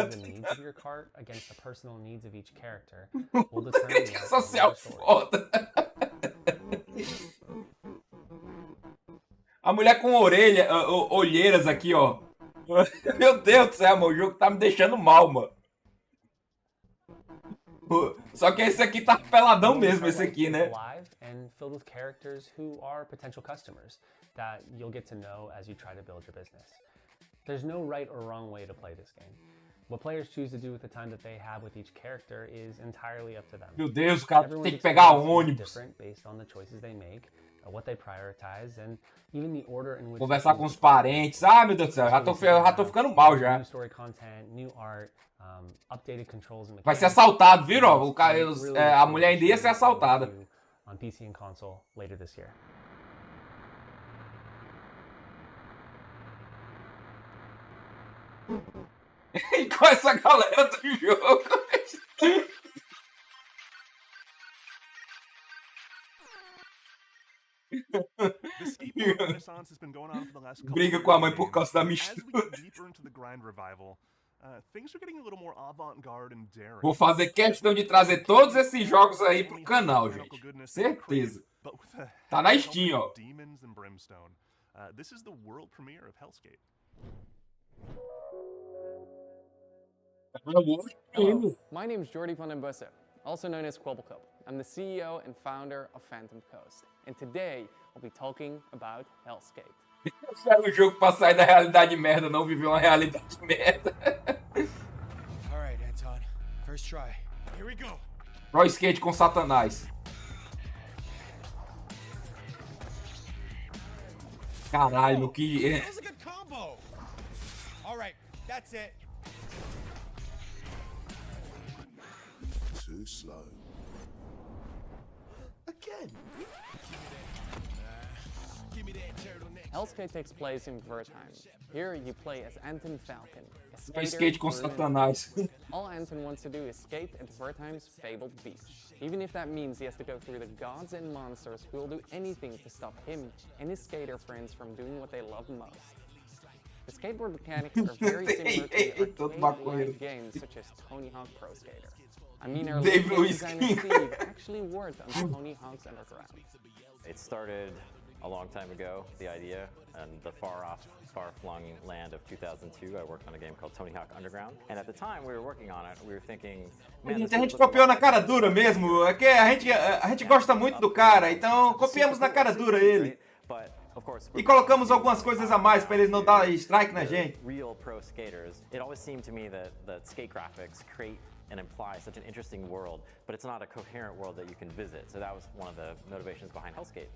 Que social foda. A mulher com orelha, olheiras aqui, ó. Meu Deus do céu, mano. O jogo tá me deixando mal, mano. Só que esse aqui tá peladão mesmo, esse aqui, né? And filled with characters who are potential customers that you'll get to know as you try to build your business. There's no right or wrong way to play this game. What players choose to do with the time that they have with each character is entirely up to them. Meu Deus, o cara tem que pegar ônibus. Different based on the choices they make, what they prioritize, and even the order in which Conversar com os parentes. Ah, meu Deus do céu, já tô ficando mal já. New story content, new art, updated controls and Vai ser assaltado, viu? O cara, a mulher ainda ia ser assaltada. On PC and console later this year. E com essa galera do jogo. Briga com a mãe por causa da mistura. Vou fazer questão de trazer todos esses jogos aí pro canal, gente. Certeza. Tá na Steam, ó. This is the world premiere of Hellskate. Hello, my name is Jordi van den Bussen, also known as Kwebbelkop. I'm the CEO and founder of Phantom Coast, and today we'll be talking about Hellskate. Não era um jogo pra sair da realidade merda, não viver uma realidade merda. Alright, Anton. First try. Here we go. Pro skate com Satanás. Caralho, que... That was a good combo. Alright, that's it. Too slow. Again. Hellskate takes place in Wertheim. Here you play as Anton Falcon, a Pro skater skate com Satanás. All Anton wants to do is skate at Wertheim's fabled beach, even if that means he has to go through the gods and monsters who will do anything to stop him and his skater friends from doing what they love most. The skateboard mechanics are very similar to the arcade games such as Tony Hawk Pro Skater. I mean, our lead designer Steve actually worked on Tony Hawk's Underground. It started a long time ago, the idea, and the far-flung land of 2002, I worked on a game called Tony Hawk Underground. And at the time we were working on it, we were thinking... Man, a gente copiou na cara dura mesmo, é que a gente gosta muito do cara, então copiamos na cara dura ele. E colocamos algumas coisas a mais para ele não dar strike na gente. Real pro skaters. It always seemed to me that skate graphics create and imply such an interesting world, but it's not a coherent world that you can visit. So that was one of the motivations behind Hellskate.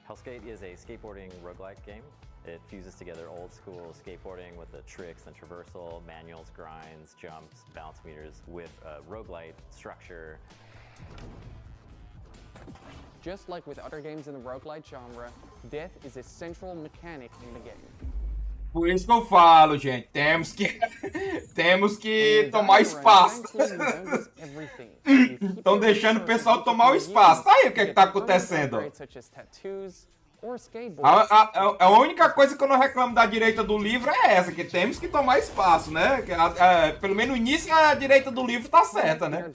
Hellskate is a skateboarding roguelike game. It fuses together old school skateboarding with the tricks and traversal, manuals, grinds, jumps, balance meters with a roguelite structure. Just like with other games in the roguelite genre, death is a central mechanic in the game. Por isso que eu falo, gente, temos que tomar espaço. Estão deixando o pessoal tomar o espaço. Tá aí o que é que tá acontecendo. A única coisa que eu não reclamo da direita do livro é essa, que temos que tomar espaço, né? Pelo menos no início a direita do livro tá certa, né?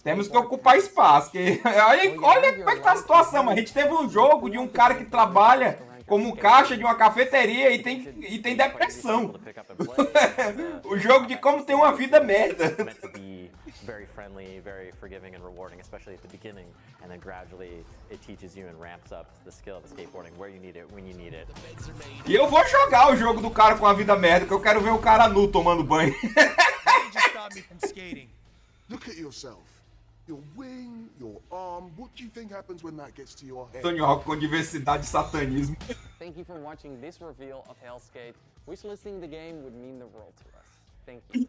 Temos que ocupar espaço. Olha como é que tá a situação, mano. A gente teve um jogo de um cara que trabalha como caixa de uma cafeteria e tem depressão. O jogo de como ter uma vida merda. Very friendly, very forgiving and rewarding, especially at the beginning, and then gradually it teaches you and ramps up the skill of skateboarding where you need it, when you need it. E eu vou jogar o jogo do cara com a vida merda, que eu quero ver o cara nu tomando banho. Look at yourself. Your wing, your arm, what do you think happens when that gets to your head? Tony Hawk com diversidade e satanismo. Thank you for watching this reveal of Hellskate. Wishlisting the game would mean the world to us. Thank you.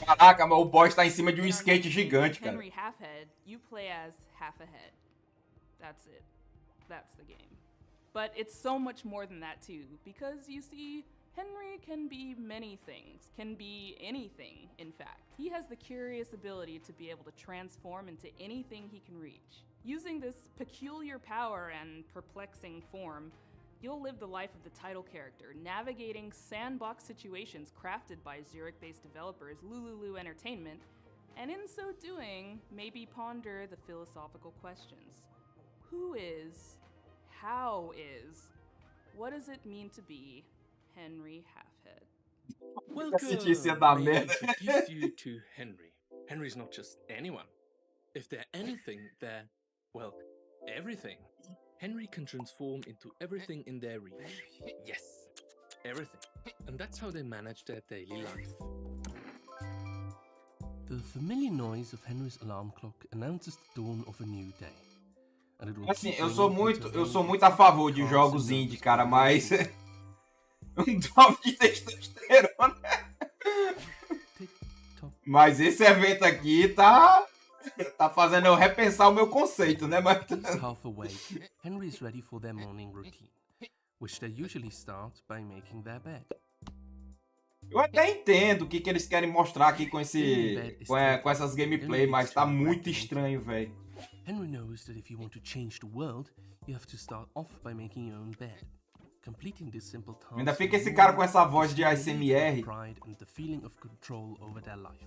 Caraca, mas o boss tá em cima de um skate gigante, cara. Henry Halfhead, you play as half a head. That's it. That's the game. But it's so much more than that too, because you see, Henry can be many things, can be anything, in fact. He has the curious ability to be able to transform into anything he can reach. Using this peculiar power and perplexing form, you'll live the life of the title character, navigating sandbox situations crafted by Zurich-based developers Lululu Entertainment, and in so doing, maybe ponder the philosophical questions. Who is? How is? What does it mean to be Henry Halfhead? Welcome. May I introduce you to Henry. Henry's not just anyone. If they're anything, they're, well, everything. Henry can transform into everything in their reach. Yes, everything. And that's how they manage their daily life. The familiar noise of Henry's alarm clock announces the dawn of a new day. Assim, eu sou muito a favor de jogos indie, cara, mas um drop de testosterona. Mas esse evento aqui tá fazendo eu repensar o meu conceito, né, mas half awake, Henry is ready for their morning routine, which they usually start by making their bed. Eu até entendo o que eles querem mostrar aqui com essas gameplay, mas tá muito estranho, velho. Henry knows that if you want to change the world, you have to start off by making your own bed. Completing this simple task. Ainda fica esse cara com essa voz de ASMR. Pride and the feeling of control over their life.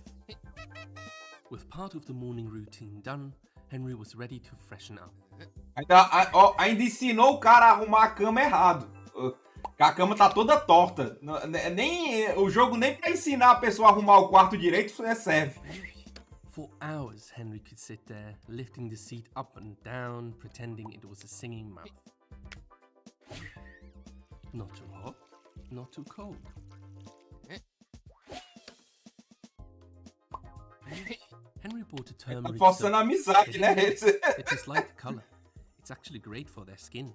With part of the morning routine done, Henry was ready to freshen up. Ainda ensinou o cara a arrumar a cama errado. A cama tá toda torta. O jogo nem pra ensinar a pessoa a arrumar o quarto direito serve. For hours, Henry could sit there, lifting the seat up and down, pretending it was a singing mouth. Not too hot, not too cold. Henry bought a turmeric forçando a amizade, né? They just like the color. It's actually great for their skin.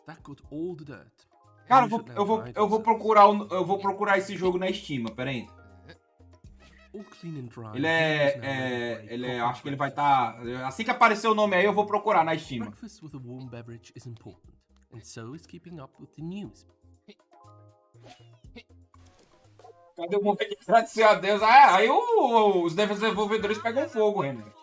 That got all the dirt. Cara, eu vou procurar esse jogo na Steam, pera aí. Acho que ele vai estar. Assim que aparecer o nome aí, eu vou procurar na Steam. Breakfast with a warm beverage is important, and so is keeping up with the news. Cadê o momento de agradecer a Deus? Aí os desenvolvedores pegam fogo, Henry.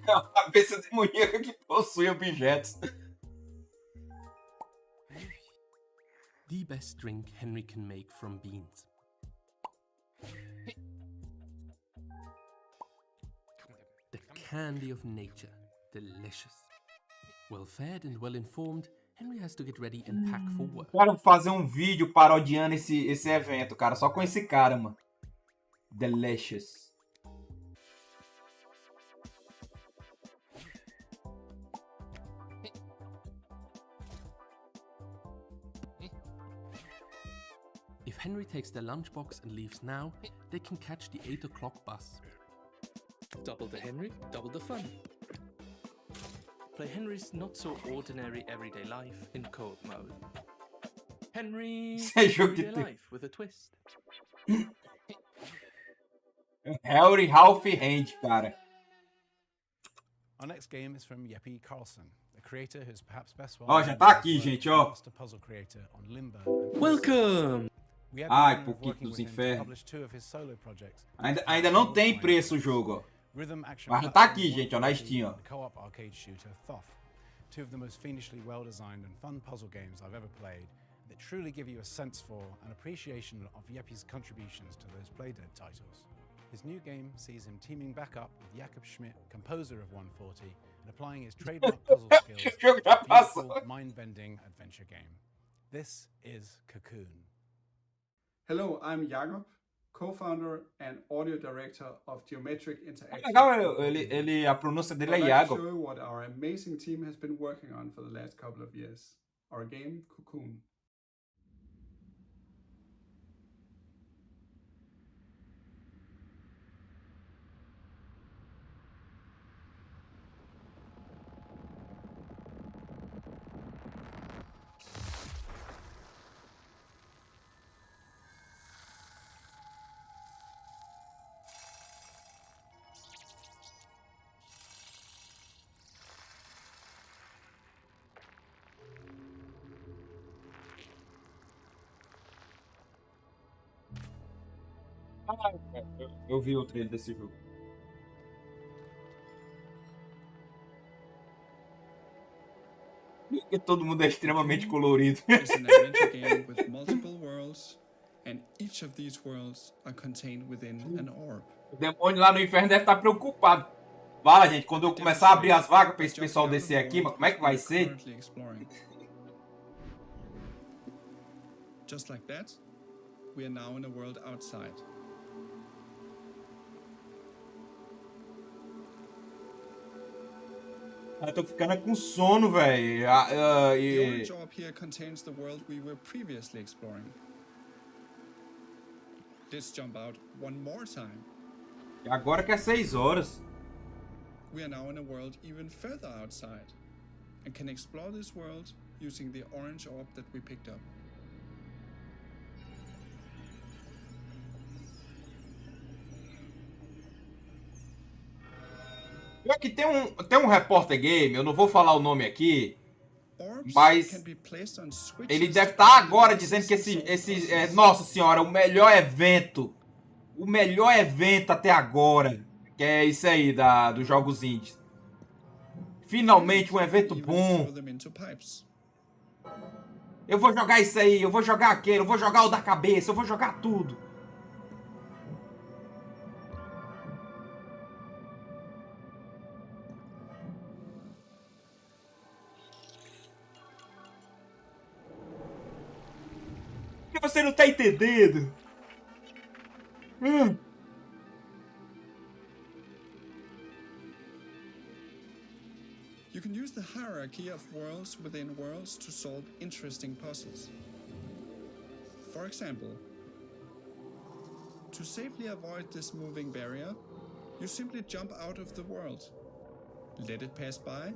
A cabeça demoníaca que possui objetos. The best drink Henry can make from beans. The candy of nature, delicious. Well fed and well informed, Henry has to get ready and pack for work. Quero fazer um vídeo parodiando esse evento, cara, só com esse cara, mano. Delicious. If Henry takes their lunchbox and leaves now, they can catch the 8 o'clock bus. Double the Henry, double the fun. Play Henry's not-so-ordinary everyday life in co-op mode. Henry's everyday life with a twist. Harry Halfie Hand, cara. Our next game is from Jeppe Carlson, a creator who's perhaps best Ó, já tá aqui, gente, ó. puzzle creator on Limbo. Welcome! Ai, pouquinho dos infernos. Ainda não tem preço o jogo, ó. Mas já tá aqui, gente, ó, na Steam, ó. Co-op arcade shooter Thoth. Two of the most fiendishly well-designed and fun puzzle games I've ever played that truly give you a sense for and appreciation of Jeppe's contributions to those Playdead titles. His new game sees him teaming back up with Jakob Schmidt, composer of 140, and applying his trademark puzzle skills to a beautiful, mind-bending adventure game. This is Cocoon. Hello, I'm Jakob, co-founder and audio director of Geometric Interactive. Legal, a pronúncia dele é I'd like Iago. to show you what our amazing team has been working on for the last couple of years. Our game, Cocoon. Eu vi o trailer desse jogo. Porque todo mundo é extremamente colorido. It's an adventure game with multiple worlds, and each of these worlds are contained within an orb. O demônio lá no inferno deve estar preocupado. Fala, gente, quando eu começar a abrir as vagas pra esse pessoal descer aqui, mas como é que vai ser? Just like that, we are now in a world outside. Eu tô ficando com sono, velho. The orange orb here contains the world we were previously exploring. Let's jump out one more time. Agora que é 6 horas. We are now in a world even further outside, and can explore this world using the orange orb that we picked up. Pior que tem um repórter game, eu não vou falar o nome aqui, mas ele deve estar agora dizendo que esse nossa senhora, o melhor evento até agora, que é isso aí dos jogos indies. Finalmente um evento bom. Eu vou jogar isso aí, eu vou jogar aquele, eu vou jogar o da cabeça, eu vou jogar tudo. Porque você não tá entendendo. You can use the hierarchy of worlds within worlds to solve interesting puzzles. For example, to safely avoid this moving barrier, you simply jump out of the world, let it pass by,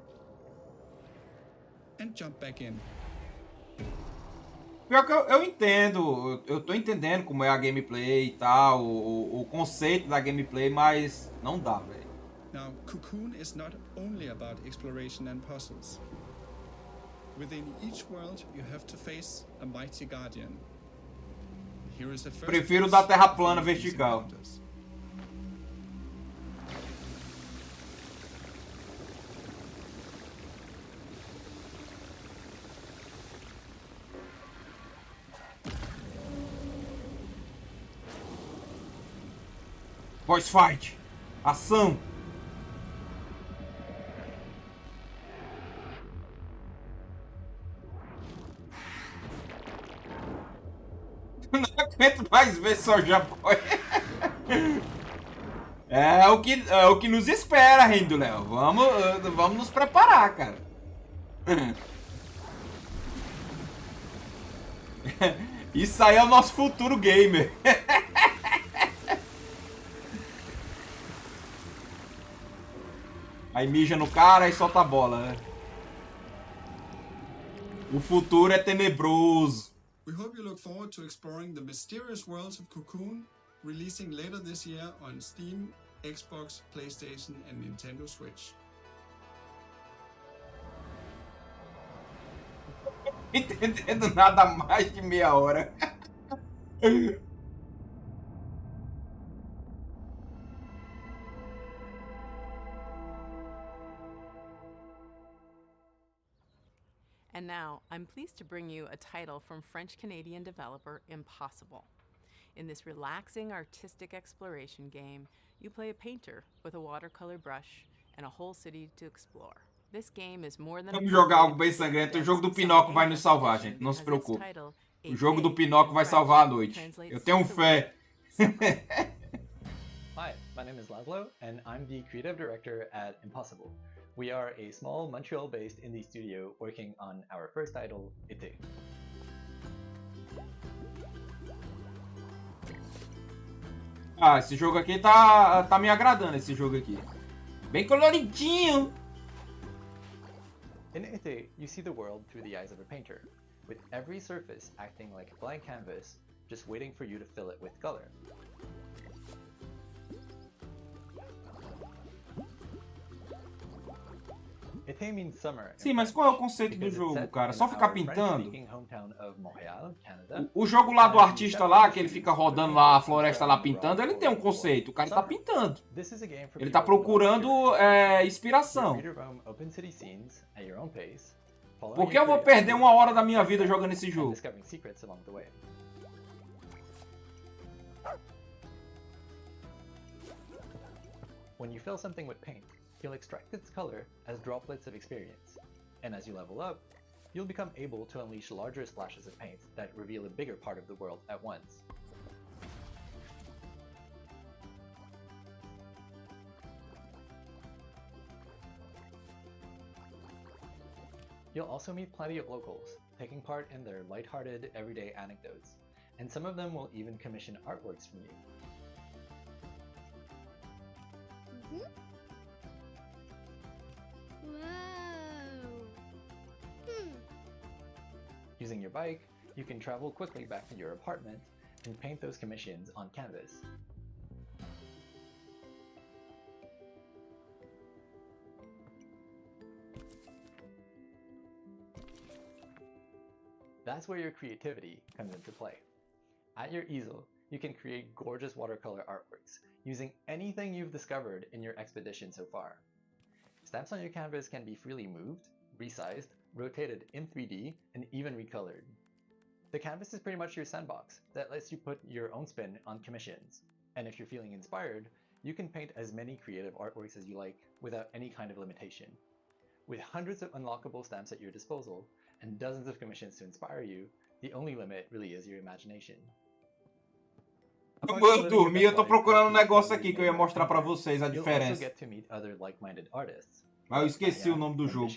and jump back in. Pior que eu entendo, eu tô entendendo como é a gameplay e tal, o conceito da gameplay, mas não dá, velho. Now, Cocoon is not only about exploration and puzzles. Within each world, you have to face a mighty guardian. Here is the first Prefiro da terra plana vertical. Boss fight. Ação. Não aguento mais ver Soulja Boy. É o que nos espera, Rendo Léo. Vamos nos preparar, cara. Isso aí é o nosso futuro gamer. Aí mija no cara e solta a bola, né? O futuro é tenebroso. We hope you look forward to exploring the mysterious worlds of Cocoon, releasing later this year on Steam, Xbox, PlayStation, and Nintendo Switch. Entendendo nada mais de meia hora. And now, I'm pleased to bring you a title from French-Canadian developer Impossible. In this relaxing artistic exploration game, you play a painter with a watercolor brush and a whole city to explore. This game is more than Vamos jogar algo bem sangrento. O jogo do Pinóquio vai nos salvar, gente. Não se preocupe. O jogo do Pinóquio vai salvar a noite. Eu tenho fé. Hi, my name is Laszlo, and I'm the creative director at Impossible. We are a small Montreal-based indie studio working on our first title, Ite. Ah, esse jogo aqui tá me agradando, esse jogo aqui. Bem coloridinho. In Ite, you see the world through the eyes of a painter, with every surface acting like a blank canvas, just waiting for you to fill it with color. Ite means summer. Sim, mas qual é o conceito do jogo, cara? Só ficar pintando? O jogo lá do artista lá, que ele fica rodando lá a floresta lá pintando, ele tem um conceito. O cara tá pintando. Ele tá procurando inspiração. Por que eu vou perder 1 hora da minha vida jogando esse jogo? When you fill something with paint, you'll extract its color as droplets of experience, and as you level up, you'll become able to unleash larger splashes of paint that reveal a bigger part of the world at once. You'll also meet plenty of locals, taking part in their lighthearted, everyday anecdotes, and some of them will even commission artworks from you. Using your bike, you can travel quickly back to your apartment and paint those commissions on canvas. That's where your creativity comes into play. At your easel, you can create gorgeous watercolor artworks using anything you've discovered in your expedition so far. Stamps on your canvas can be freely moved, resized, rotated in 3D, and even recolored. The canvas is pretty much your sandbox that lets you put your own spin on commissions. And if you're feeling inspired, you can paint as many creative artworks as you like without any kind of limitation. With hundreds of unlockable stamps at your disposal and dozens of commissions to inspire you, the only limit really is your imagination. Eu vou dormir, eu tô procurando um negócio aqui que eu ia mostrar pra vocês a diferença. Mas eu esqueci o nome do jogo.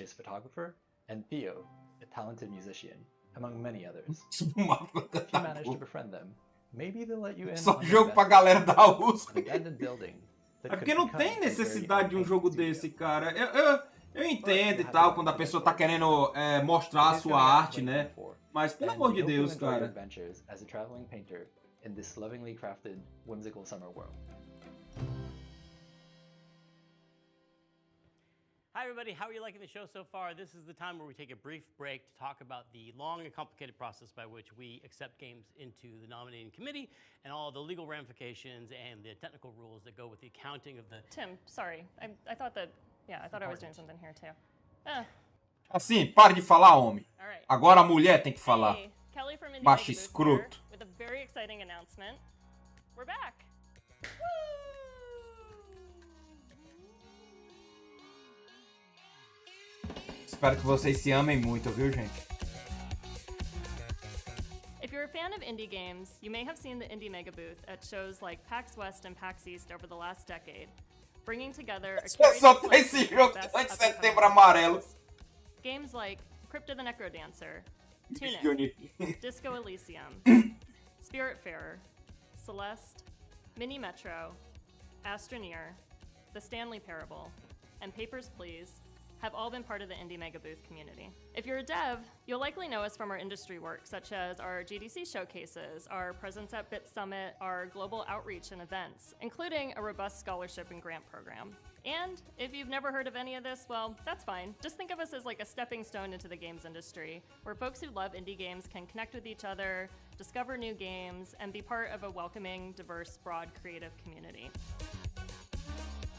And Theo, a talented musician, among many others. If you manage to befriend them, maybe they'll let you in. Só jogo pra galera da USP. Building É porque não tem necessidade de um jogo desse, cara. Eu entendo e tal, quando a pessoa tá querendo mostrar a sua arte, né? Mas pelo amor de Deus, cara. As a traveling painter in this lovingly crafted, whimsical summer world. Hi everybody, how are you liking the show so far? This is the time where we take a brief break to talk about the long and complicated process by which we accept games into the nominating committee and all the legal ramifications and the technical rules that go with the accounting of the... Tim, sorry. I thought that... Yeah, I thought I was doing something here too. Assim, pare de falar, homem. Right. Agora a mulher tem que falar. Hey, Kelly from Indie Baixo Megaboot escroto. with a very exciting announcement. We're back. Espero que vocês se amem muito, viu, gente? If you're a fan of indie games, you may have seen the Indie Megabooth at shows like PAX West and PAX East over the last decade, bringing together a Só tem esse jogo de Setembro Amarelo. Games like Crypt of the Necrodancer, Tunic, Disco Elysium, Spiritfarer, Celeste, Mini Metro, Astroneer, The Stanley Parable, and Papers, Please have all been part of the Indie Megabooth community. If you're a dev, you'll likely know us from our industry work, such as our GDC showcases, our presence at Bit Summit, our global outreach and events, including a robust scholarship and grant program. And if you've never heard of any of this, well, that's fine. Just think of us as like a stepping stone into the games industry, where folks who love indie games can connect with each other, discover new games, and be part of a welcoming, diverse, broad, creative community.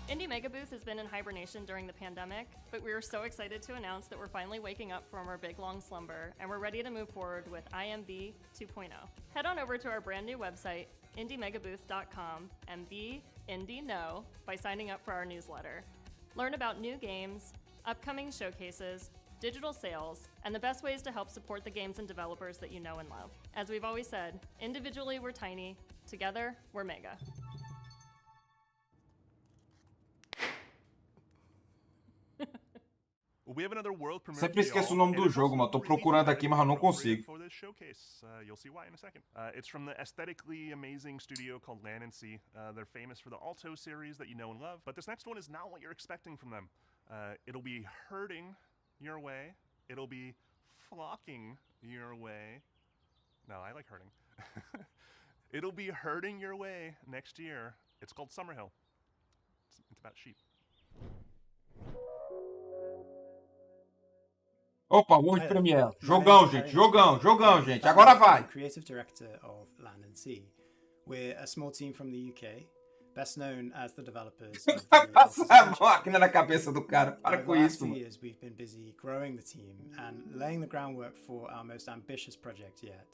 Indie Megabooth has been in hibernation during the pandemic, but we are so excited to announce that we're finally waking up from our big long slumber, and we're ready to move forward with IMB 2.0. Head on over to our brand new website, indiemegabooth.com, and be Indie Know by signing up for our newsletter. Learn about new games, upcoming showcases, digital sales, and the best ways to help support the games and developers that you know and love. As we've always said, individually we're tiny, Together, we're mega. We have another world premiere Sempre esqueço o nome do jogo, mano. Tô procurando aqui, mas eu não consigo. for this showcase. You'll see why in a second. It's from the aesthetically amazing studio called Land and Sea. They're famous for the Alto series that you know and love, but this next one is not what you're expecting from them. It'll be herding your way. It'll be flocking your way. No, I like herding. It'll be herding your way next year. It's called Summerhill. It's about sheep. Opa, World Premiere. Jogão, gente. Jogão, gente. Agora vai. Creative director of Land and Sea. We're a small team from the UK, best known as the developers. Passa a máquina na cabeça do cara. Para com isso, mano. Years we've been busy growing the team and laying the groundwork for our most ambitious project yet.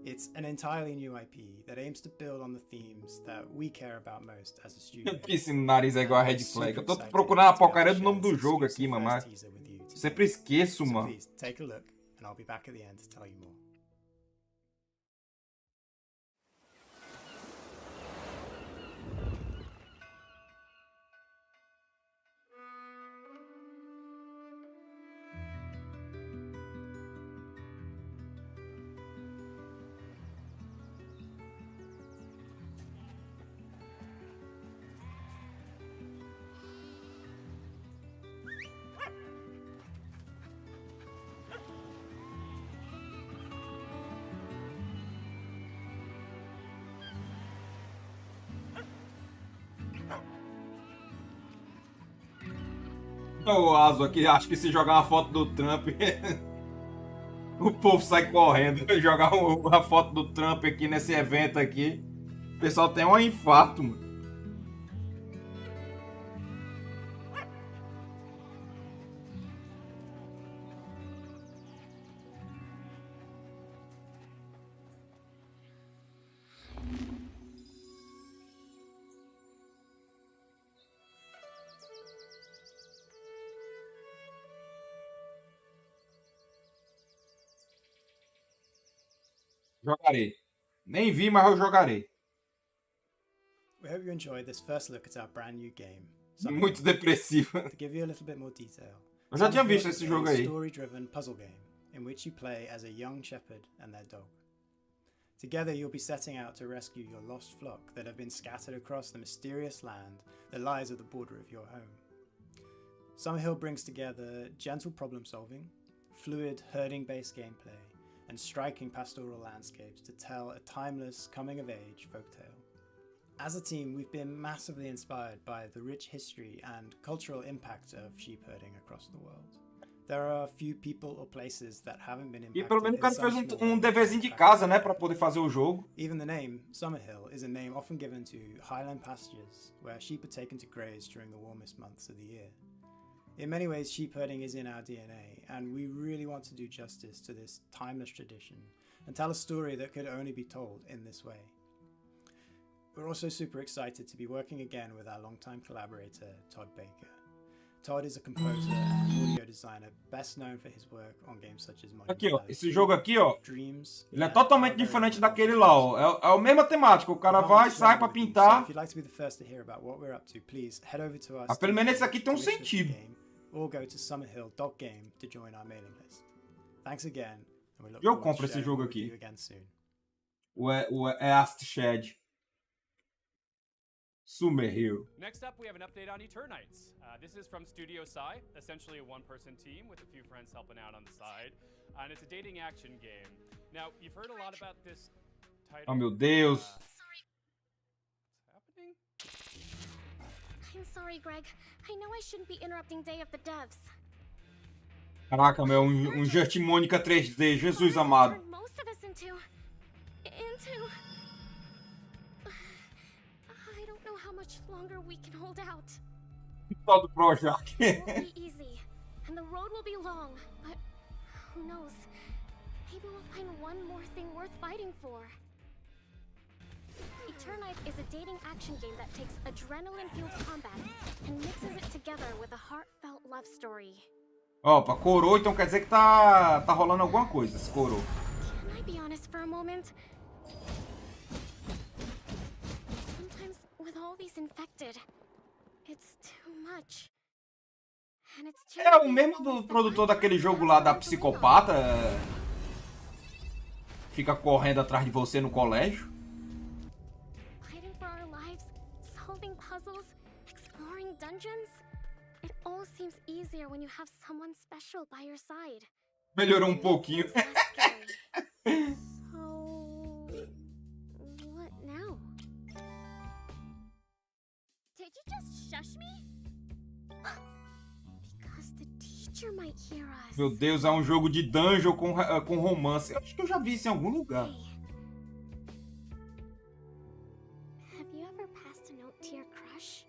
It's an entirely new IP that aims to build on the themes that we care about most as a studio. Esse nariz é igual a Red Flag. Eu tô procurando a porcaria do nome do jogo aqui, mamãe. Sempre esqueço, mano. Please take a look and I'll be back at the end to tell you more. O Aso aqui, acho que se jogar uma foto do Trump, o povo sai correndo. Jogar a foto do Trump aqui nesse evento aqui, o pessoal tem um infarto, mano. Jogarei. Nem vi, mas eu jogarei. We hope you enjoyed this first look at our brand new game. Muito depressivo. To give you a little bit more detail. Eu já tinha visto esse jogo aí. Story-driven puzzle game in which you play as a young shepherd and their dog. Together you'll be setting out to rescue your lost flock that have been scattered across the mysterious land that lies at the border of your home. Summerhill brings together gentle problem solving, fluid herding-based gameplay, and striking pastoral landscapes to tell a timeless coming-of-age folktale. As a team, we've been massively inspired by the rich history and cultural impact of sheep herding across the world. There are a few people or places that haven't been impacted. E pelo menos o cara fez deverzinho de casa, né, para poder fazer o jogo. Even the name Summerhill is a name often given to highland pastures where sheep are taken to graze during the warmest months of the year. In many ways, sheep herding is in our DNA, and we really want to do justice to this timeless tradition and tell a story that could only be told in this way. We're also super excited to be working again with our longtime collaborator, Todd Baker. Todd is a composer and audio designer best known for his work on games such as Monument Aqui, ó, Valley, esse jogo aqui, ó, Dreams, ele é totalmente diferente daquele lá, ó. É a mesma temática, o cara vai, sai pra pintar. Ah, pelo menos esse aqui tem um sentido. Or go to summerhill.game to join our mailing list. Thanks again, and we look Eu forward compro to esse sharing jogo more with aqui. you again soon. O Astshed. Summerhill. Next up, we have an update on Eternites. This is from Studio Psy, essentially a one-person team with a few friends helping out on the side. And it's a dating action game. Now, you've heard a lot about this title. Oh, meu Deus. I'm sorry, Greg. I know I shouldn't be interrupting Day of the Devs. Caraca, meu, Just Mônica 3D, Jesus amado. Most of us into I don't know how much longer we can hold out. Todo Projac. It won't be easy, and the road will be long, but who knows? Maybe we'll find one more thing worth fighting for. Eternites is a dating action game that takes adrenaline-fueled combat and mixes it together with a heartfelt love story. Opa, corou, então quer dizer que tá rolando alguma coisa, esse corou. Can I be honest for a moment? With all these infected, it's too much. And it's É o mesmo do produtor daquele jogo lá da psicopata. Fica correndo atrás de você no colégio. Fighting for our lives, solving puzzles, exploring dungeons. It all seems easier when you have someone special by your side. Melhorou um pouquinho. So, what now? Did you just shush me? Because the teacher might hear us. Meu Deus, é um jogo de dungeon com romance. Eu acho que eu já vi isso em algum lugar. Have you ever passed a note to your crush?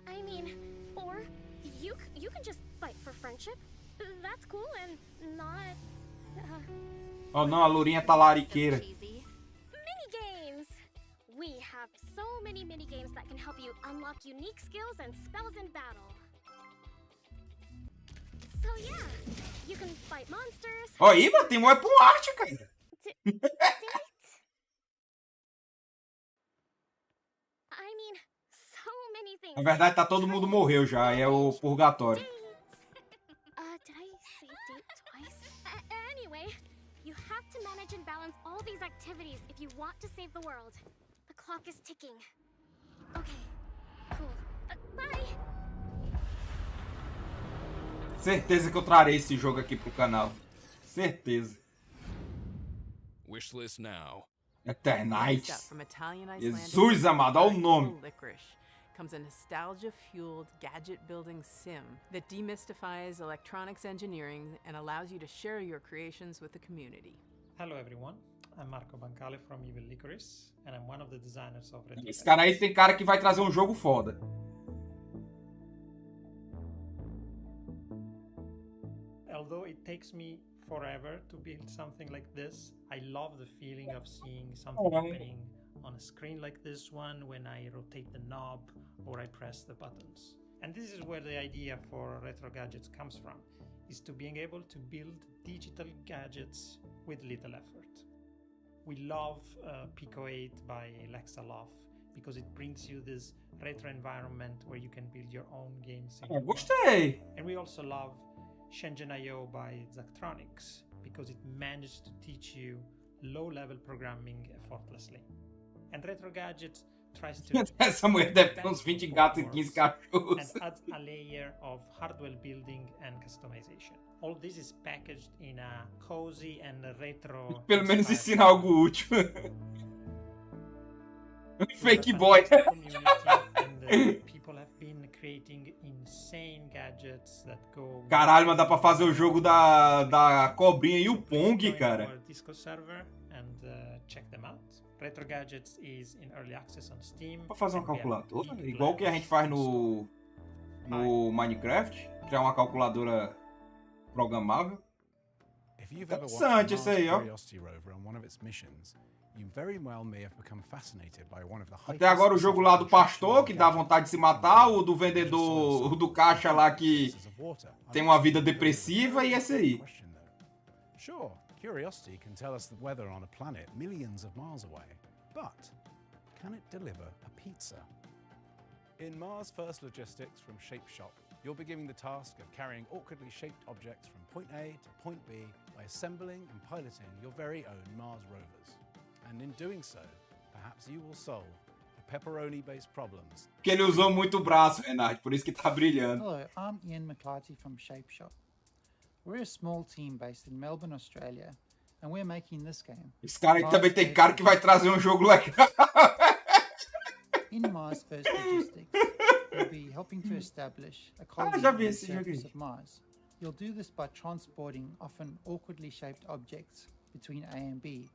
I mean, or you can just fight for friendship. That's cool and not. Oh não, a lourinha tá lariqueira. Minigames! We have so many minigames that can help you unlock unique skills and spells in battle. So yeah, you can fight monsters. Ó, aí, mano, tem um com arte, cara. I mean, so many things. Na verdade, tá todo mundo morreu já, é o purgatório. Did I say date twice? Anyway, you have to manage and balance all these activities if you want to save the world. The clock is ticking. Okay, cool. Bye! Certeza que eu trarei esse jogo aqui pro canal. Certeza. Wishlist now. Eternites. From Italian Jesus amado, olha o nome. Licorice comes a nostalgia-fueled gadget-building sim that demystifies electronics engineering and allows you to share your creations with the community. Hello everyone, I'm Marco Bancale from Evil Licorice, and I'm one of the designers of Retro. Esse cara aí tem cara que vai trazer um jogo foda. Although it takes me forever to build something like this, I love the feeling of seeing something happening on a screen like this one when I rotate the knob or I press the buttons. And this is where the idea for Retro Gadgets comes from, is to being able to build digital gadgets with little effort. We love Pico 8 by Lexaloff because it brings you this retro environment where you can build your own games. Gostei! And we also love Shenzhen.io by Zachtronics because it managed to teach you low-level programming effortlessly. And Retro Gadgets tries to Essa mulher deve ter uns 20 gatos e 15 cachorros. and adds a layer of hardware building and customization. All this is packaged in a cozy and retro. Pelo menos ensina algo útil. Fake boy. People have been creating insane gadgets that go. Caralho, mas dá pra fazer o jogo da cobrinha e o Pong, cara. Disco server and check them out. Retro Gadgets is in early access on Steam. Pra fazer uma calculadora, igual que a gente faz no Minecraft, criar uma calculadora programável. Interessante isso aí, ó. Até agora o jogo lá do pastor, que dá vontade de se matar, o do vendedor, o do caixa lá que tem uma vida depressiva, e esse aí. Sure, curiosity can tell us the weather on a planet millions of miles away, but can it deliver a pizza? In Mars First Logistics from Shape Shop, you'll be given the task of carrying awkwardly shaped objects from point A to point B by assembling and piloting your very own Mars rovers. And in doing so, perhaps you will solve the pepperoni-based problems. Porque ele usou muito o braço, Renato, por isso que tá brilhando. Hello, I'm Ian McClarty from Shape Shop. We're a small team based in Melbourne, Australia, and we're making this game. Esse cara aí também tem cara que vai trazer um jogo legal. In Mars First Logistics, we'll be helping to establish a colony já on vi the esse jogo aí. surface of Mars. You'll do this by transporting often awkwardly shaped objects between A and B,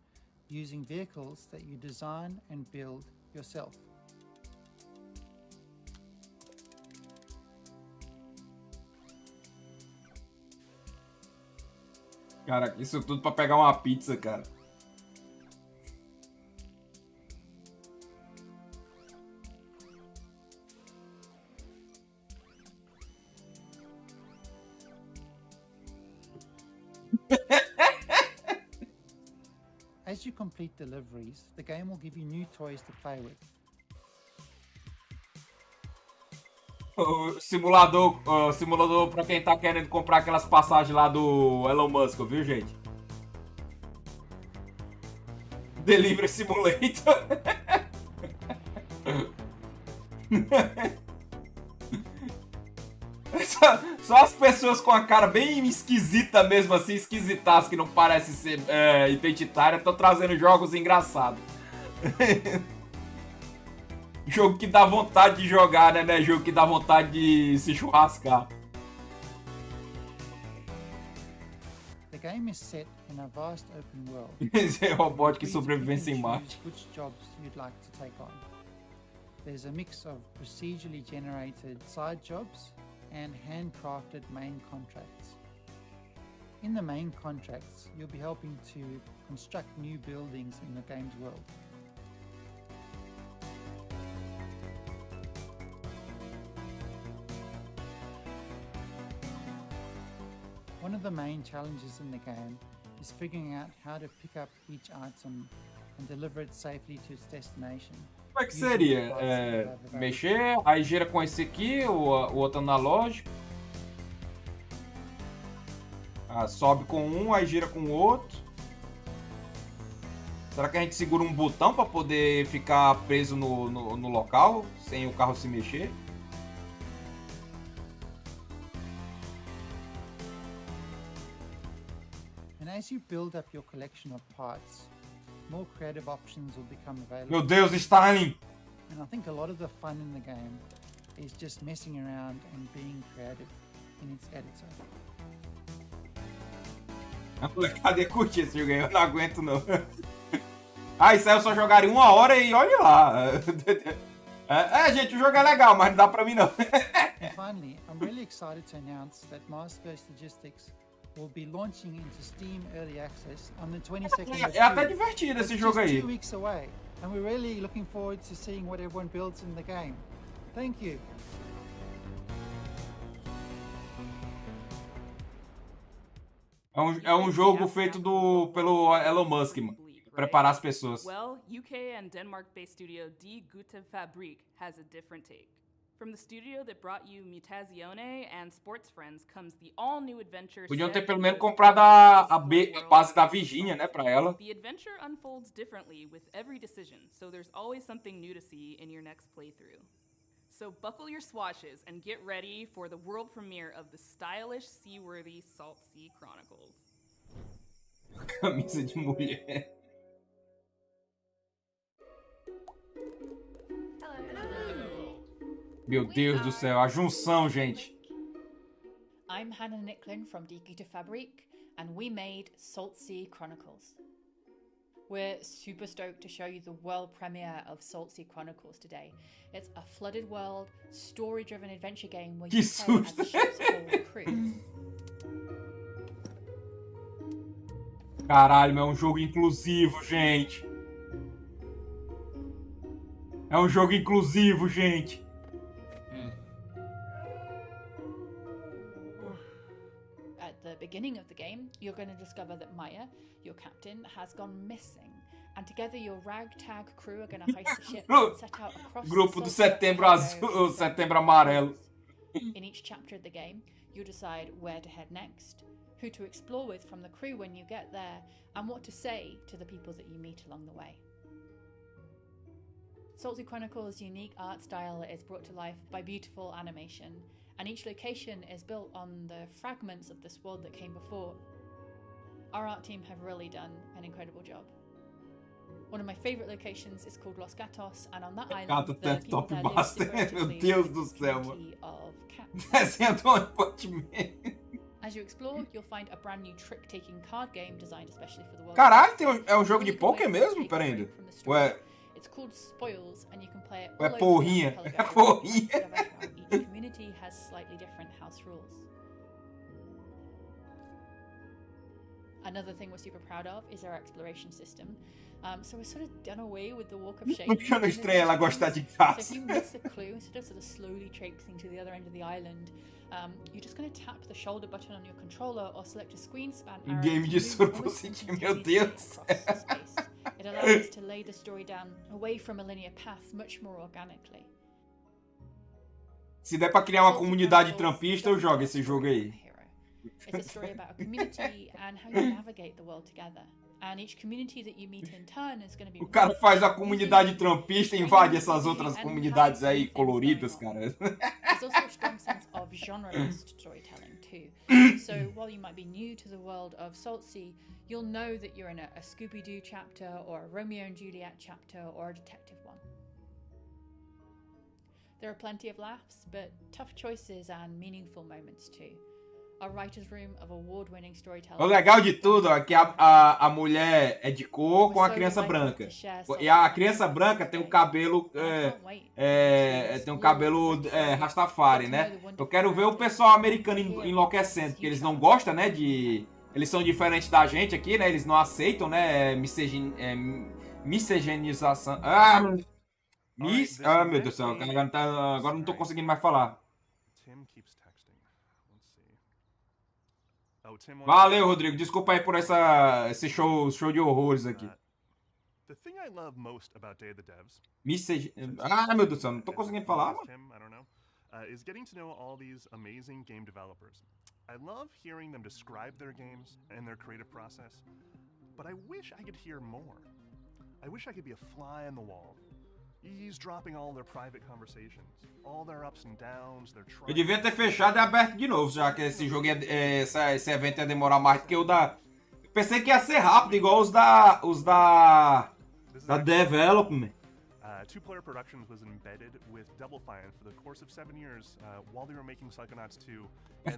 using vehicles that you design and build yourself. Cara, isso tudo pra pegar uma pizza, cara. As As you complete deliveries, the game will give you new toys to play with. O simulador pra quem tá querendo comprar aquelas passagens lá do Elon Musk, viu, gente? Delivery Simulator. Só as pessoas com a cara bem esquisita mesmo assim, esquisitadas, que não parecem ser identitárias, estão trazendo jogos engraçados. Jogo que dá vontade de jogar, né? Jogo que dá vontade de se churrascar. The game is set in a vast open world. Esse é robótico que sobrevivência em Marte. Which jobs you'd like to take on. There's a mix of procedurally generated side jobs and handcrafted main contracts. In the main contracts, you'll be helping to construct new buildings in the game's world. One of the main challenges in the game is figuring out how to pick up each item and deliver it safely to its destination. Como é que seria? Mexer, aí gira com esse aqui, o outro analógico. Sobe com um, aí gira com o outro. Será que a gente segura um botão para poder ficar preso no local, sem o carro se mexer? And as you build up your collection of parts, more creative options will become available. Meu Deus, Stalin! And I think a lot of the fun in the game is just messing around and being creative in its editor. A molecada ia curtir esse jogo aí, eu não aguento não. Isso aí eu só jogaria 1 hora e olhe lá. Gente, o jogo é legal, mas não dá pra mim não. And finally, I'm really excited to announce that Master's Logistics will be launching into Steam Early Access on the 22nd of June. É até divertido esse jogo aí. Just 2 weeks away, and we're really looking forward to seeing what everyone builds in the game. Thank you. É um jogo feito pelo Elon Musk, mano. Preparar as pessoas. Well, UK and Denmark-based studio Die Gute Fabrik has a different take. From the studio that brought you Mutazione and Sports Friends comes the all-new adventure. Podiam ter pelo menos comprado a base da Virginia, né, pra ela. The adventure unfolds differently with every decision, so there's always something new to see in your next playthrough. So buckle your swashes and get ready for the world premiere of the stylish, seaworthy Salt Sea Chronicles. Camisa de mulher. Meu Deus do céu, a junção, gente. I'm Hannah Nicklin from Die Gute Fabrik, and we made Salt Sea Chronicles. We're super stoked to show you the world premiere of Salt Sea Chronicles today. It's a flooded world, story-driven adventure game where you play as the ship's whole crew. Caralho, é um jogo inclusivo, gente. É um jogo inclusivo, gente. At the beginning of the game, you're going to discover that Maya, your captain, has gone missing. And together your ragtag crew are going to heist the ship and set out across Grupo do the Setembro Azul, Setembro Amarelo. In each chapter of the game, you decide where to head next, who to explore with from the crew when you get there, and what to say to the people that you meet along the way. Salt Sea Chronicles' unique art style is brought to life by beautiful animation, and each location is built on the fragments of this world that came before. Our art team have really done an incredible job. One of my favourite locations is called Los Gatos, and on that island, the people there live Meu Deus do céu, mano. of cats. Desenho do One As you explore, you'll find a brand new trick-taking card game designed especially for the world. Caralho, é um jogo de poker mesmo? Pera ainda. Ué. It's called Spoils, and you can play it É all over porrinha. the É porrinha. Each community has slightly different house rules. Another thing we're super proud of is our exploration system. So we're sort of done away with the walk of shame. Porque eu não estranho ela gostar de So if caça. you miss a clue, instead of sort of slowly traipsing to the other end of the island, you're just going to tap the shoulder button on your controller or select a screen span arrow Game to de move surpo almost senti, meu instantaneously Deus. across the space. It allows us to lay the story down away from a linear path much more organically. Se der pra criar uma comunidade trampista, eu jogo esse jogo aí. It's a story about a community and how you navigate the world together. And each community that you meet in turn is going to be. O cara faz a comunidade trampista e invade essas outras comunidades aí coloridas, cara. There's also a strong sense of genre-based storytelling too. So while you might be new to the world of Saltsea, you'll know that you're in a Scooby-Doo chapter or a Romeo and Juliet chapter or a detective one. There are plenty of laughs, but tough choices and meaningful moments too. Our writer's room of award-winning storytellers. O legal de tudo é que a mulher é de cor com a criança branca. E a criança branca tem o cabelo Rastafari, né? Eu quero ver o pessoal americano enlouquecendo, porque eles não gostam, né, de... Eles são diferentes da gente aqui, né? Eles não aceitam, né, miscigenação. Meu Deus do céu, agora não tô conseguindo mais falar. Valeu, Rodrigo. Desculpa aí por esse show de horrores aqui. The thing I love most about Day of the Devs. Meu Deus do céu, não tô conseguindo falar, mano. I don't know. Is getting to know all these amazing game developers. I love hearing them describe their games and their creative process, but I wish I could hear more. I wish I could be a fly on the wall, eavesdropping all their private conversations, all their ups and downs, their trials. Eu devia ter fechado e aberto de novo, já que esse jogo esse evento ia demorar mais do que o da... Eu pensei que ia ser rápido, igual os da Development. Two-Player Productions was embedded with Double Fine for the course of 7 years while they were making Psychonauts 2.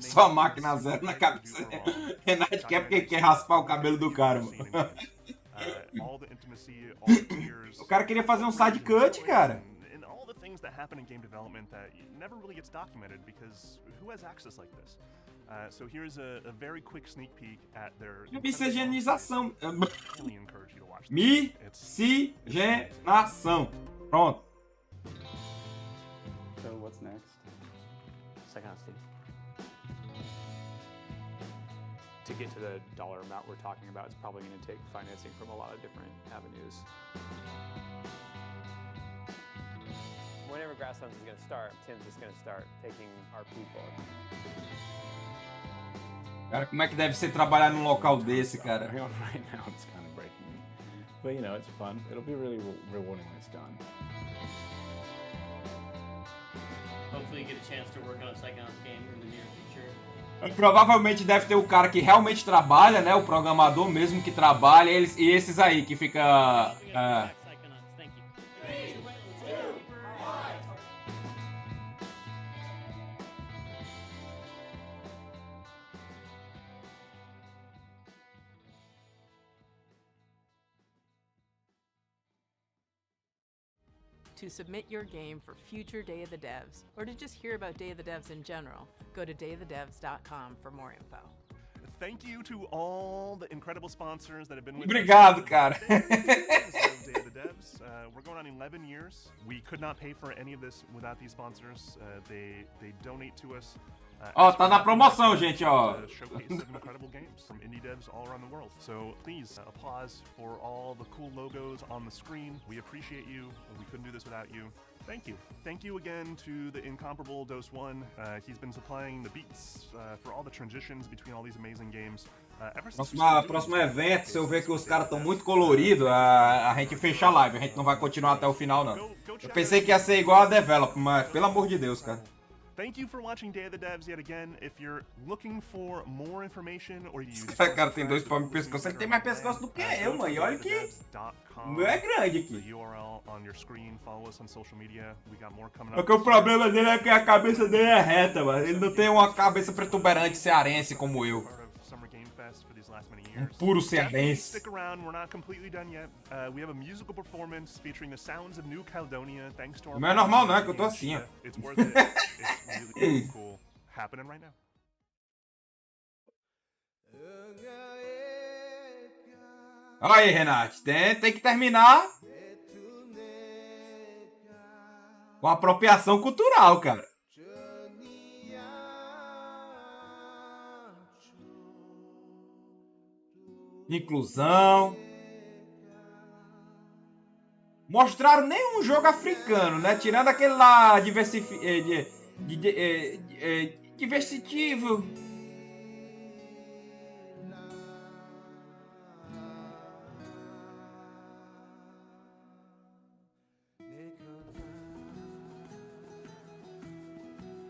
Só a máquina zero na cabeça. Renato quer porque quer raspar o cabelo do cara, mano. O cara queria fazer um side cut, cara. And all the things that happen in game development that never really gets documented because who has access like this? So here's a very quick sneak peek at their Miscigenação. really encourage you to watch. Miscigenação. Pronto. So what's next? Psychonauts 2. To get to the dollar amount we're talking about, it's probably going to take financing from a lot of different avenues. Whenever Grasslands is going to start, Tim's just going to start taking our people. Cara, como é que deve ser trabalhar num local desse, cara? Right now it's kind of breaking me. But you know, it's fun. It'll be really rewarding when it's done. Hopefully you get a chance to work on a Psychonauts game in the near future. Provavelmente deve ter o cara que realmente trabalha, né? O programador mesmo que trabalha, e esses aí que fica... To submit your game for future Day of the Devs, or to just hear about Day of the Devs in general, go to dayofthedevs.com for more info. Thank you to all the incredible sponsors that have been with Obrigado, cara. Day of the Devs. We're going on 11 years. We could not pay for any of this without these sponsors. They donate to us. Ó, tá na promoção, gente, ó. Showcase of incredible games from indie devs all around the world. So please, applause for all the cool logos on the screen. We appreciate you. We couldn't do this without you. Thank you. Thank you again to the incomparable Dose One. He's been supplying the beats for all the transitions between all these amazing games. Próximo evento, se eu ver que os caras estão muito coloridos, a gente fecha a live. A gente não vai continuar até o final, não. Eu pensei que ia ser igual a Develop, mas pelo amor de Deus, cara. Thank you for watching Day of the Devs yet again. If you're looking for more information or you use cara tem 2 palmos de pescoço, ele tem mais pescoço do que eu, mano. E olha que o meu é grande aqui. Porque o problema dele é que a cabeça dele é reta, mano. Ele não tem uma cabeça protuberante cearense como eu. Puro cearense. Stick around, we're not completely done yet. We have a musical performance featuring the sounds of New Caledonia, thanks to our... Não é normal, não, é que eu tô assim, ó. It's worth it. It's really cool. Happening right now. Aí, Renato, tem que terminar com apropriação cultural, cara. Inclusão. Mostraram nenhum jogo africano, né? Tirando aquele lá diversitivo.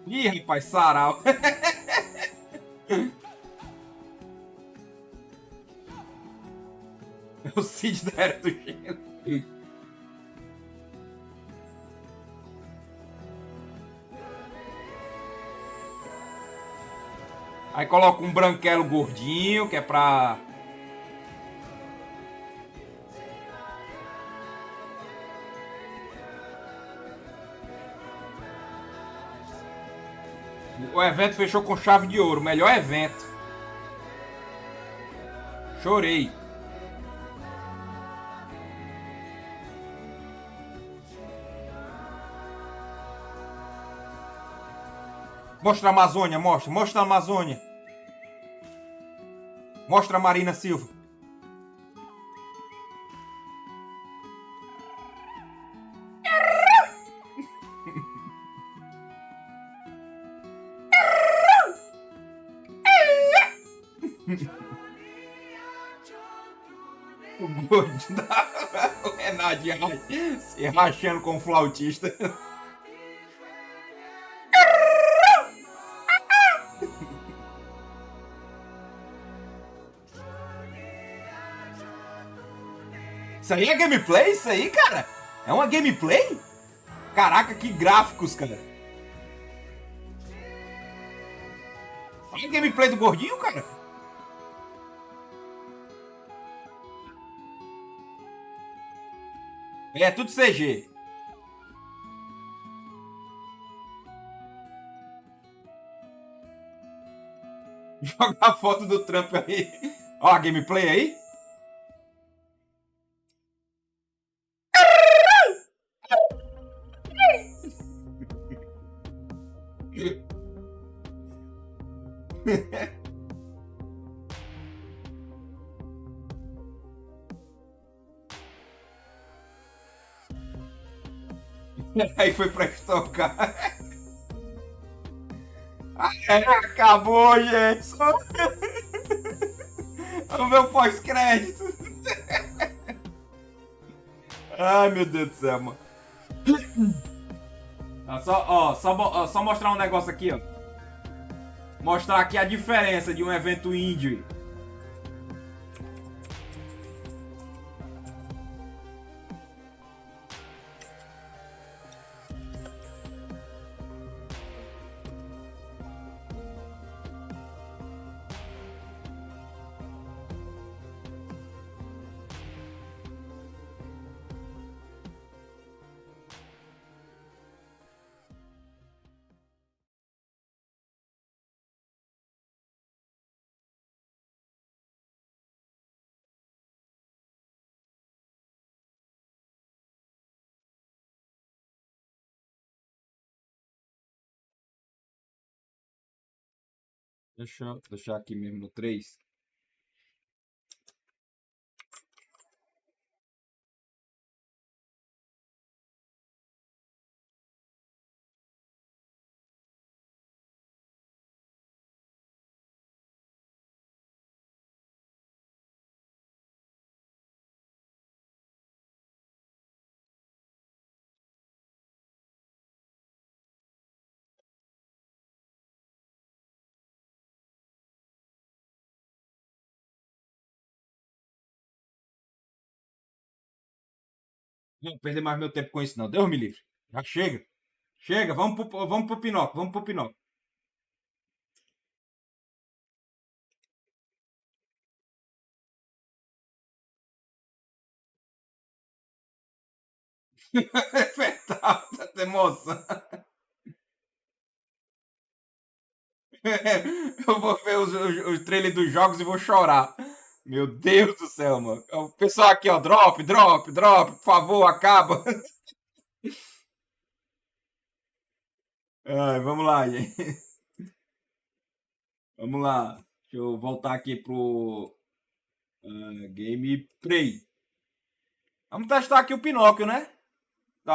Ih, rapaz, sarau. É o Cid da Era do Gelo. Aí coloca um branquelo gordinho, que é pra... O evento fechou com chave de ouro. Melhor evento. Chorei. Mostra a Amazônia, mostra. Mostra a Amazônia. Mostra a Marina Silva. O gordo da... O Renato se rachando com o flautista. Isso aí é gameplay? Isso aí, cara? É uma gameplay? Caraca, que gráficos, cara. Olha a gameplay do gordinho, cara. É tudo CG. Joga a foto do Trump aí. Ó a gameplay aí. Aí foi pra estocar. Acabou, gente. Vamos ver o pós-crédito. Ai, meu Deus do céu, mano. Só mostrar um negócio aqui, ó. Mostrar aqui a diferença de um evento indie. Deixar aqui mesmo no 3. Não vou perder mais meu tempo com isso, não. Deus me livre. Já chega. Chega, vamos pro Pinóquio. Vamos pro Pinóquio. Tá emoção. Eu vou ver os trailers dos jogos e vou chorar. Meu Deus do céu, mano. O pessoal aqui, ó. Drop, drop, drop. Por favor, acaba. Ai, vamos lá, gente. Vamos lá. Deixa eu voltar aqui pro gameplay. Vamos testar aqui o Pinóquio, né?